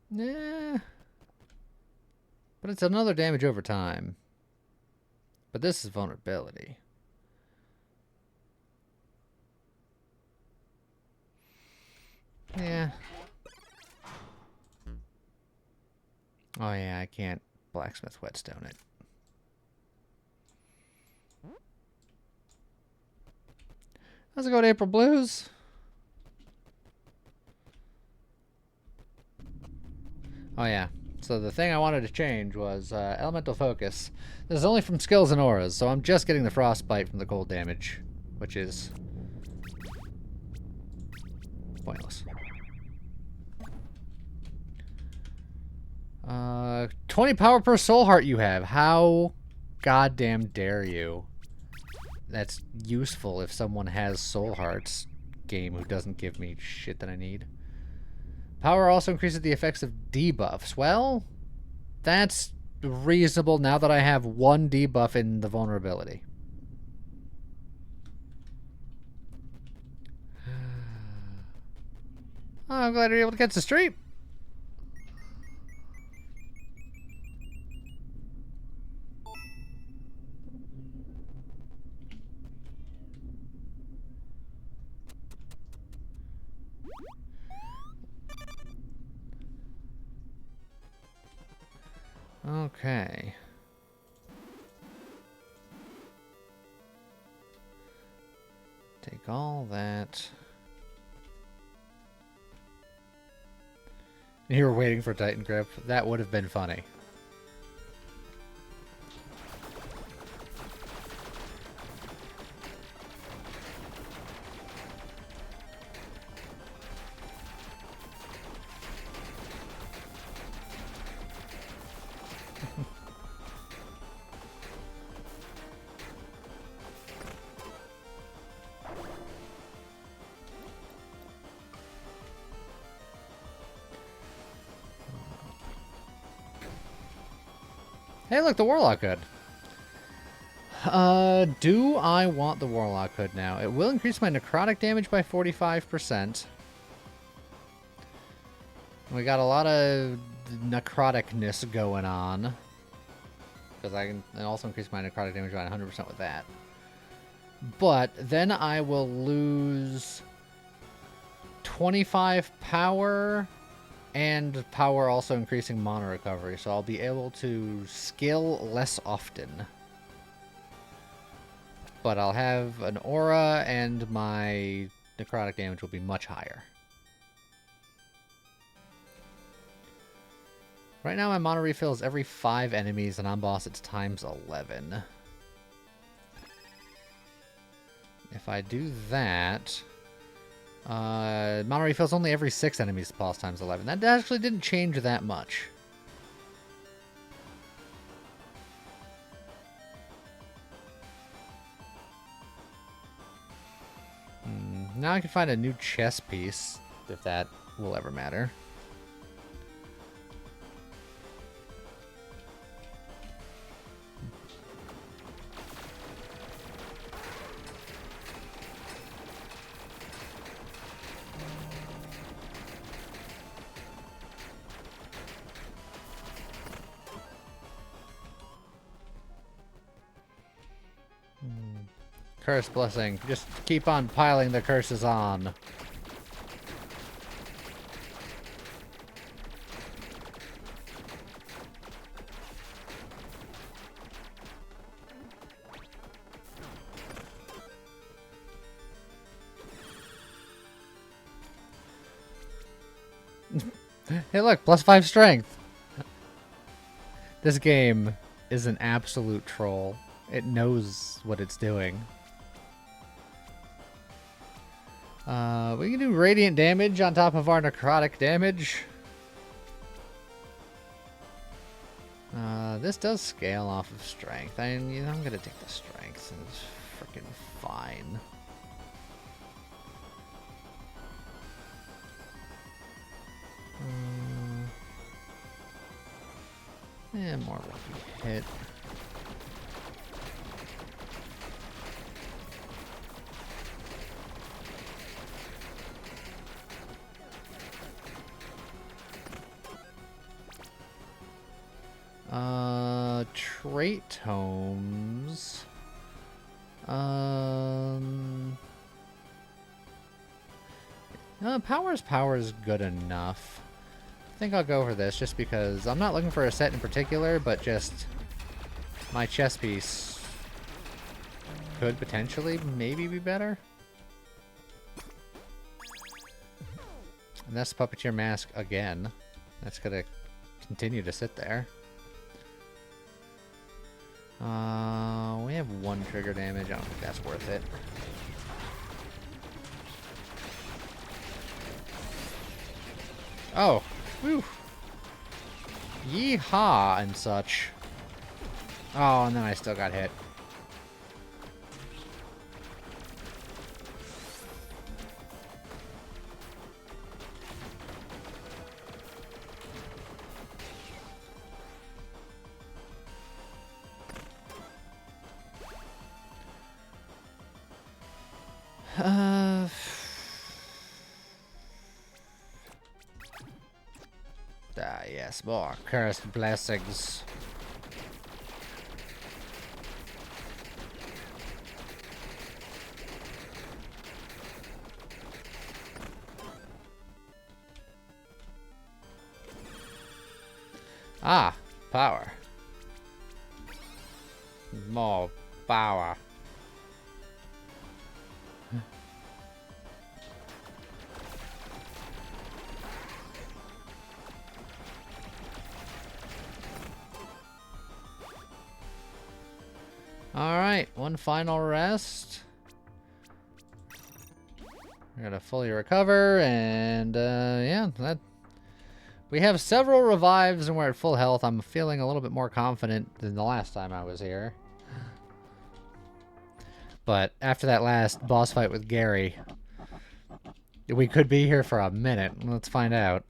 Nah. But it's another damage over time. But this is vulnerability. Yeah. Oh yeah, I can't blacksmith whetstone it. How's it go to April Blues? Oh yeah. So the thing I wanted to change was elemental focus. This is only from skills and auras, so I'm just getting the frostbite from the cold damage, which is pointless. 20 power per soul heart you have. How goddamn dare you? That's useful if someone has soul hearts. Game who doesn't give me shit that I need. Power also increases the effects of debuffs. Well, that's reasonable now that I have one debuff in the vulnerability. Oh, I'm glad you're able to catch the stream. Okay. Take all that. You were waiting for Titan Grip. That would have been funny. Hey, look, the Warlock Hood. Do I want the Warlock Hood now? It will increase my necrotic damage by 45%. We got a lot of necroticness going on. Because I can also increase my necrotic damage by 100% with that. But then I will lose 25 power... and power also increasing mana recovery, so I'll be able to skill less often. But I'll have an aura, and my necrotic damage will be much higher. Right now my mana refills every 5 enemies, and on boss it's times 11. If I do that... mana refills only every 6 enemies boss times 11. That actually didn't change that much. Now I can find a new chess piece, if that will ever matter. curse blessing. Just keep on piling the curses on. Hey look, +5 strength. This game is an absolute troll. It knows what it's doing. We can do radiant damage on top of our necrotic damage. This does scale off of strength. I'm gonna take the strength. It's freaking fine. Yeah, more lucky hit. Trait tomes. Power's good enough. I think I'll go for this just because I'm not looking for a set in particular, but just my chess piece could potentially maybe be better. And that's Puppeteer Mask again. That's gonna continue to sit there. We have 1 trigger damage. I don't think that's worth it. Oh, whew. Yeehaw and such. Oh, and then I still got hit. Yes, more cursed blessings. Ah, power. More power. Alright, 1 final rest. We're gonna fully recover, and yeah, we have several revives and we're at full health. I'm feeling a little bit more confident than the last time I was here. But after that last boss fight with Gary, we could be here for a minute. Let's find out.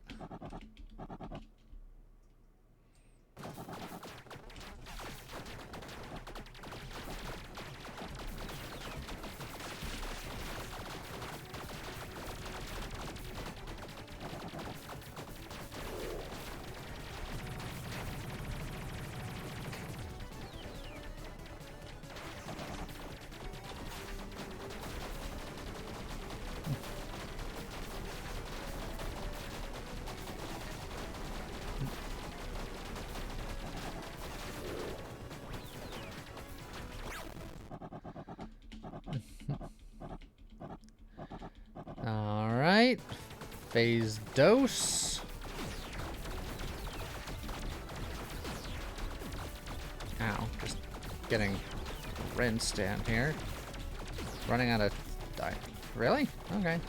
Alright. Phase dose. Ow. Just getting rinsed down here. Running out of... Really? Okay.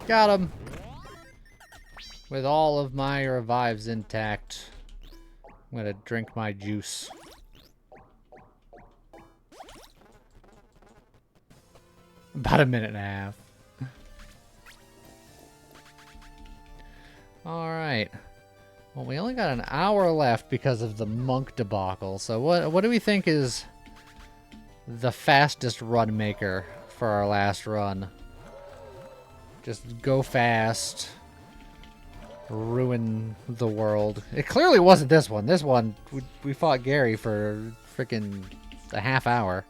Got him. With all of my revives intact, I'm gonna drink my juice. About a minute and a half. Alright. Well, we only got an hour left because of the monk debacle. So what do we think is the fastest run maker for our last run? Just go fast. Ruin the world. It clearly wasn't this one. This one, we fought Gary for freaking a half hour.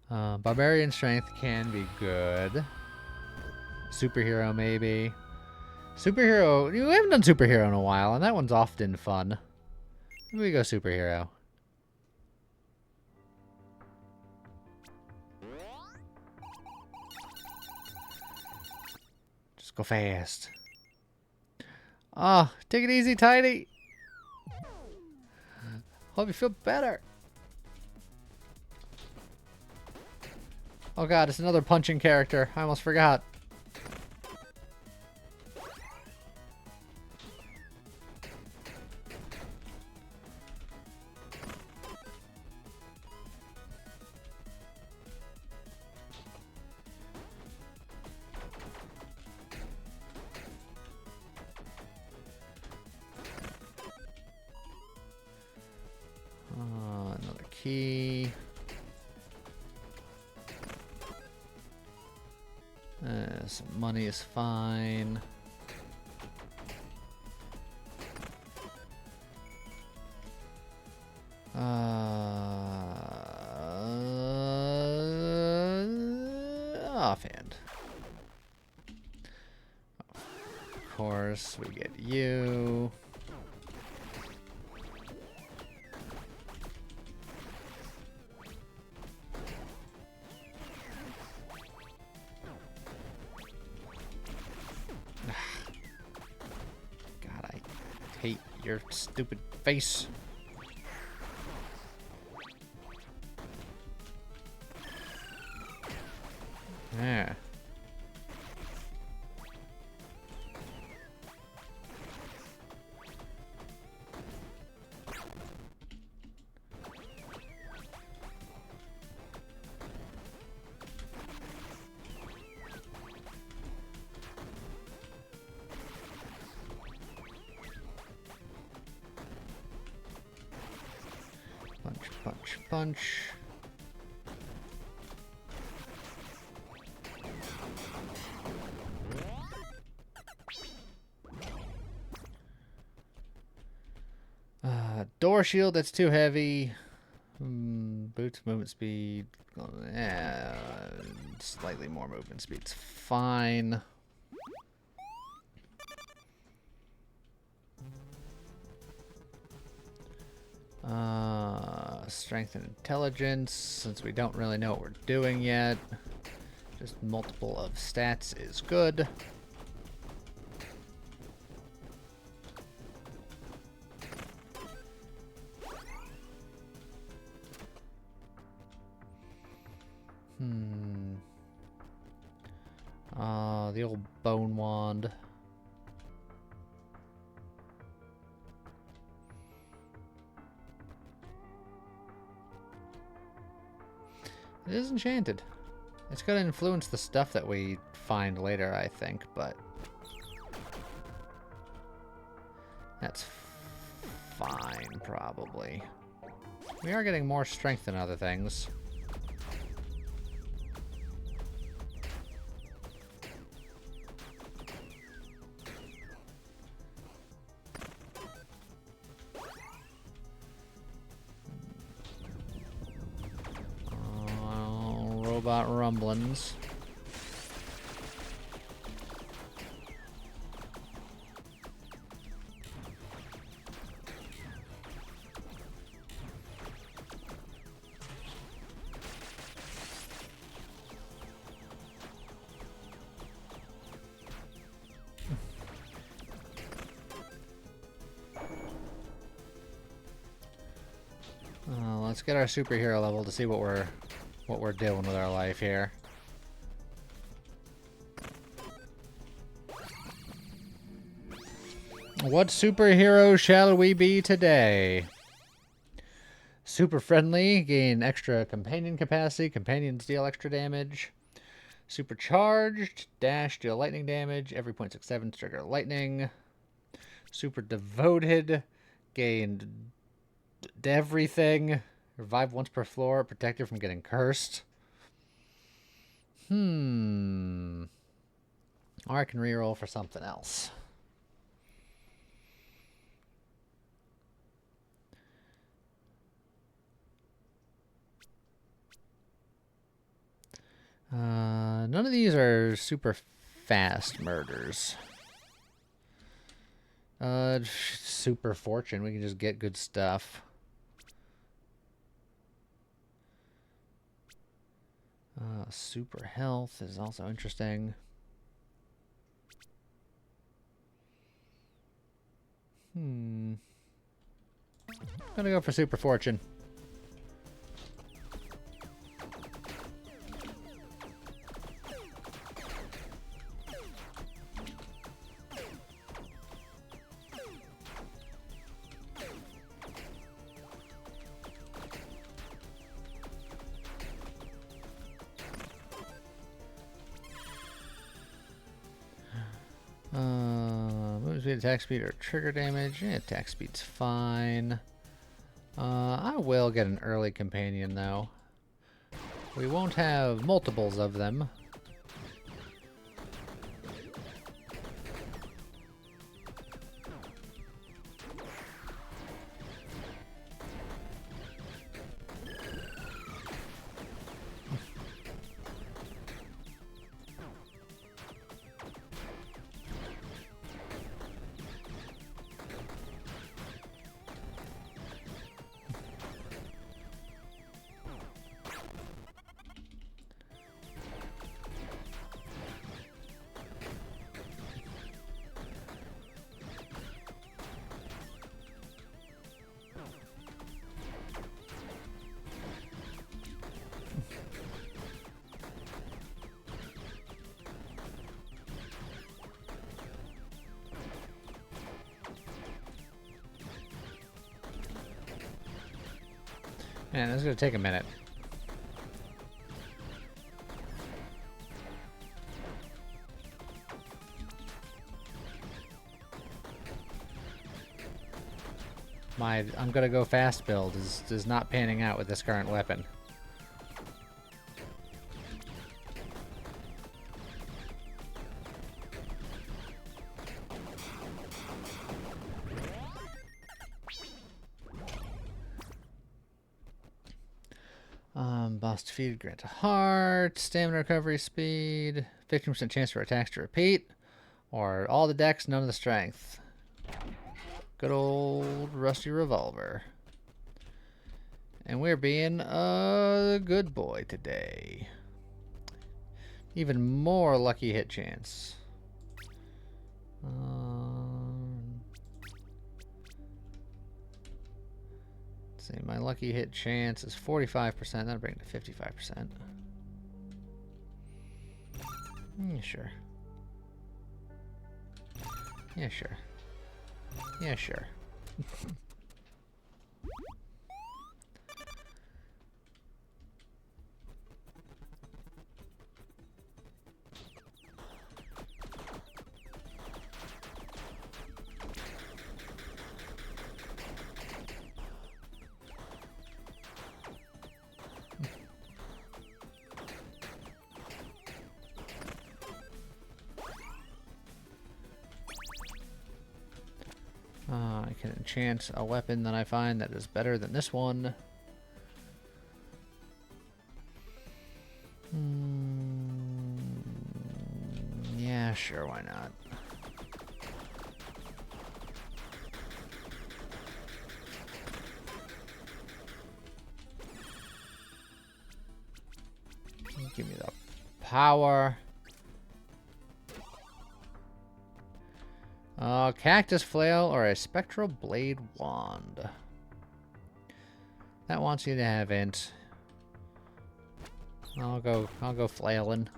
Barbarian strength can be good. Superhero, maybe. Superhero, we haven't done superhero in a while, and that one's often fun. Maybe we go superhero. Just go fast. Ah, take it easy, Tiny. Hope you feel better. Oh god, it's another punching character. I almost forgot. Another key. Some money is fine. Offhand. Of course, we get you. Hate your stupid face. Yeah. Punch, punch, punch. Door shield, that's too heavy. Boots, movement speed. Slightly more movement speed's fine. Strength and intelligence, since we don't really know what we're doing yet. Just multiple of stats is good. The old bone wand. It is enchanted. It's going to influence the stuff that we find later, I think, but that's fine, probably. We are getting more strength than other things. Robot rumblings. Let's get our superhero level to see what we're doing with our life here. What superhero shall we be today? Super friendly, gain extra companion capacity. Companions deal extra damage. Supercharged, dash, deal lightning damage. Every 0.67 trigger lightning. Super devoted, gained everything. Revive once per floor, protected from getting cursed. Or I can reroll for something else. None of these are super fast murders. Super fortune. We can just get good stuff. Super health is also interesting. Gonna go for super fortune. Move speed, attack speed, or trigger damage. Yeah, attack speed's fine. I will get an early companion, though. We won't have multiples of them. Man, this is gonna take a minute. I'm gonna go fast build is not panning out with this current weapon. Boss defeated, grant a heart, stamina recovery speed, 15% chance for attacks to repeat, or all the dex, none of the strength. Good old rusty revolver. And we're being a good boy today. Even more lucky hit chance. Let's see, my lucky hit chance is 45%. That'll bring it to 55%. Yeah, sure. Yeah, sure. Yeah, sure. I can enchant a weapon that I find that is better than this one. Yeah, sure, why not? Give me the power. Cactus flail or a spectral blade wand. That wants you to have int. I'll go flailing.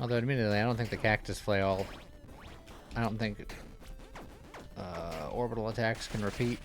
Although admittedly, I don't think the cactus flail. I don't think orbital attacks can repeat.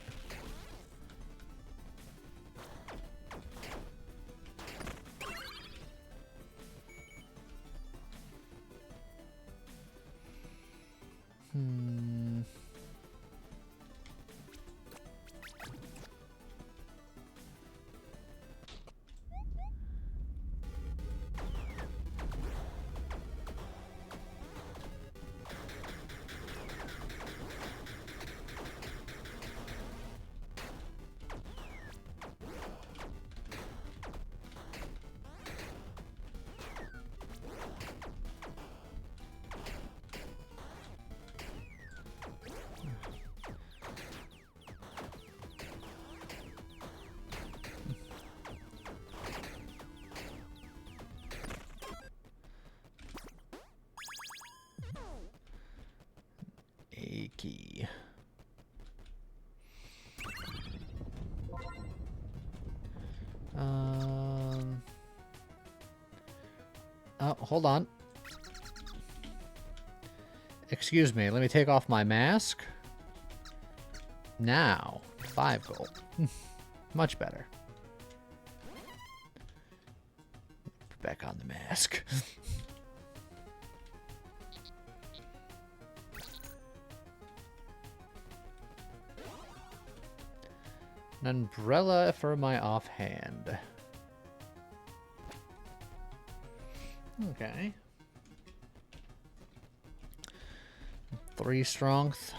A key. Oh, hold on. Excuse me, let me take off my mask. Now, 5 gold. Much better. Put back on the mask. An umbrella for my offhand. Okay. 3 strength.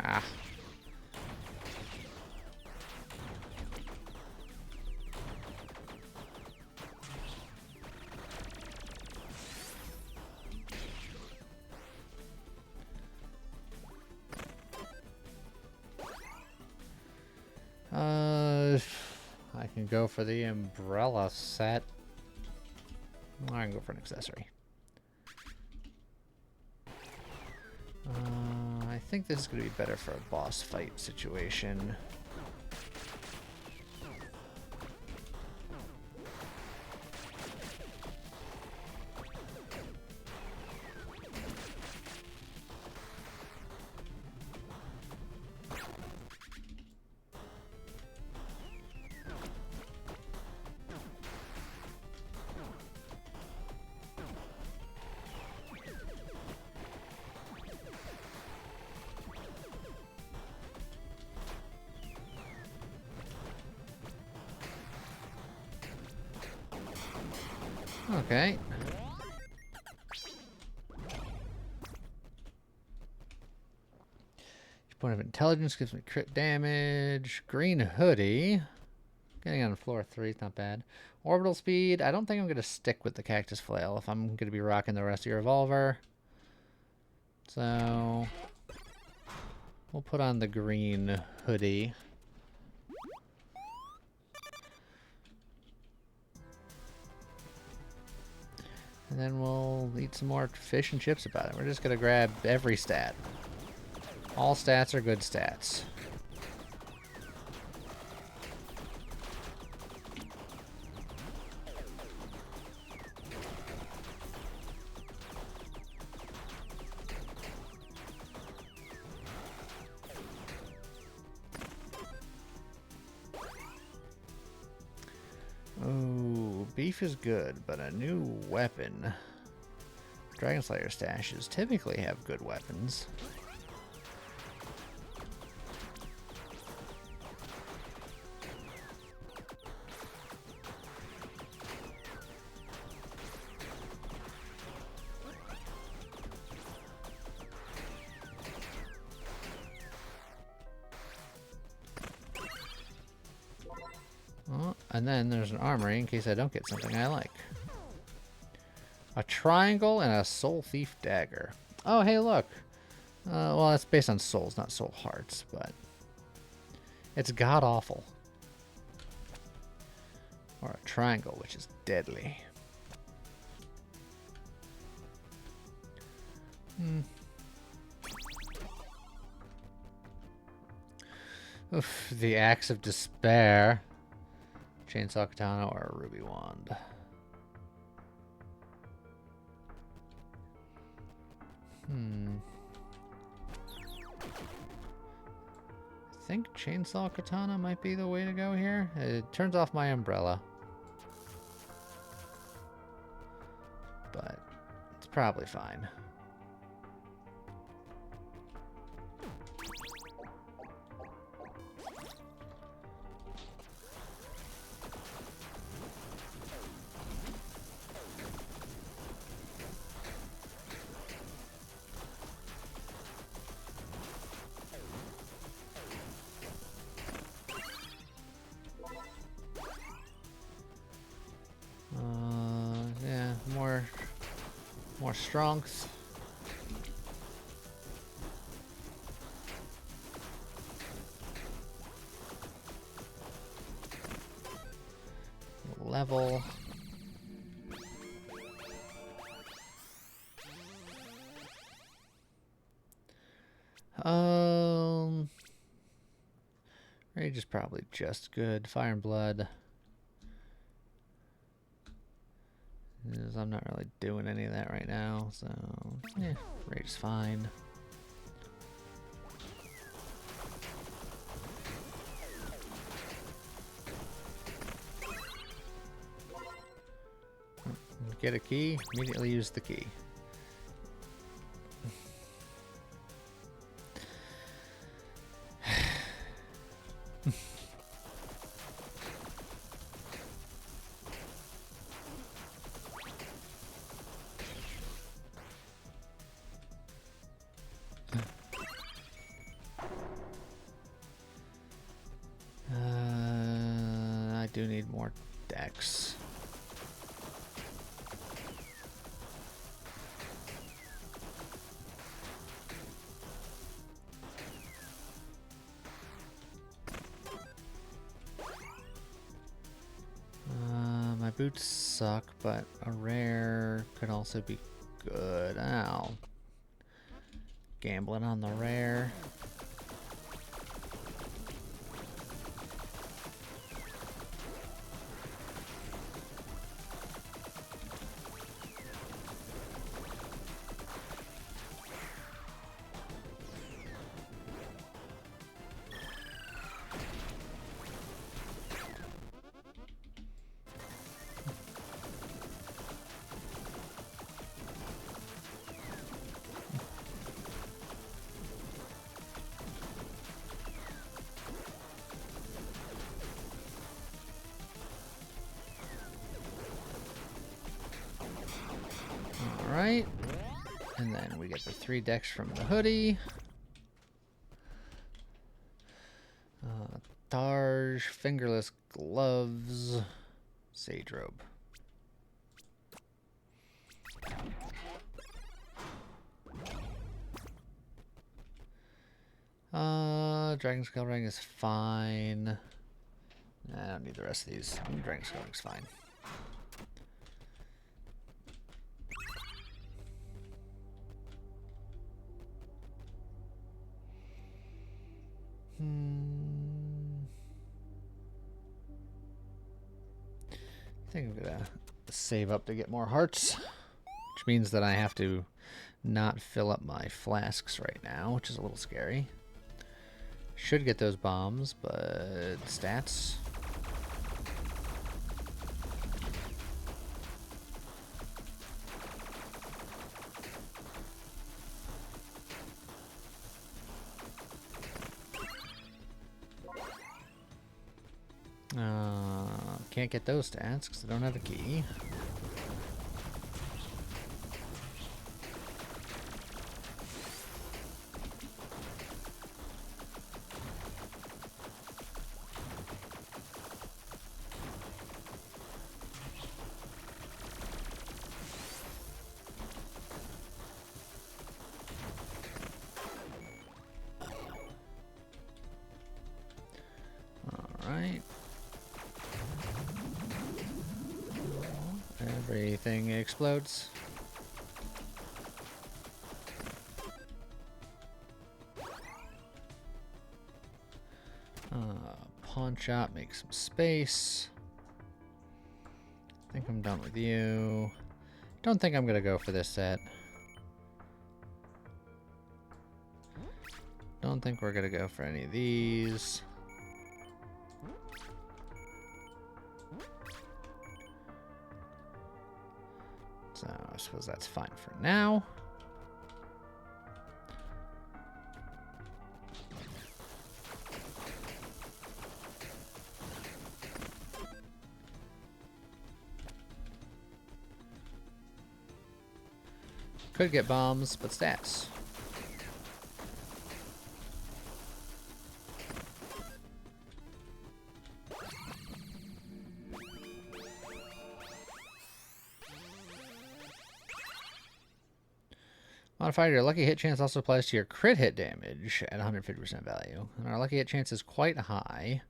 Ah. I can go for the umbrella set. I can go for an accessory. I think this is going to be better for a boss fight situation. Okay. Each point of intelligence gives me crit damage. Green hoodie. Getting on floor 3 is not bad. Orbital speed. I don't think I'm going to stick with the cactus flail if I'm going to be rocking the rusty revolver. So we'll put on the green hoodie. And then we'll eat some more fish and chips about it. We're just going to grab every stat. All stats are good stats. Oh, beef is good, but a new weapon. Dragon Slayer stashes typically have good weapons. Oh, and then there's an armory in case I don't get something I like. A triangle and a soul thief dagger. Oh, hey, look. Well, it's based on souls, not soul hearts, but it's god awful. Or a triangle, which is deadly. Oof, the Axe of Despair. Chainsaw Katana or a Ruby Wand. I think Chainsaw Katana might be the way to go here. It turns off my umbrella. But it's probably fine. Yeah, more strength. Level. Rage is probably just good. Fire and Blood. I'm not really doing any of that right now, so yeah, Rage is fine. Get a key, immediately use the key. I do need more decks. My boots suck, but a rare could also be good. Ow. Gambling on the rare. Alright, and then we get the 3 decks from the hoodie. Targe, Fingerless Gloves, Sage Robe. Dragon Skull Ring is fine. I don't need the rest of these. Dragon Skull Ring's fine. I think I'm gonna save up to get more hearts, which means that I have to not fill up my flasks right now, which is a little scary. Should get those bombs, but stats. Can't get those stats because I don't have a key. All right. Everything explodes. Pawn shop, make some space. I think I'm done with you. Don't think I'm gonna go for this set. Don't think we're gonna go for any of these. So I suppose that's fine for now. Could get bombs, but stats. Modifier, your lucky hit chance also applies to your crit hit damage at 150% value. And our lucky hit chance is quite high.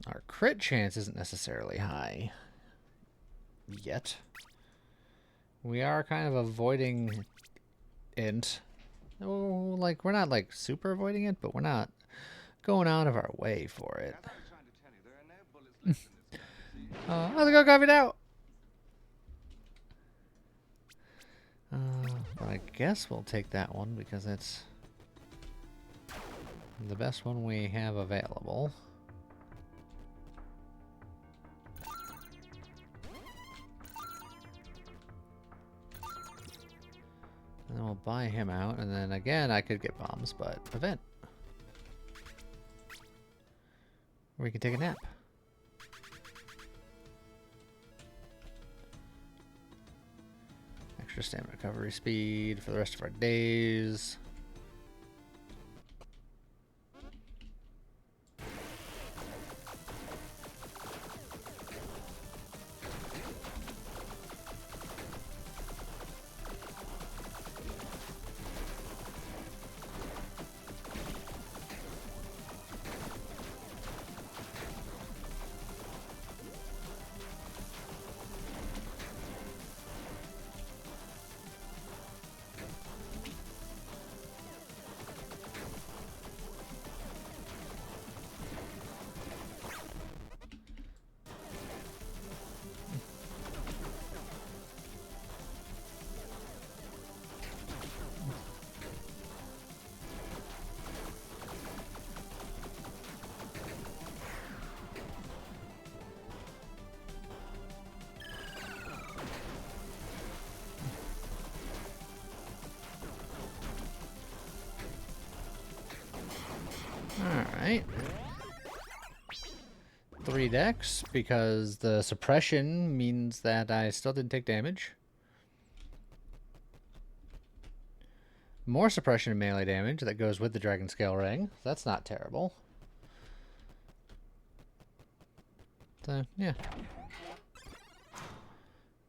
Our crit chance isn't necessarily high yet. We are kind of avoiding int. Oh, like, we're not like super avoiding it, but we're not going out of our way for it. How's it go, coffee now? But I guess we'll take that one because it's the best one we have available. And then we'll buy him out, and then again I could get bombs, but event. Or we can take a nap. Extra stamina recovery speed for the rest of our days. Alright. 3 decks, because the suppression means that I still didn't take damage. More suppression and melee damage that goes with the Dragon Scale Ring. That's not terrible. So, yeah.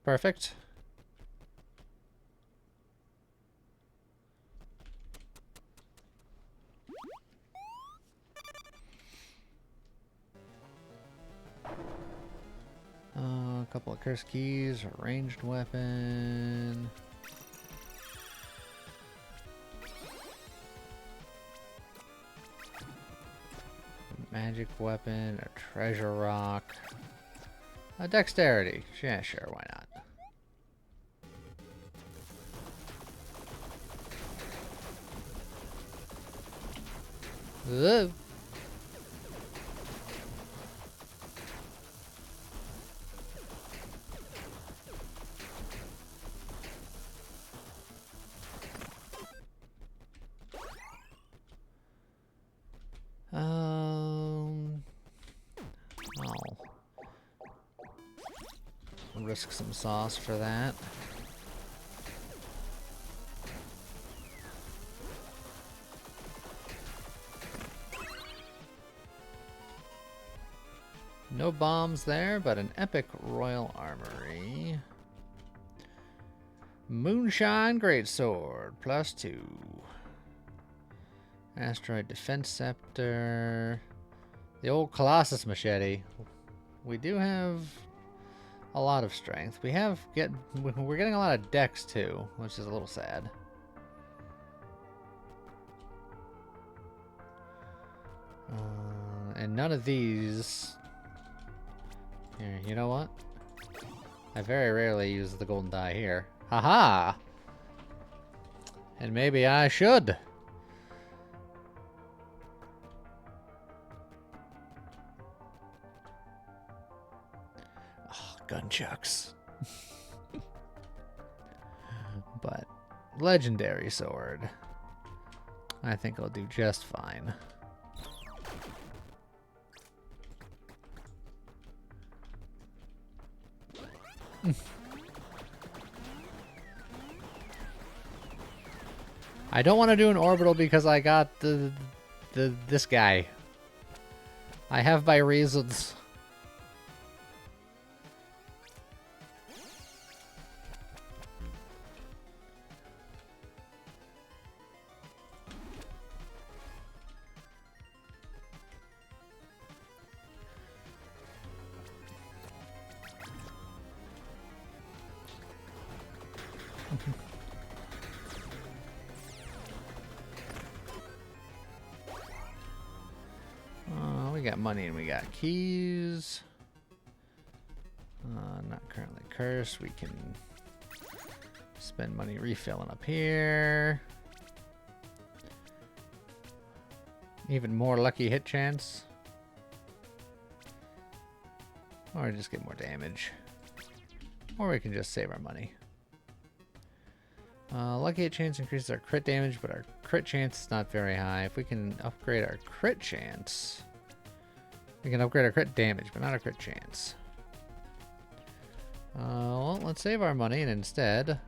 Perfect. A couple of curse keys, a ranged weapon. Magic weapon, a treasure rock. A dexterity. Yeah, sure, why not? Ugh. I'll risk some sauce for that. No bombs there, but an epic royal armory. Moonshine Greatsword, +2. Asteroid Defense Scepter. The old Colossus Machete. We do have a lot of strength. We're getting a lot of dex too, which is a little sad. And none of these. Here, you know what? I very rarely use the golden die here. Haha! And maybe I should. Oh, gunchucks. But legendary sword. I think I'll do just fine. I don't want to do an orbital because I got this guy. I have my reasons. We got money and we got keys. Not currently cursed. We can spend money refilling up here. Even more lucky hit chance. Or just get more damage. Or we can just save our money. Lucky hit chance increases our crit damage, but our crit chance is not very high. If we can upgrade our crit chance, we can upgrade our crit damage, but not our crit chance. Well, let's save our money and instead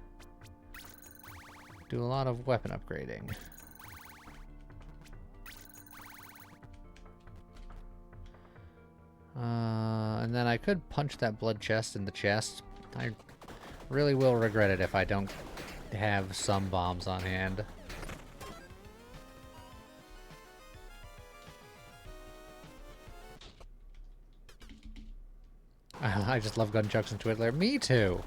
do a lot of weapon upgrading. And then I could punch that blood chest in the chest. I really will regret it if I don't have some bombs on hand. I just love gunchucks and Twiddler. Me too.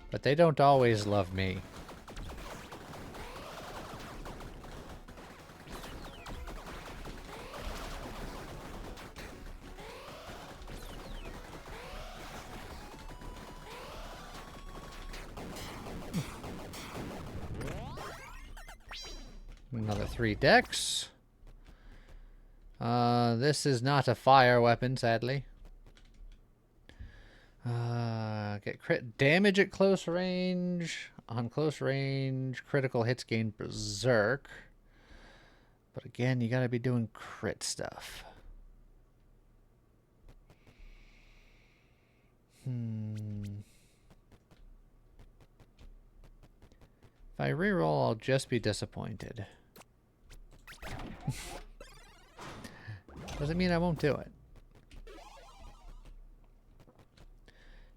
But they don't always love me. Another 3 decks. This is not a fire weapon, sadly. Get crit damage at close range. On close range, critical hits gain berserk. But again, you gotta be doing crit stuff. If I reroll, I'll just be disappointed. Doesn't mean I won't do it.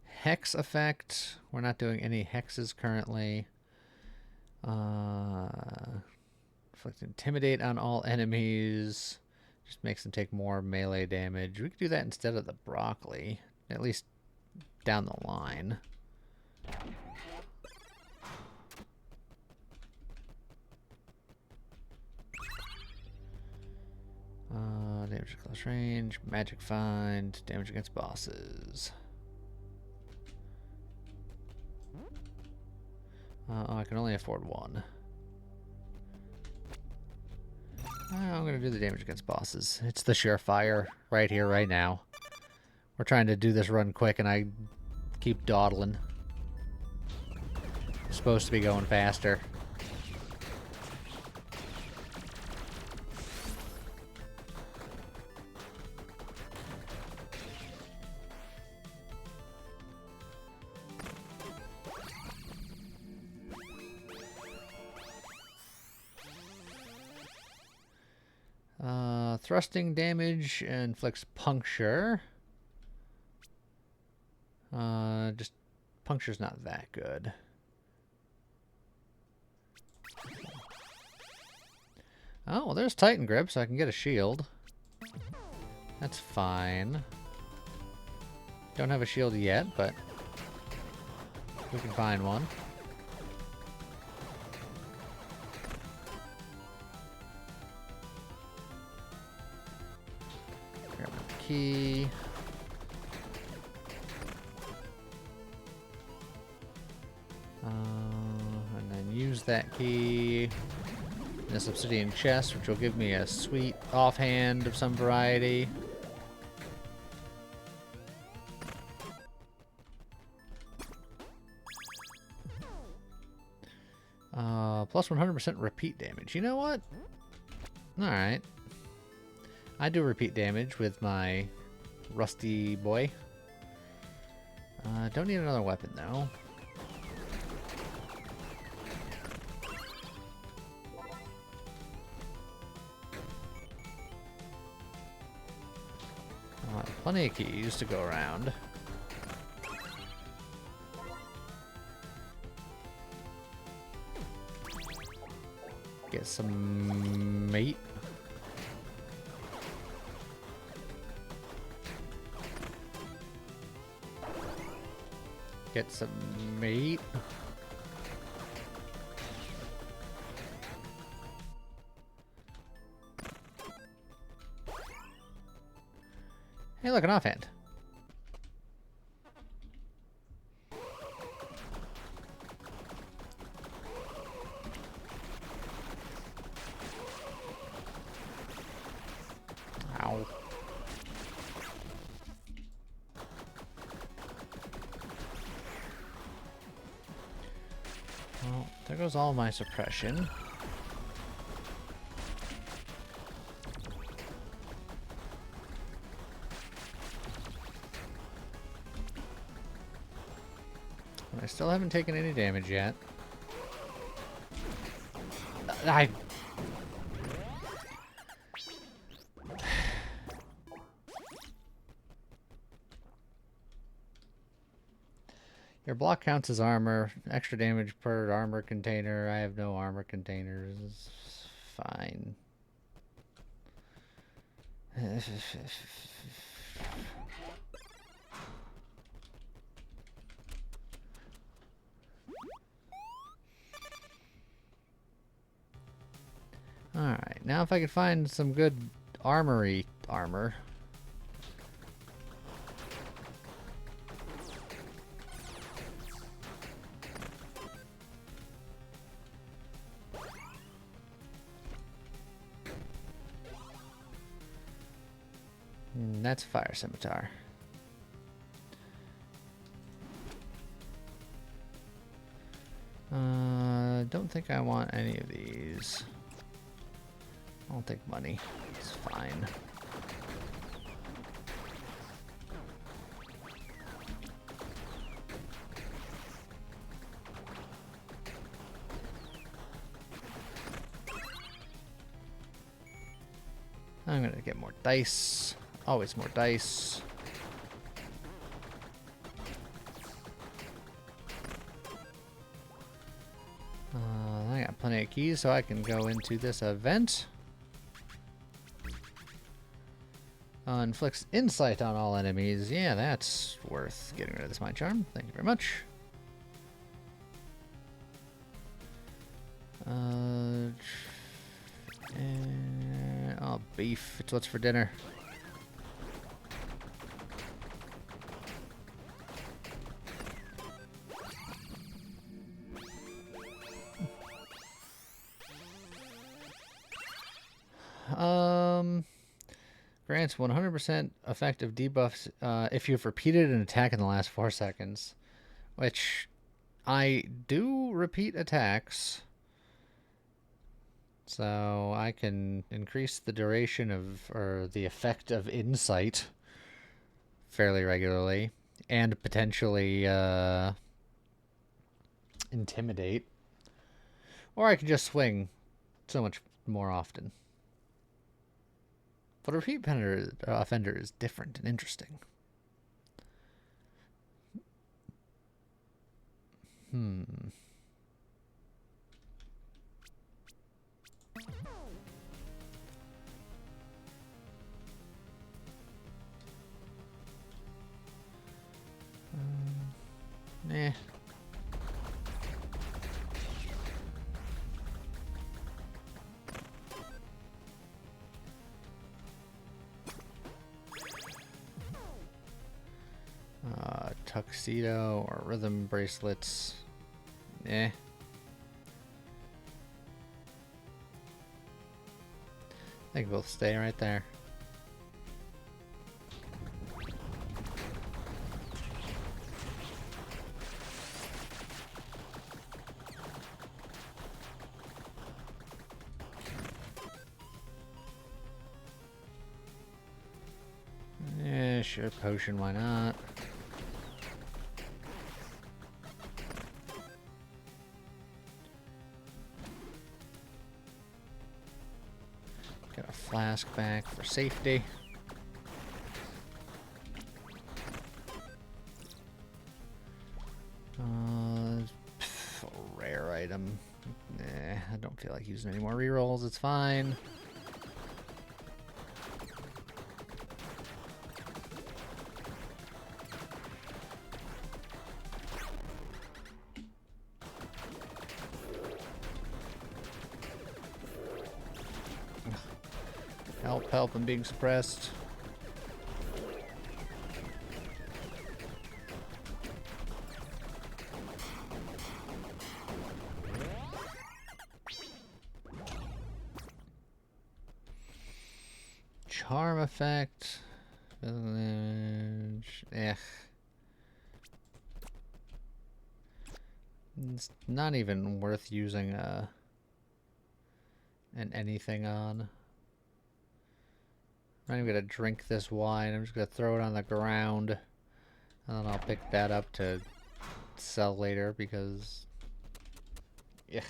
Hex effect. We're not doing any hexes currently. Inflict intimidate on all enemies. Just makes them take more melee damage. We could do that instead of the broccoli. At least down the line. Damage at close range, magic find, damage against bosses. I can only afford 1. I'm gonna do the damage against bosses. It's the surefire right here, right now. We're trying to do this run quick and I keep dawdling. I'm supposed to be going faster. Thrusting damage inflicts puncture. Just puncture's not that good. Oh, well, there's Titan Grip, so I can get a shield. That's fine. Don't have a shield yet, but we can find one. Grab the key. And then use that key in this obsidian chest, which will give me a sweet offhand of some variety. Plus 100% repeat damage. You know what? Alright. I do repeat damage with my rusty boy. Don't need another weapon, though. Plenty of keys to go around. Get some meat. Get some meat. Hey, look, an offhand. Ow. Well, there goes all my suppression. I still haven't taken any damage yet. Your block counts as armor. Extra damage per armor container. I have no armor containers. Fine. Alright, now if I could find some good armory armor. That's fire scimitar. Don't think I want any of these. I'll take money. It's fine. I'm gonna get more dice. Always more dice. I got plenty of keys, so I can go into this event. Inflicts insight on all enemies. Yeah, that's worth getting rid of this mind charm. Thank you very much. Oh, beef. It's what's for dinner. Grants 100% effective debuffs if you've repeated an attack in the last 4 seconds. Which, I do repeat attacks. So I can increase the duration of, or the effect of insight fairly regularly. And potentially intimidate. Or I can just swing so much more often. But a repeat offender is different and interesting. Eh. Tuxedo or rhythm bracelets. Eh. I think we'll stay right there. Yeah, sure, potion, why not? Get a flask back for safety. Rare item. Nah, I don't feel like using any more rerolls, it's fine. Help, help, I'm being suppressed. Charm effect. Village. It's not even worth using an anything on. I'm not even gonna drink this wine. I'm just gonna throw it on the ground, and then I'll pick that up to sell later because, yeah.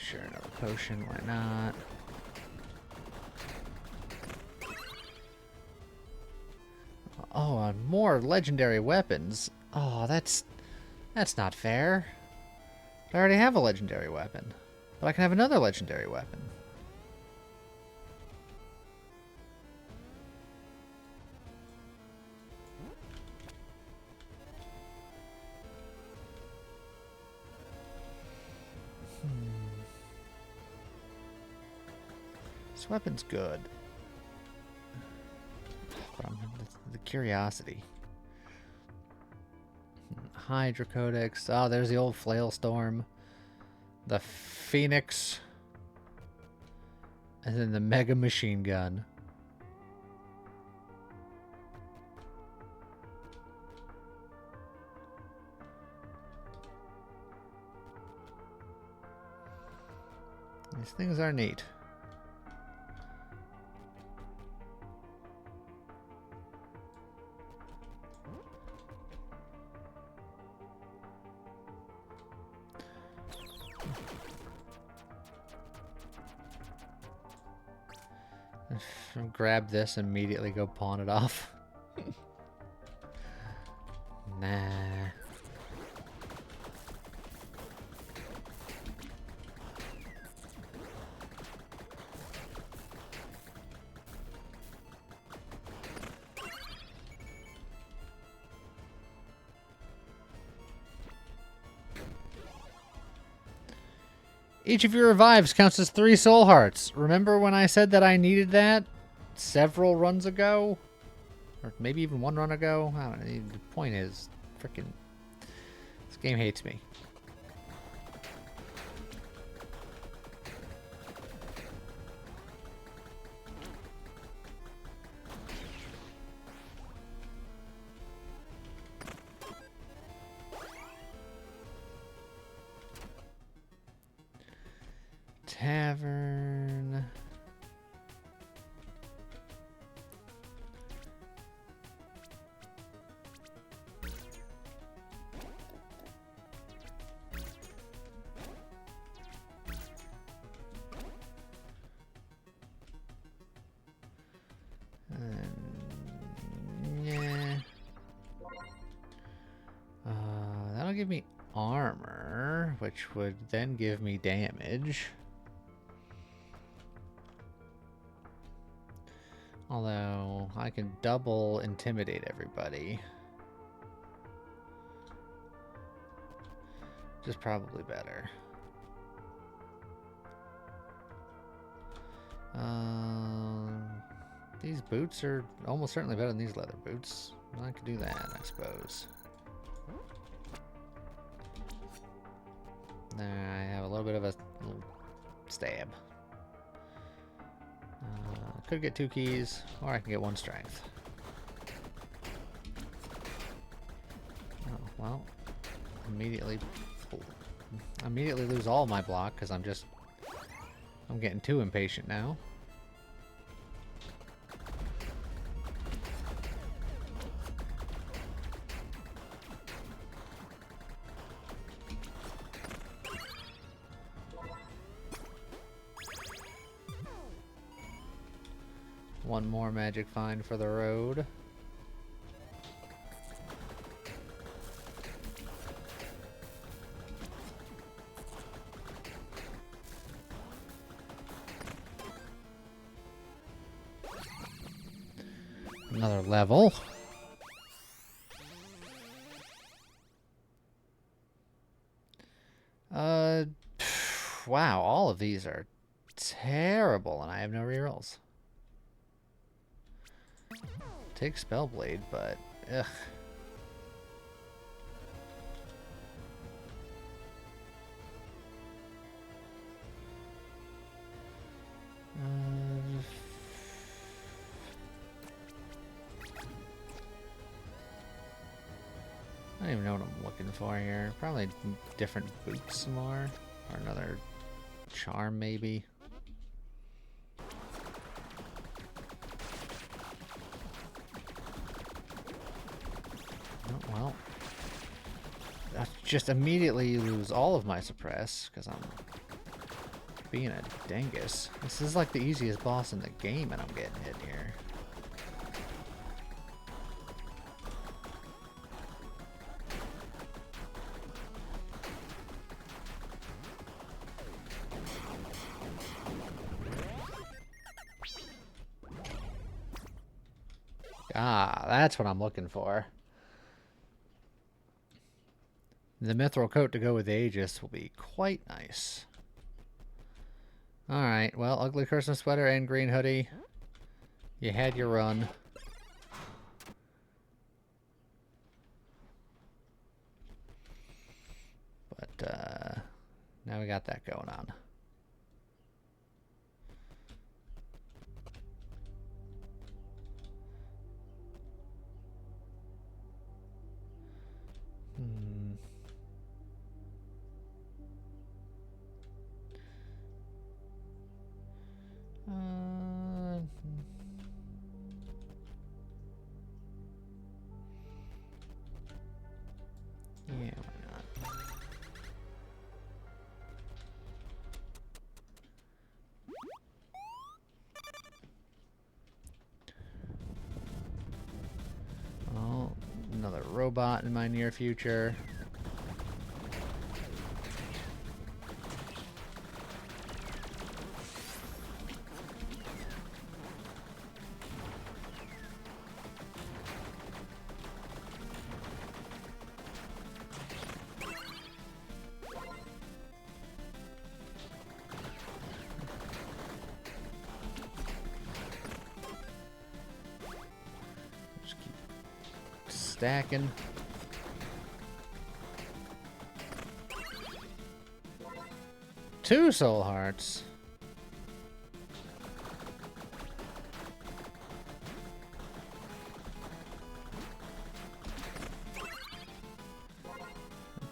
Sure, another potion, why not? Oh, and more legendary weapons. Oh, that's not fair. I already have a legendary weapon, but I can have another legendary weapon. This weapon's good. But the curiosity. Hydra Codex. Oh, there's the old Flail Storm. The Phoenix. And then the Mega Machine Gun. These things are neat. Grab this, immediately go pawn it off. Nah. Each of your revives counts as 3 soul hearts. Remember when I said that I needed that several runs ago? Or maybe even 1 run ago? I don't know. The point is, freaking, this game hates me. Tavern. armor, which would then give me damage. Although, I can double intimidate everybody. Which is probably better. These boots are almost certainly better than these leather boots. I could do that, I suppose. There, I have a little bit of a little stab. Could get 2 keys, or I can get 1 strength. Oh, well. Immediately lose all my block, because I'm getting too impatient now. One more magic find for the road. Another level. Wow, all of these are terrible, and I have no rerolls. Take Spellblade, but ugh. I don't even know what I'm looking for here. Probably different boots some more. Or another charm, maybe. Oh, well. I just immediately lose all of my suppress, because I'm being a dingus. This is like the easiest boss in the game, and I'm getting hit here. Ah, that's what I'm looking for. The mithril coat to go with the Aegis will be quite nice. Alright, well, ugly Christmas sweater and green hoodie. You had your run. But, now we got that going on. Yeah, why not? Oh, another robot in my near future. Stacking. Two soul hearts.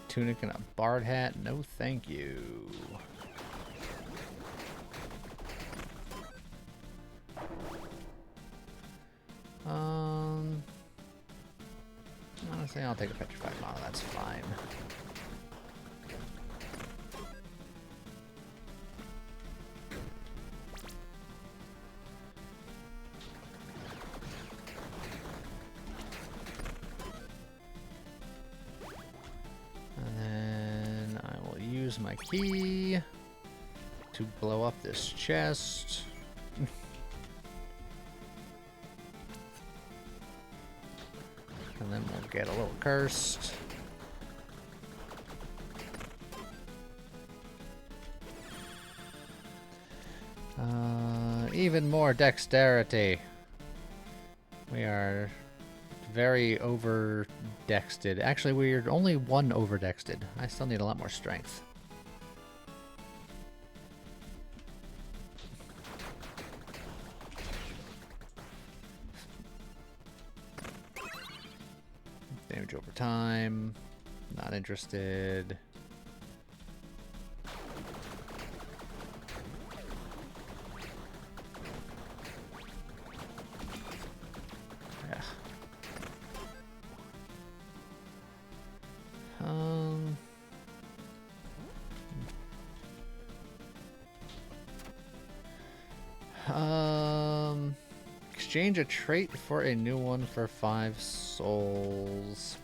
Tunic and a bard hat. No, thank you. Honestly, I'll take a petrified model. That's fine. And use my key to blow up this chest. And then we'll get a little cursed. Even more dexterity. We are very over-dexted. Actually, we're only one over-dexted. I still need a lot more strength. Damage over time. Not interested. Exchange a trait for a new one for 5 souls.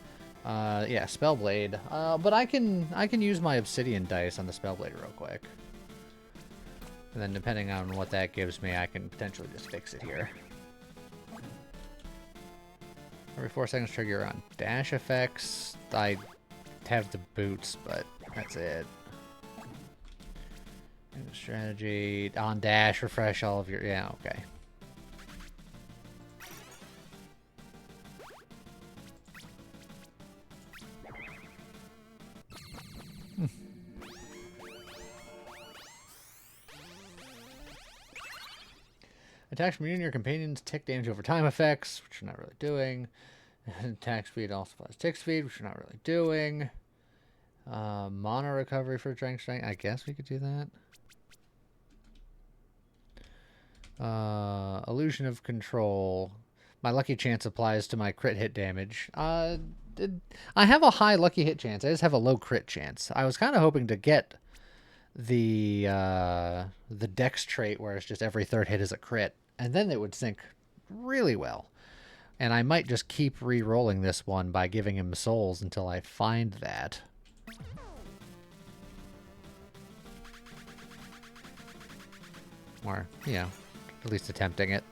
Yeah, Spellblade. But I can use my Obsidian dice on the Spellblade real quick. And then depending on what that gives me, I can potentially just fix it here. Every 4 seconds trigger on dash effects. I have the boots, but that's it. Strategy on dash, refresh all of your... Yeah, okay. Attacks from you and your companions take damage over time effects, which we're not really doing. Attack speed also applies tick speed, which we're not really doing. Mana recovery for strength. I guess we could do that. Illusion of control. My lucky chance applies to my crit hit damage. I have a high lucky hit chance. I just have a low crit chance. I was kind of hoping to get the dex trait where it's just every third hit is a crit, and then it would sync really well. And I might just keep re-rolling this one by giving him souls until I find that. Or, you know, at least attempting it.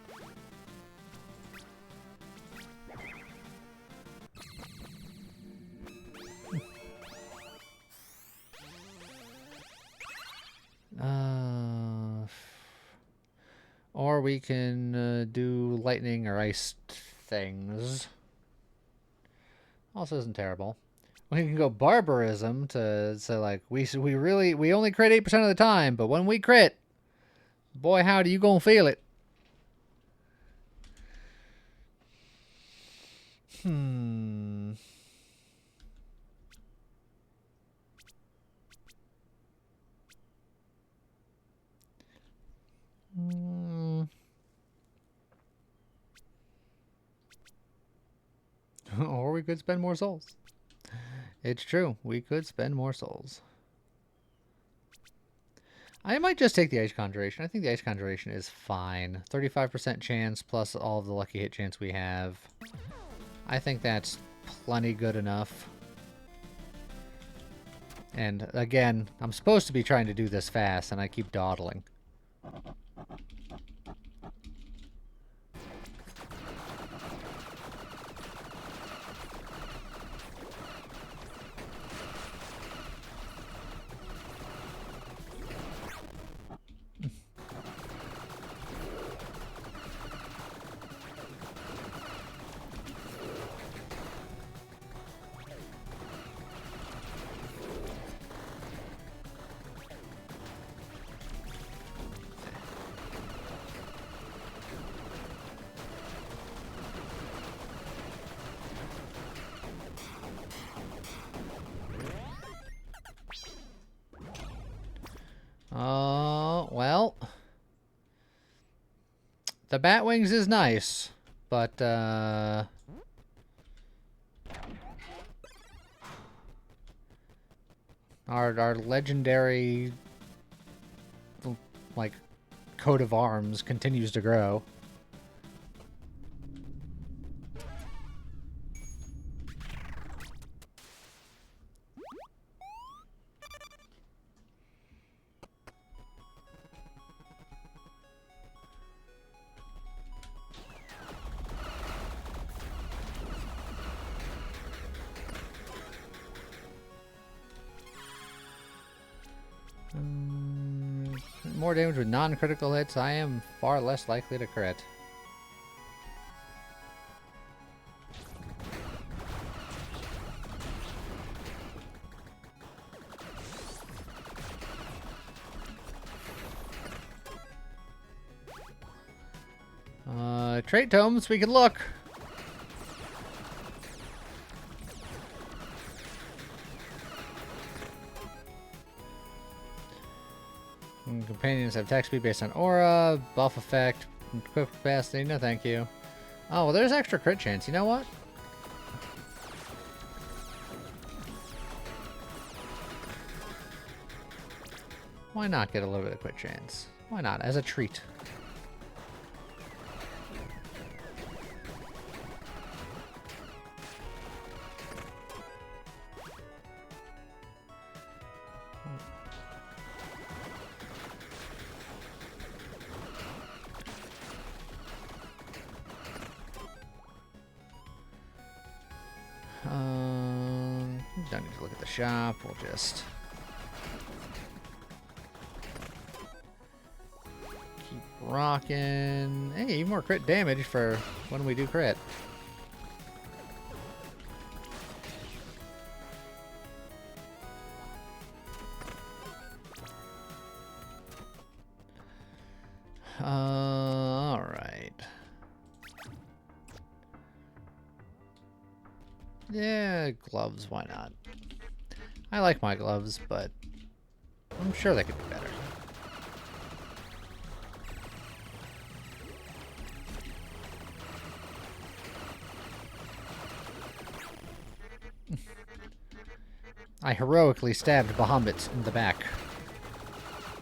Or we can do lightning or ice things. Also isn't terrible. We can go barbarism to like we only crit 8% of the time, but when we crit, boy howdy, you gonna feel it. Or we could spend more souls. It's true. We could spend more souls. I might just take the Ice Conjuration. I think the Ice Conjuration is fine. 35% chance plus all of the lucky hit chance we have. I think that's plenty good enough. And again, I'm supposed to be trying to do this fast, and I keep dawdling. Well, the bat wings is nice, but our legendary like coat of arms continues to grow. More damage with non-critical hits. I am far less likely to crit. Trait tomes, we can look. Companions have attack speed based on aura, buff effect, quick capacity. No, thank you. Oh, well, there's extra crit chance. You know what? Why not get a little bit of crit chance? Why not? As a treat. Don't need to look at the shop. We'll just keep rocking. Hey, even more crit damage for when we do crit. All right. Yeah, gloves, why not? I like my gloves, but I'm sure they could be better. I heroically stabbed Bahamut in the back.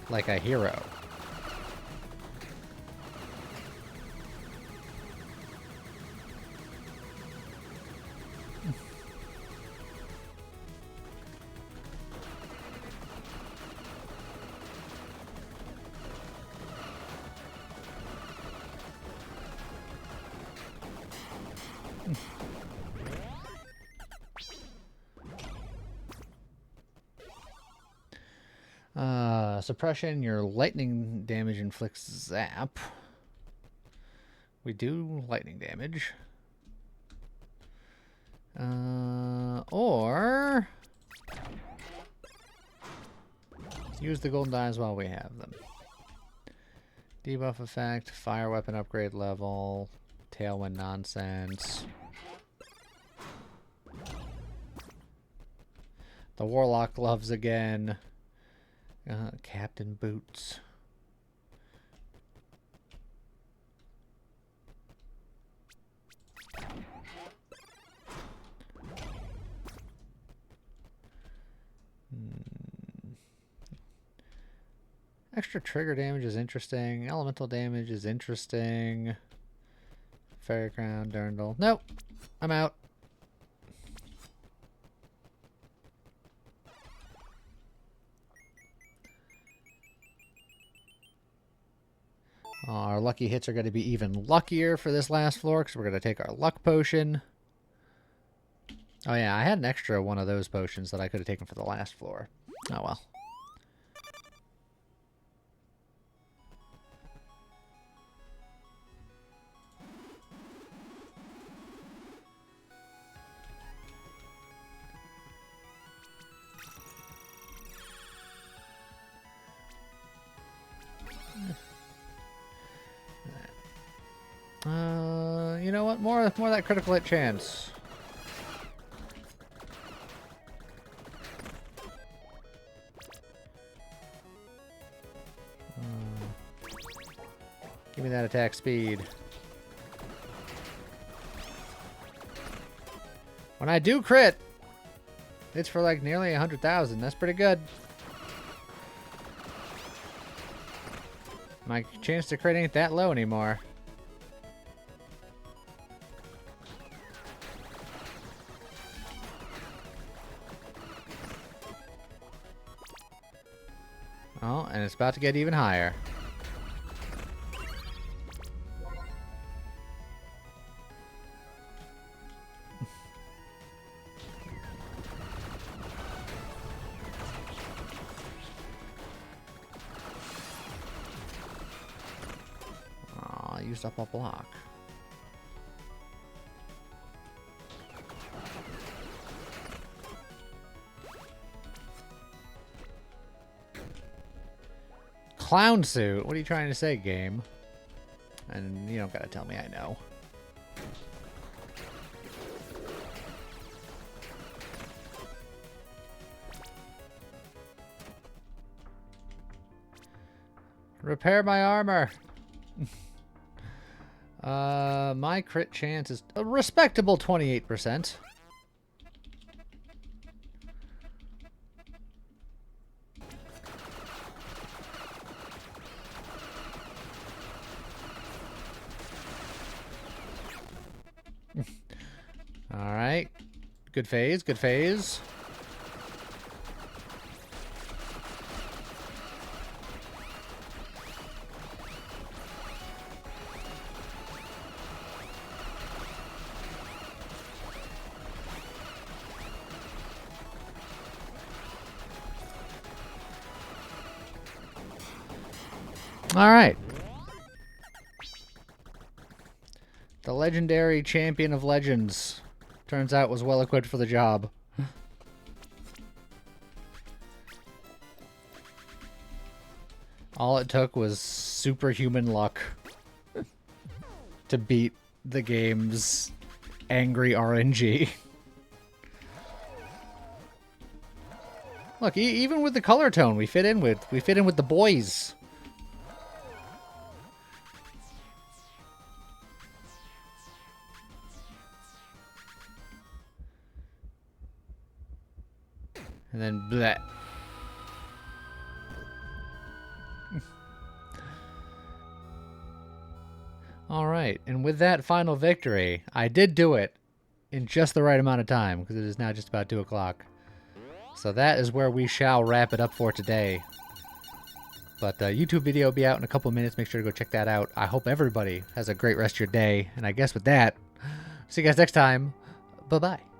Like a hero. Suppression, your lightning damage inflicts zap. We do lightning damage. Or use the golden dies while we have them. Debuff effect, fire weapon upgrade level, tailwind nonsense. The warlock gloves again. Captain boots. Extra trigger damage is interesting. Elemental damage is interesting. Fairy Crown, Durndal. Nope. I'm out. Our lucky hits are going to be even luckier for this last floor because we're going to take our luck potion. Oh yeah, I had an extra one of those potions that I could have taken for the last floor. Oh well. You know what? More of that critical hit chance. Give me that attack speed. When I do crit, it's for like nearly 100,000. That's pretty good. My chance to crit ain't that low anymore. Oh, and it's about to get even higher. used up a block. Clown suit? What are you trying to say, game? And you don't gotta tell me I know. Repair my armor. My crit chance is a respectable 28%. All right. Good phase, good phase. All right. The legendary champion of legends turns out was well equipped for the job. All it took was superhuman luck to beat the game's angry RNG. Look, even with the color tone, we fit in with the boys. And then bleh. All right, and with that final victory, I did do it in just the right amount of time because it is now just about 2 o'clock. So that is where we shall wrap it up for today. But the YouTube video will be out in a couple of minutes. Make sure to go check that out. I hope everybody has a great rest of your day. And I guess with that, see you guys next time. Bye-bye.